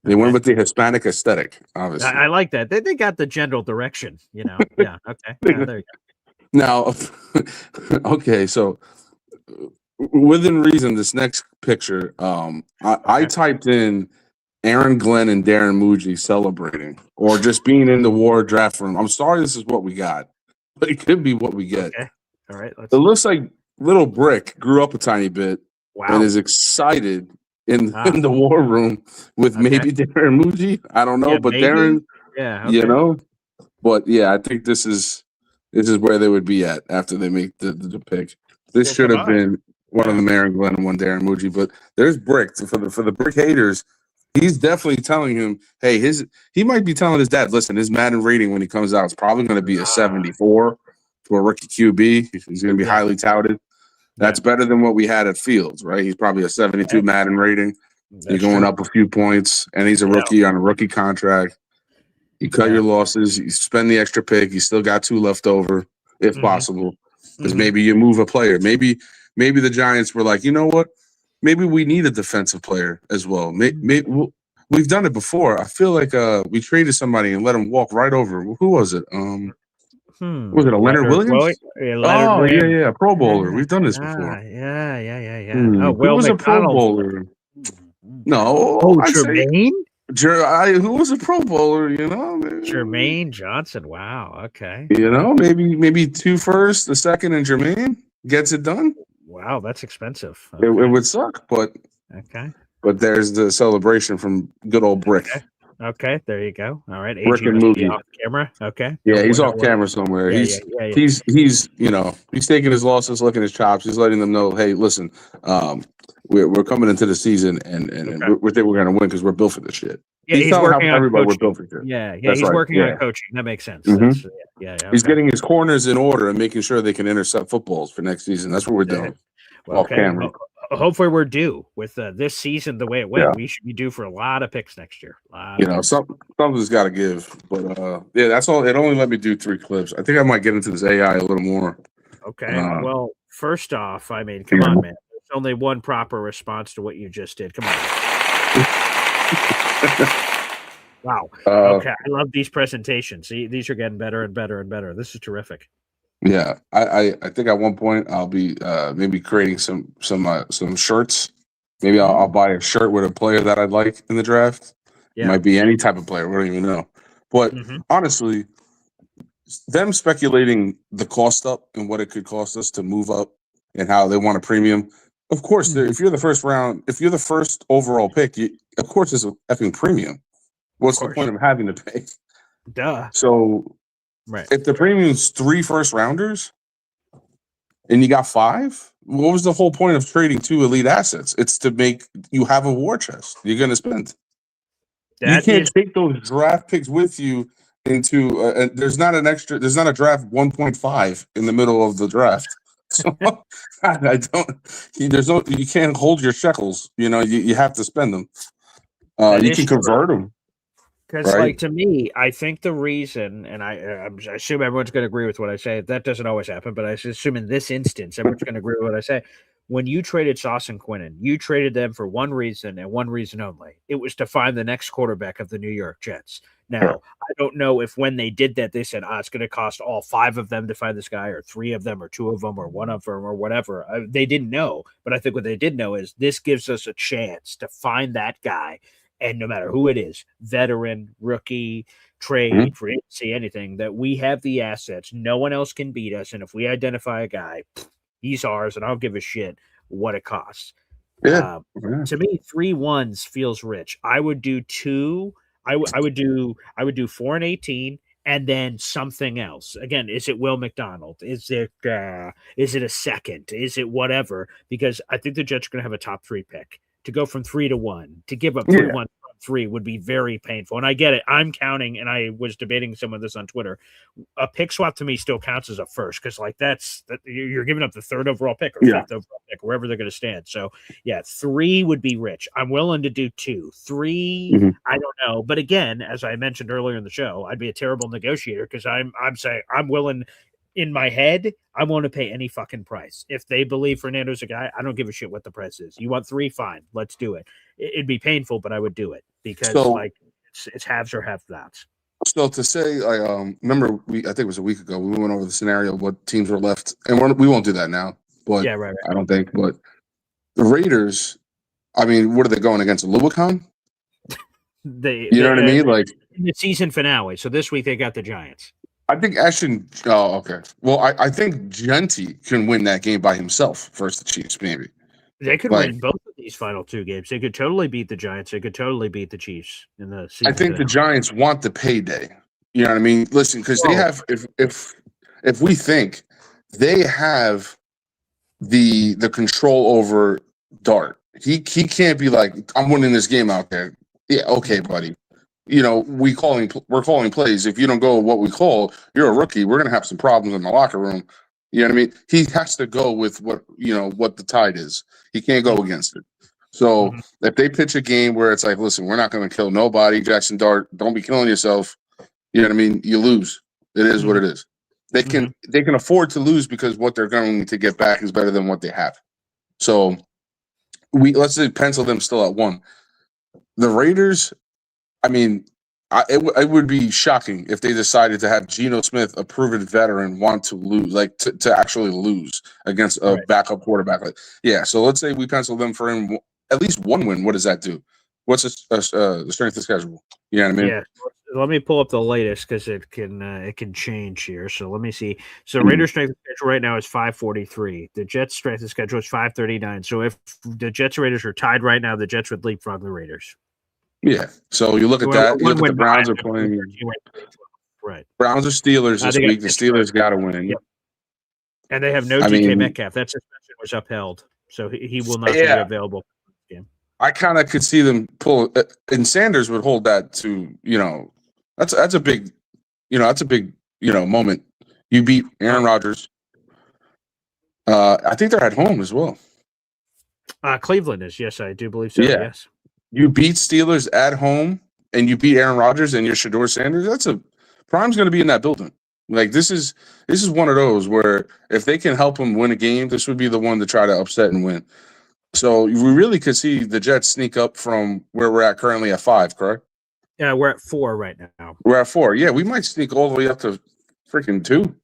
They went with the Hispanic aesthetic, obviously. I like that. They got the general direction, you know. Yeah. Okay. Yeah, there you go. Now, okay, so within reason, this next picture, I typed in Aaron Glenn and Darren Muji celebrating or just being in the war draft room. I'm sorry this is what we got, but it could be what we get. Okay. All right. It looks like little Brick grew up a tiny bit and is excited in the war room with maybe Darren Muji. I don't know, but maybe. Darren, you know, but yeah, I think this is where they would be at after they make the pick. This should have been one of them, Aaron Glenn and one Darren Muji, but there's Brick for the Brick haters. He's definitely telling him, hey, he might be telling his dad, listen, his Madden rating when he comes out is probably going to be a 74 for a rookie QB. He's going to be highly touted. That's better than what we had at Fields, right? He's probably a 72 Madden rating. You're going up a few points, and he's a rookie on a rookie contract. You cut your losses. You spend the extra pick. You still got 2 left over, if possible, because maybe you move a player. Maybe the Giants were like, you know what? Maybe we need a defensive player as well. We've done it before. I feel like we traded somebody and let him walk right over. Who was it? Was it a Leonard Williams? Yeah, Pro Bowler. We've done this before. Yeah. Oh, Will was McDonald. A Pro Bowler? No. Jermaine? Who was a Pro Bowler, you know? Jermaine Johnson. Wow. Okay. You know, maybe 2 first, the second, and Jermaine gets it done. Wow, that's expensive. Okay. It would suck, but But there's the celebration from good old Brick. Okay, there you go. All right, Brick and Moogie off camera. Okay. Yeah, he's off camera somewhere. He's you know, he's taking his losses, licking his chops. He's letting them know, hey, listen, we're coming into the season and we think we're gonna win because we're built for this shit. Yeah, he's working on everybody coaching. We're built for shit. Yeah, he's working on coaching. That makes sense. Mm-hmm. He's getting his corners in order and making sure they can intercept footballs for next season. That's what we're doing. Well, off camera. Hopefully we're due with this season the way it went. We should be due for a lot of picks next year. You know, something's got to give. But that's all. It only let me do 3 clips. I think I might get into this AI a little more. Okay. Well, first off, I mean, come on, man. There's only one proper response to what you just did. Come on. Wow. Okay. I love these presentations. See, these are getting better and better and better. This is terrific. Yeah, I think at one point I'll be maybe creating some shirts. Maybe I'll buy a shirt with a player that I'd like in the draft. It might be any type of player. We don't even know. But honestly, them speculating the cost up and what it could cost us to move up and how they want a premium. Of course, if you're the first overall pick, of course it's a effing premium. What's the point of having to pay? Duh. So. Right. If the premium's 3 first rounders and you got 5, what was the whole point of trading 2 elite assets? It's to make you have a war chest you're going to spend. You can't take those draft picks with you into there's not a draft 1.5 in the middle of the draft. So you can't hold your shekels. You know, you have to spend them. You can convert them. Because, like, to me, I think the reason, and I assume everyone's going to agree with what I say. That doesn't always happen, but I assume in this instance, everyone's going to agree with what I say. When you traded Sauce and Quinnen, you traded them for one reason and one reason only. It was to find the next quarterback of the New York Jets. Now, I don't know if when they did that, they said, it's going to cost all 5 of them to find this guy, or 3 of them, or 2 of them, or 1 of them, or whatever. They didn't know. But I think what they did know is this gives us a chance to find that guy. And no matter who it is, veteran, rookie, trade, free agency, anything, that we have the assets. No one else can beat us. And if we identify a guy, he's ours, and I don't give a shit what it costs. To me, 3 ones feels rich. I would do 2. I would do 4 and 18, and then something else. Again, is it Will McDonald? Is it a second? Is it whatever? Because I think the Jets are going to have a top 3 pick. to go from 3 to 1, to give up Yeah. 3-1 from 3 would be very painful. And I get it. I'm counting, and I was debating some of this on Twitter. A pick swap to me still counts as a first because, like, you're giving up the 3rd overall pick or 5th overall pick, wherever they're going to stand. So, yeah, 3 would be rich. I'm willing to do 2. 3, I don't know. But again, as I mentioned earlier in the show, I'd be a terrible negotiator because I'm saying I'm willing. In my head, I want to pay any fucking price. If they believe Fernando's a guy, I don't give a shit what the price is. You want 3, fine, let's do it. It'd be painful, but I would do it because it's haves or have-nots. So to say, remember I think it was a week ago, we went over the scenario of what teams were left, and we won't do that now. But yeah, right. I don't think. But the Raiders, I mean, what are they going against? Lubicon? You know what I mean? Like in the season finale. So this week they got the Giants. I think Ashton. Oh, okay. Well, I think Genty can win that game by himself versus the Chiefs. Maybe they could win both of these final 2 games. They could totally beat the Giants. They could totally beat the Chiefs in the season. I think the Giants want the payday. You know what I mean? Listen, because they have. If we think they have the control over Dart, he can't be like, I'm winning this game out there. Yeah, okay, buddy. You know, we're calling plays. If you don't go with what we call, you're a rookie. We're gonna have some problems in the locker room. You know what I mean? He has to go with what the tide is. He can't go against it. So if they pitch a game where it's like, listen, we're not gonna kill nobody, Jackson Dart, don't be killing yourself. You know what I mean? You lose. It is what it is. They can afford to lose because what they're going to get back is better than what they have. So let's say pencil them still at 1. The Raiders. I mean, it would be shocking if they decided to have Geno Smith, a proven veteran, want to lose, like to actually lose against a backup quarterback. Yeah, so let's say we pencil them for at least 1 win. What does that do? What's the strength of schedule? You know what I mean? Yeah. Let me pull up the latest because it can change here. So let me see. So Raiders' strength of schedule right now is 543. The Jets' strength of schedule is 539. So if the Jets and Raiders are tied right now, the Jets would leapfrog the Raiders. Yeah. So you look at that. You look at the Browns are playing. Right. Browns or Steelers this week. The Steelers got to win. Yep. And they have no DK Metcalf. That suspension was upheld, so he will not be available. I kind of could see them pull, and Sanders would hold that to that's a big moment. You beat Aaron Rodgers. I think they're at home as well. Cleveland is, yes, I do believe so. Yeah. Yes. You beat Steelers at home, and you beat Aaron Rodgers, and you're Shador Sanders. Prime's going to be in that building. Like this is one of those where if they can help them win a game, this would be the one to try to upset and win. So we really could see the Jets sneak up from where we're at currently at 5, correct? Yeah, we're at 4 right now. We're at 4. Yeah, we might sneak all the way up to freaking 2.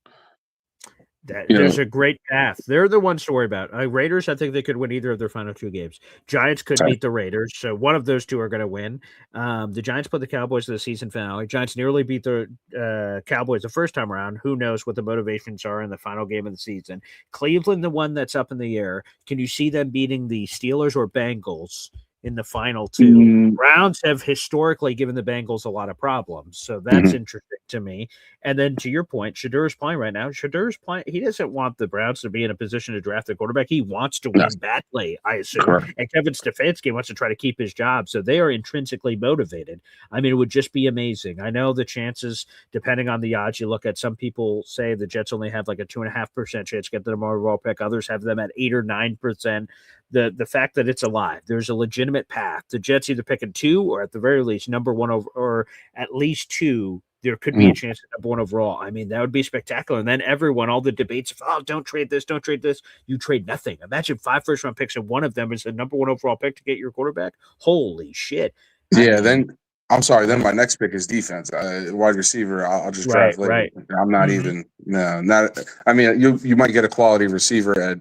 There's a great path. They're the ones to worry about. Raiders, I think they could win either of their final 2 games. Giants could beat the Raiders, so one of those 2 are going to win. The Giants put the Cowboys to the season finale. Giants nearly beat the Cowboys the first time around. Who knows what the motivations are in the final game of the season? Cleveland, the one that's up in the air. Can you see them beating the Steelers or Bengals in the final 2? Browns have historically given the Bengals a lot of problems, so that's interesting to me. And then to your point, Shadur's playing right now. Shadur's playing. He doesn't want the Browns to be in a position to draft a quarterback. He wants to win badly, I assume. Correct. And Kevin Stefanski wants to try to keep his job, so they are intrinsically motivated. I mean, it would just be amazing. I know the chances, depending on the odds you look at, some people say the Jets only have like a 2.5% chance to get the overall pick. Others have them at 8 or 9%. The fact that it's alive, there's a legitimate path. The Jets either picking 2 or at the very least number 1 over, or at least 2. There could be a chance at number 1 overall. I mean, that would be spectacular. And then all the debates of, don't trade this, don't trade this. You trade nothing. Imagine 5 first-round picks and one of them is a number 1 overall pick to get your quarterback. Holy shit. Yeah, then I'm sorry. Then my next pick is defense. Wide receiver, I'll just draft later. Right. I'm not even. No, not. I mean, you might get a quality receiver at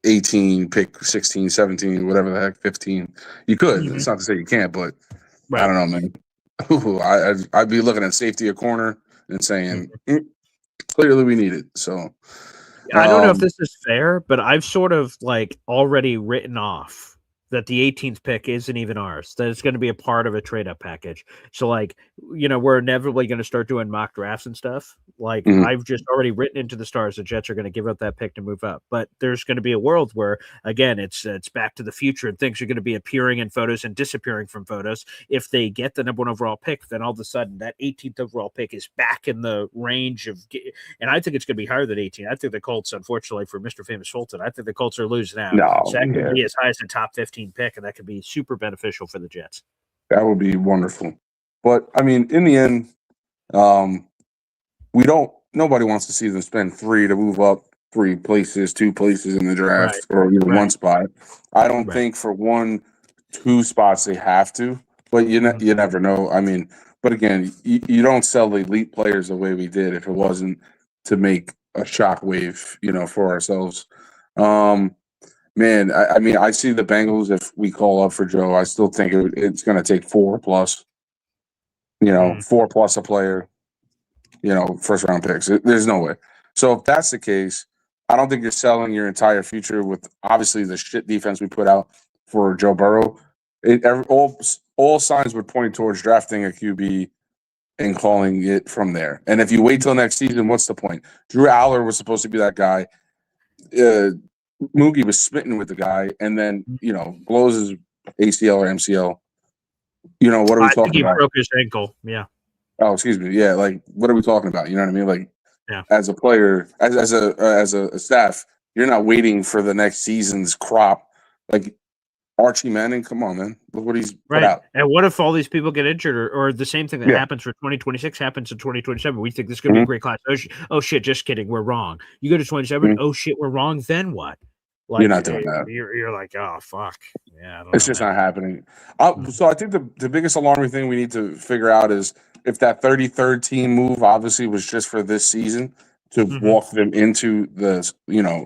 18, pick 16, 17, whatever the heck, 15. You could. It's not to say you can't, but I don't know, man. Ooh, I'd be looking at safety a corner and saying, clearly we need it. So I don't know if this is fair, but I've sort of like already written off that the 18th pick isn't even ours, that it's going to be a part of a trade up package. So, like, we're inevitably going to start doing mock drafts and stuff. Like, I've just already written into the stars the Jets are going to give up that pick to move up. But there's going to be a world where, again, it's back to the future and things are going to be appearing in photos and disappearing from photos. If they get the number 1 overall pick, then all of a sudden that 18th overall pick is back in the range of, and I think it's going to be higher than 18. I think the Colts, unfortunately for Mr. Famous Fulton, I think the Colts are losing out. No, so that could be as high as the top 15 pick, and that could be super beneficial for the Jets. That would be wonderful. But I mean, in the end, nobody wants to see them spend 3 to move up 2 places in the draft, or even 1 spot. I don't think for 1-2 spots they have to, but you never know. I mean, but again, you don't sell elite players the way we did if it wasn't to make a shockwave, for ourselves. Man, I mean, I see the Bengals. If we call up for Joe, I still think it's going to take 4+. 4+ a player. First round picks. There's no way. So if that's the case, I don't think you're selling your entire future with obviously the shit defense we put out for Joe Burrow. All signs would point towards drafting a QB and calling it from there. And if you wait till next season, what's the point? Drew Aller was supposed to be that guy. Moogie was smitten with the guy, and then blows his ACL or MCL. What are we talking about? He broke his ankle. Yeah. Oh, excuse me. Yeah, like what are we talking about? You know what I mean? Like, as a player, as a staff, you're not waiting for the next season's crop. Like Archie Manning, come on, man. Look what he's put out. And what if all these people get injured, or the same thing that happens for 2026 happens in 2027? We think this is going to be a great class. Oh shit, just kidding. We're wrong. You go to 27. Oh shit, we're wrong. Then what? Like, you're not doing that. You're like, oh fuck. Yeah, it's just not happening. So I think the biggest alarming thing we need to figure out is if that 33rd team move obviously was just for this season to walk them into the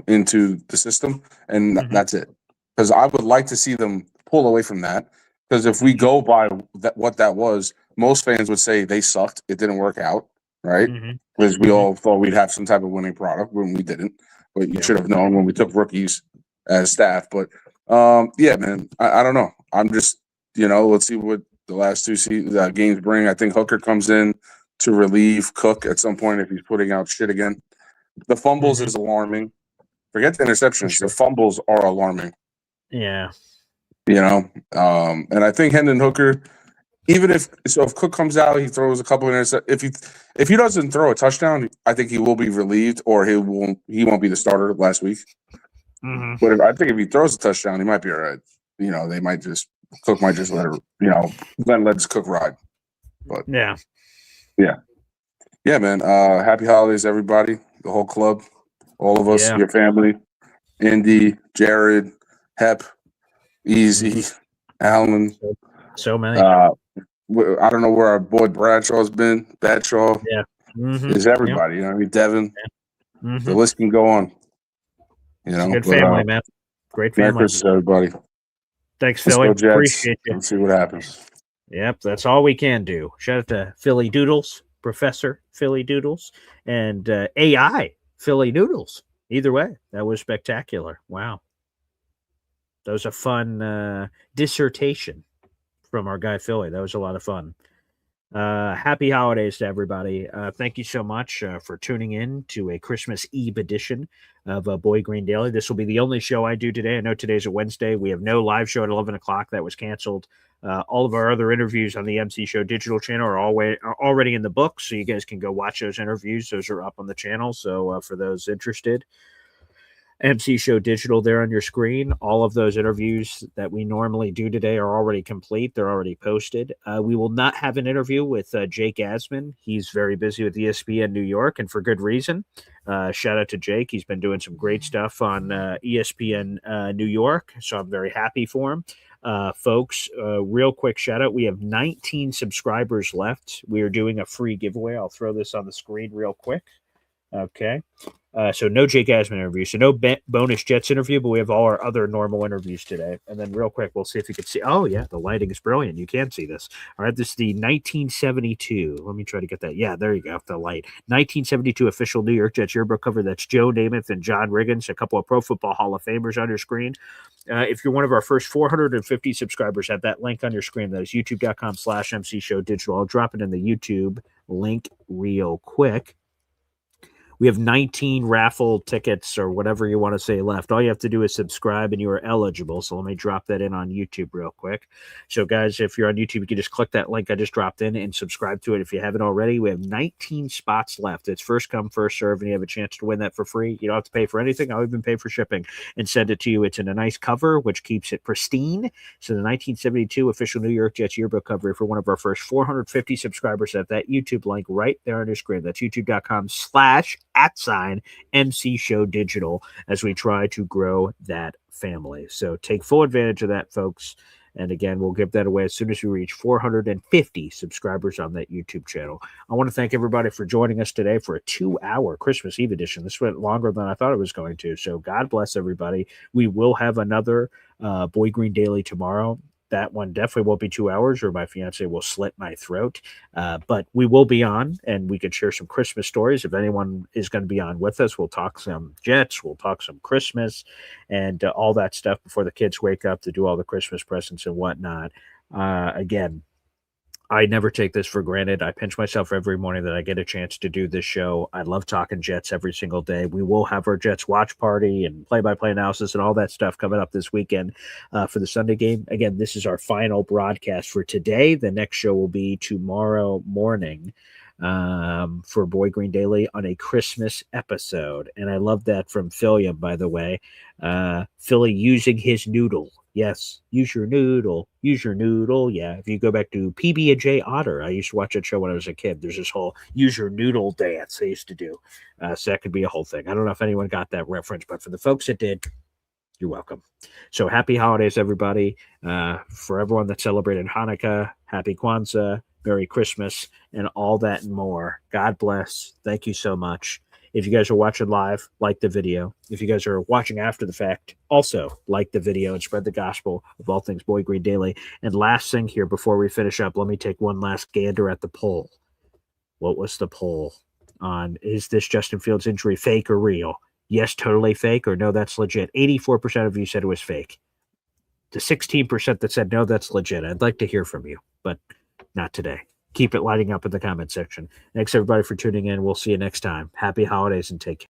into the system, and that's it. Because I would like to see them pull away from that. Because if we go by what that was, most fans would say they sucked. It didn't work out, right? Because we all thought we'd have some type of winning product when we didn't. But you should have known when we took rookies as staff. But yeah, man, I don't know. I'm just let's see what the last 2 games bring. I think Hooker comes in to relieve Cook at some point if he's putting out shit again. The fumbles is alarming. Forget the interceptions. The fumbles are alarming. Yeah. And I think Hendon Hooker, if Cook comes out, he throws a couple of interceptions. If he doesn't throw a touchdown, I think he will be relieved, or he won't be the starter last week. But I think if he throws a touchdown, he might be all right. They might just Cook might just let Cook ride. But yeah, man. Happy holidays, everybody, the whole club, all of us, your family, Indy, Jared, Hep, Easy, Alan. So many. I don't know where our boy Bradshaw's been. Badshaw. Yeah. Is everybody. Devin. The list can go on. Good family, man. Great family. Merry Christmas, everybody. Thanks, Philly. Appreciate you. Let's see what happens. Yep, that's all we can do. Shout out to Philly Doodles, Professor Philly Doodles, and AI Philly Noodles. Either way, that was spectacular. Wow. That was a fun dissertation from our guy Philly. That was a lot of fun. Happy holidays to everybody. Thank you so much for tuning in to a Christmas Eve edition of Boy Green Daily. This will be the only show I do today. I know today's a Wednesday. We have no live show at 11 o'clock. That was canceled. All of our other interviews on the MC Show digital channel are already in the book, so you guys can go watch those interviews. Those are up on the channel. So for those interested, MC Show Digital there on your screen. All of those interviews that we normally do today are already complete. They're already posted. We will not have an interview with Jake Asman. He's very busy with ESPN New York, and for good reason. Shout out to Jake. He's been doing some great stuff on ESPN New York, so I'm very happy for him. Folks, real quick shout out. We have 19 subscribers left. We are doing a free giveaway. I'll throw this on the screen real quick. Okay. So no Jake Asman interview. So no bonus Jets interview, but we have all our other normal interviews today. And then real quick, we'll see if you can see. Oh, yeah, the lighting is brilliant. You can see this. All right, this is the 1972. Let me try to get that. Yeah, there you go, the light. 1972 official New York Jets yearbook cover. That's Joe Namath and John Riggins, a couple of Pro Football Hall of Famers on your screen. If you're one of our first 450 subscribers, have that link on your screen. That is youtube.com/MC Show Digital. I'll drop it in the YouTube link real quick. We have 19 raffle tickets or whatever you want to say left. All you have to do is subscribe and you are eligible. So let me drop that in on YouTube real quick. So guys, if you're on YouTube, you can just click that link I just dropped in and subscribe to it. If you haven't already, we have 19 spots left. It's first come, first serve, and you have a chance to win that for free. You don't have to pay for anything. I'll even pay for shipping and send it to you. It's in a nice cover, which keeps it pristine. So the 1972 official New York Jets yearbook cover for one of our first 450 subscribers at that YouTube link right there on your screen. That's youtube.com/MC Show Digital as we try to grow that family. So take full advantage of that, folks. And again, we'll give that away as soon as we reach 450 subscribers on that YouTube channel. I want to thank everybody for joining us today for a 2-hour Christmas Eve edition. This went longer than I thought it was going to. So God bless everybody. We will have another Boy Green Daily tomorrow. That one definitely won't be 2 hours or my fiance will slit my throat. But we will be on and we can share some Christmas stories. If anyone is going to be on with us, we'll talk some Jets, we'll talk some Christmas and all that stuff before the kids wake up to do all the Christmas presents and whatnot. Again, I never take this for granted. I pinch myself every morning that I get a chance to do this show. I love talking Jets every single day. We will have our Jets watch party and play-by-play analysis and all that stuff coming up this weekend for the Sunday game. Again, this is our final broadcast for today. The next show will be tomorrow morning for Boy Green Daily on a Christmas episode. And I love that from Philliam, by the way. Philly using his noodle. Yes, use your noodle. Use your noodle. Yeah, if you go back to PB&J Otter, I used to watch that show when I was a kid. There's this whole use your noodle dance they used to do. So that could be a whole thing. I don't know if anyone got that reference, but for the folks that did, you're welcome. So happy holidays, everybody. For everyone that celebrated Hanukkah, happy Kwanzaa, Merry Christmas, and all that and more. God bless. Thank you so much. If you guys are watching live, like the video. If you guys are watching after the fact, also like the video and spread the gospel of all things Boy Green Daily. And last thing here before we finish up, let me take one last gander at the poll. What was the poll on is this Justin Fields injury fake or real? Yes, totally fake, or no, that's legit. 84% of you said it was fake. The 16% that said no, that's legit. I'd like to hear from you, but not today. Keep it lighting up in the comment section. Thanks, everybody, for tuning in. We'll see you next time. Happy holidays and take care.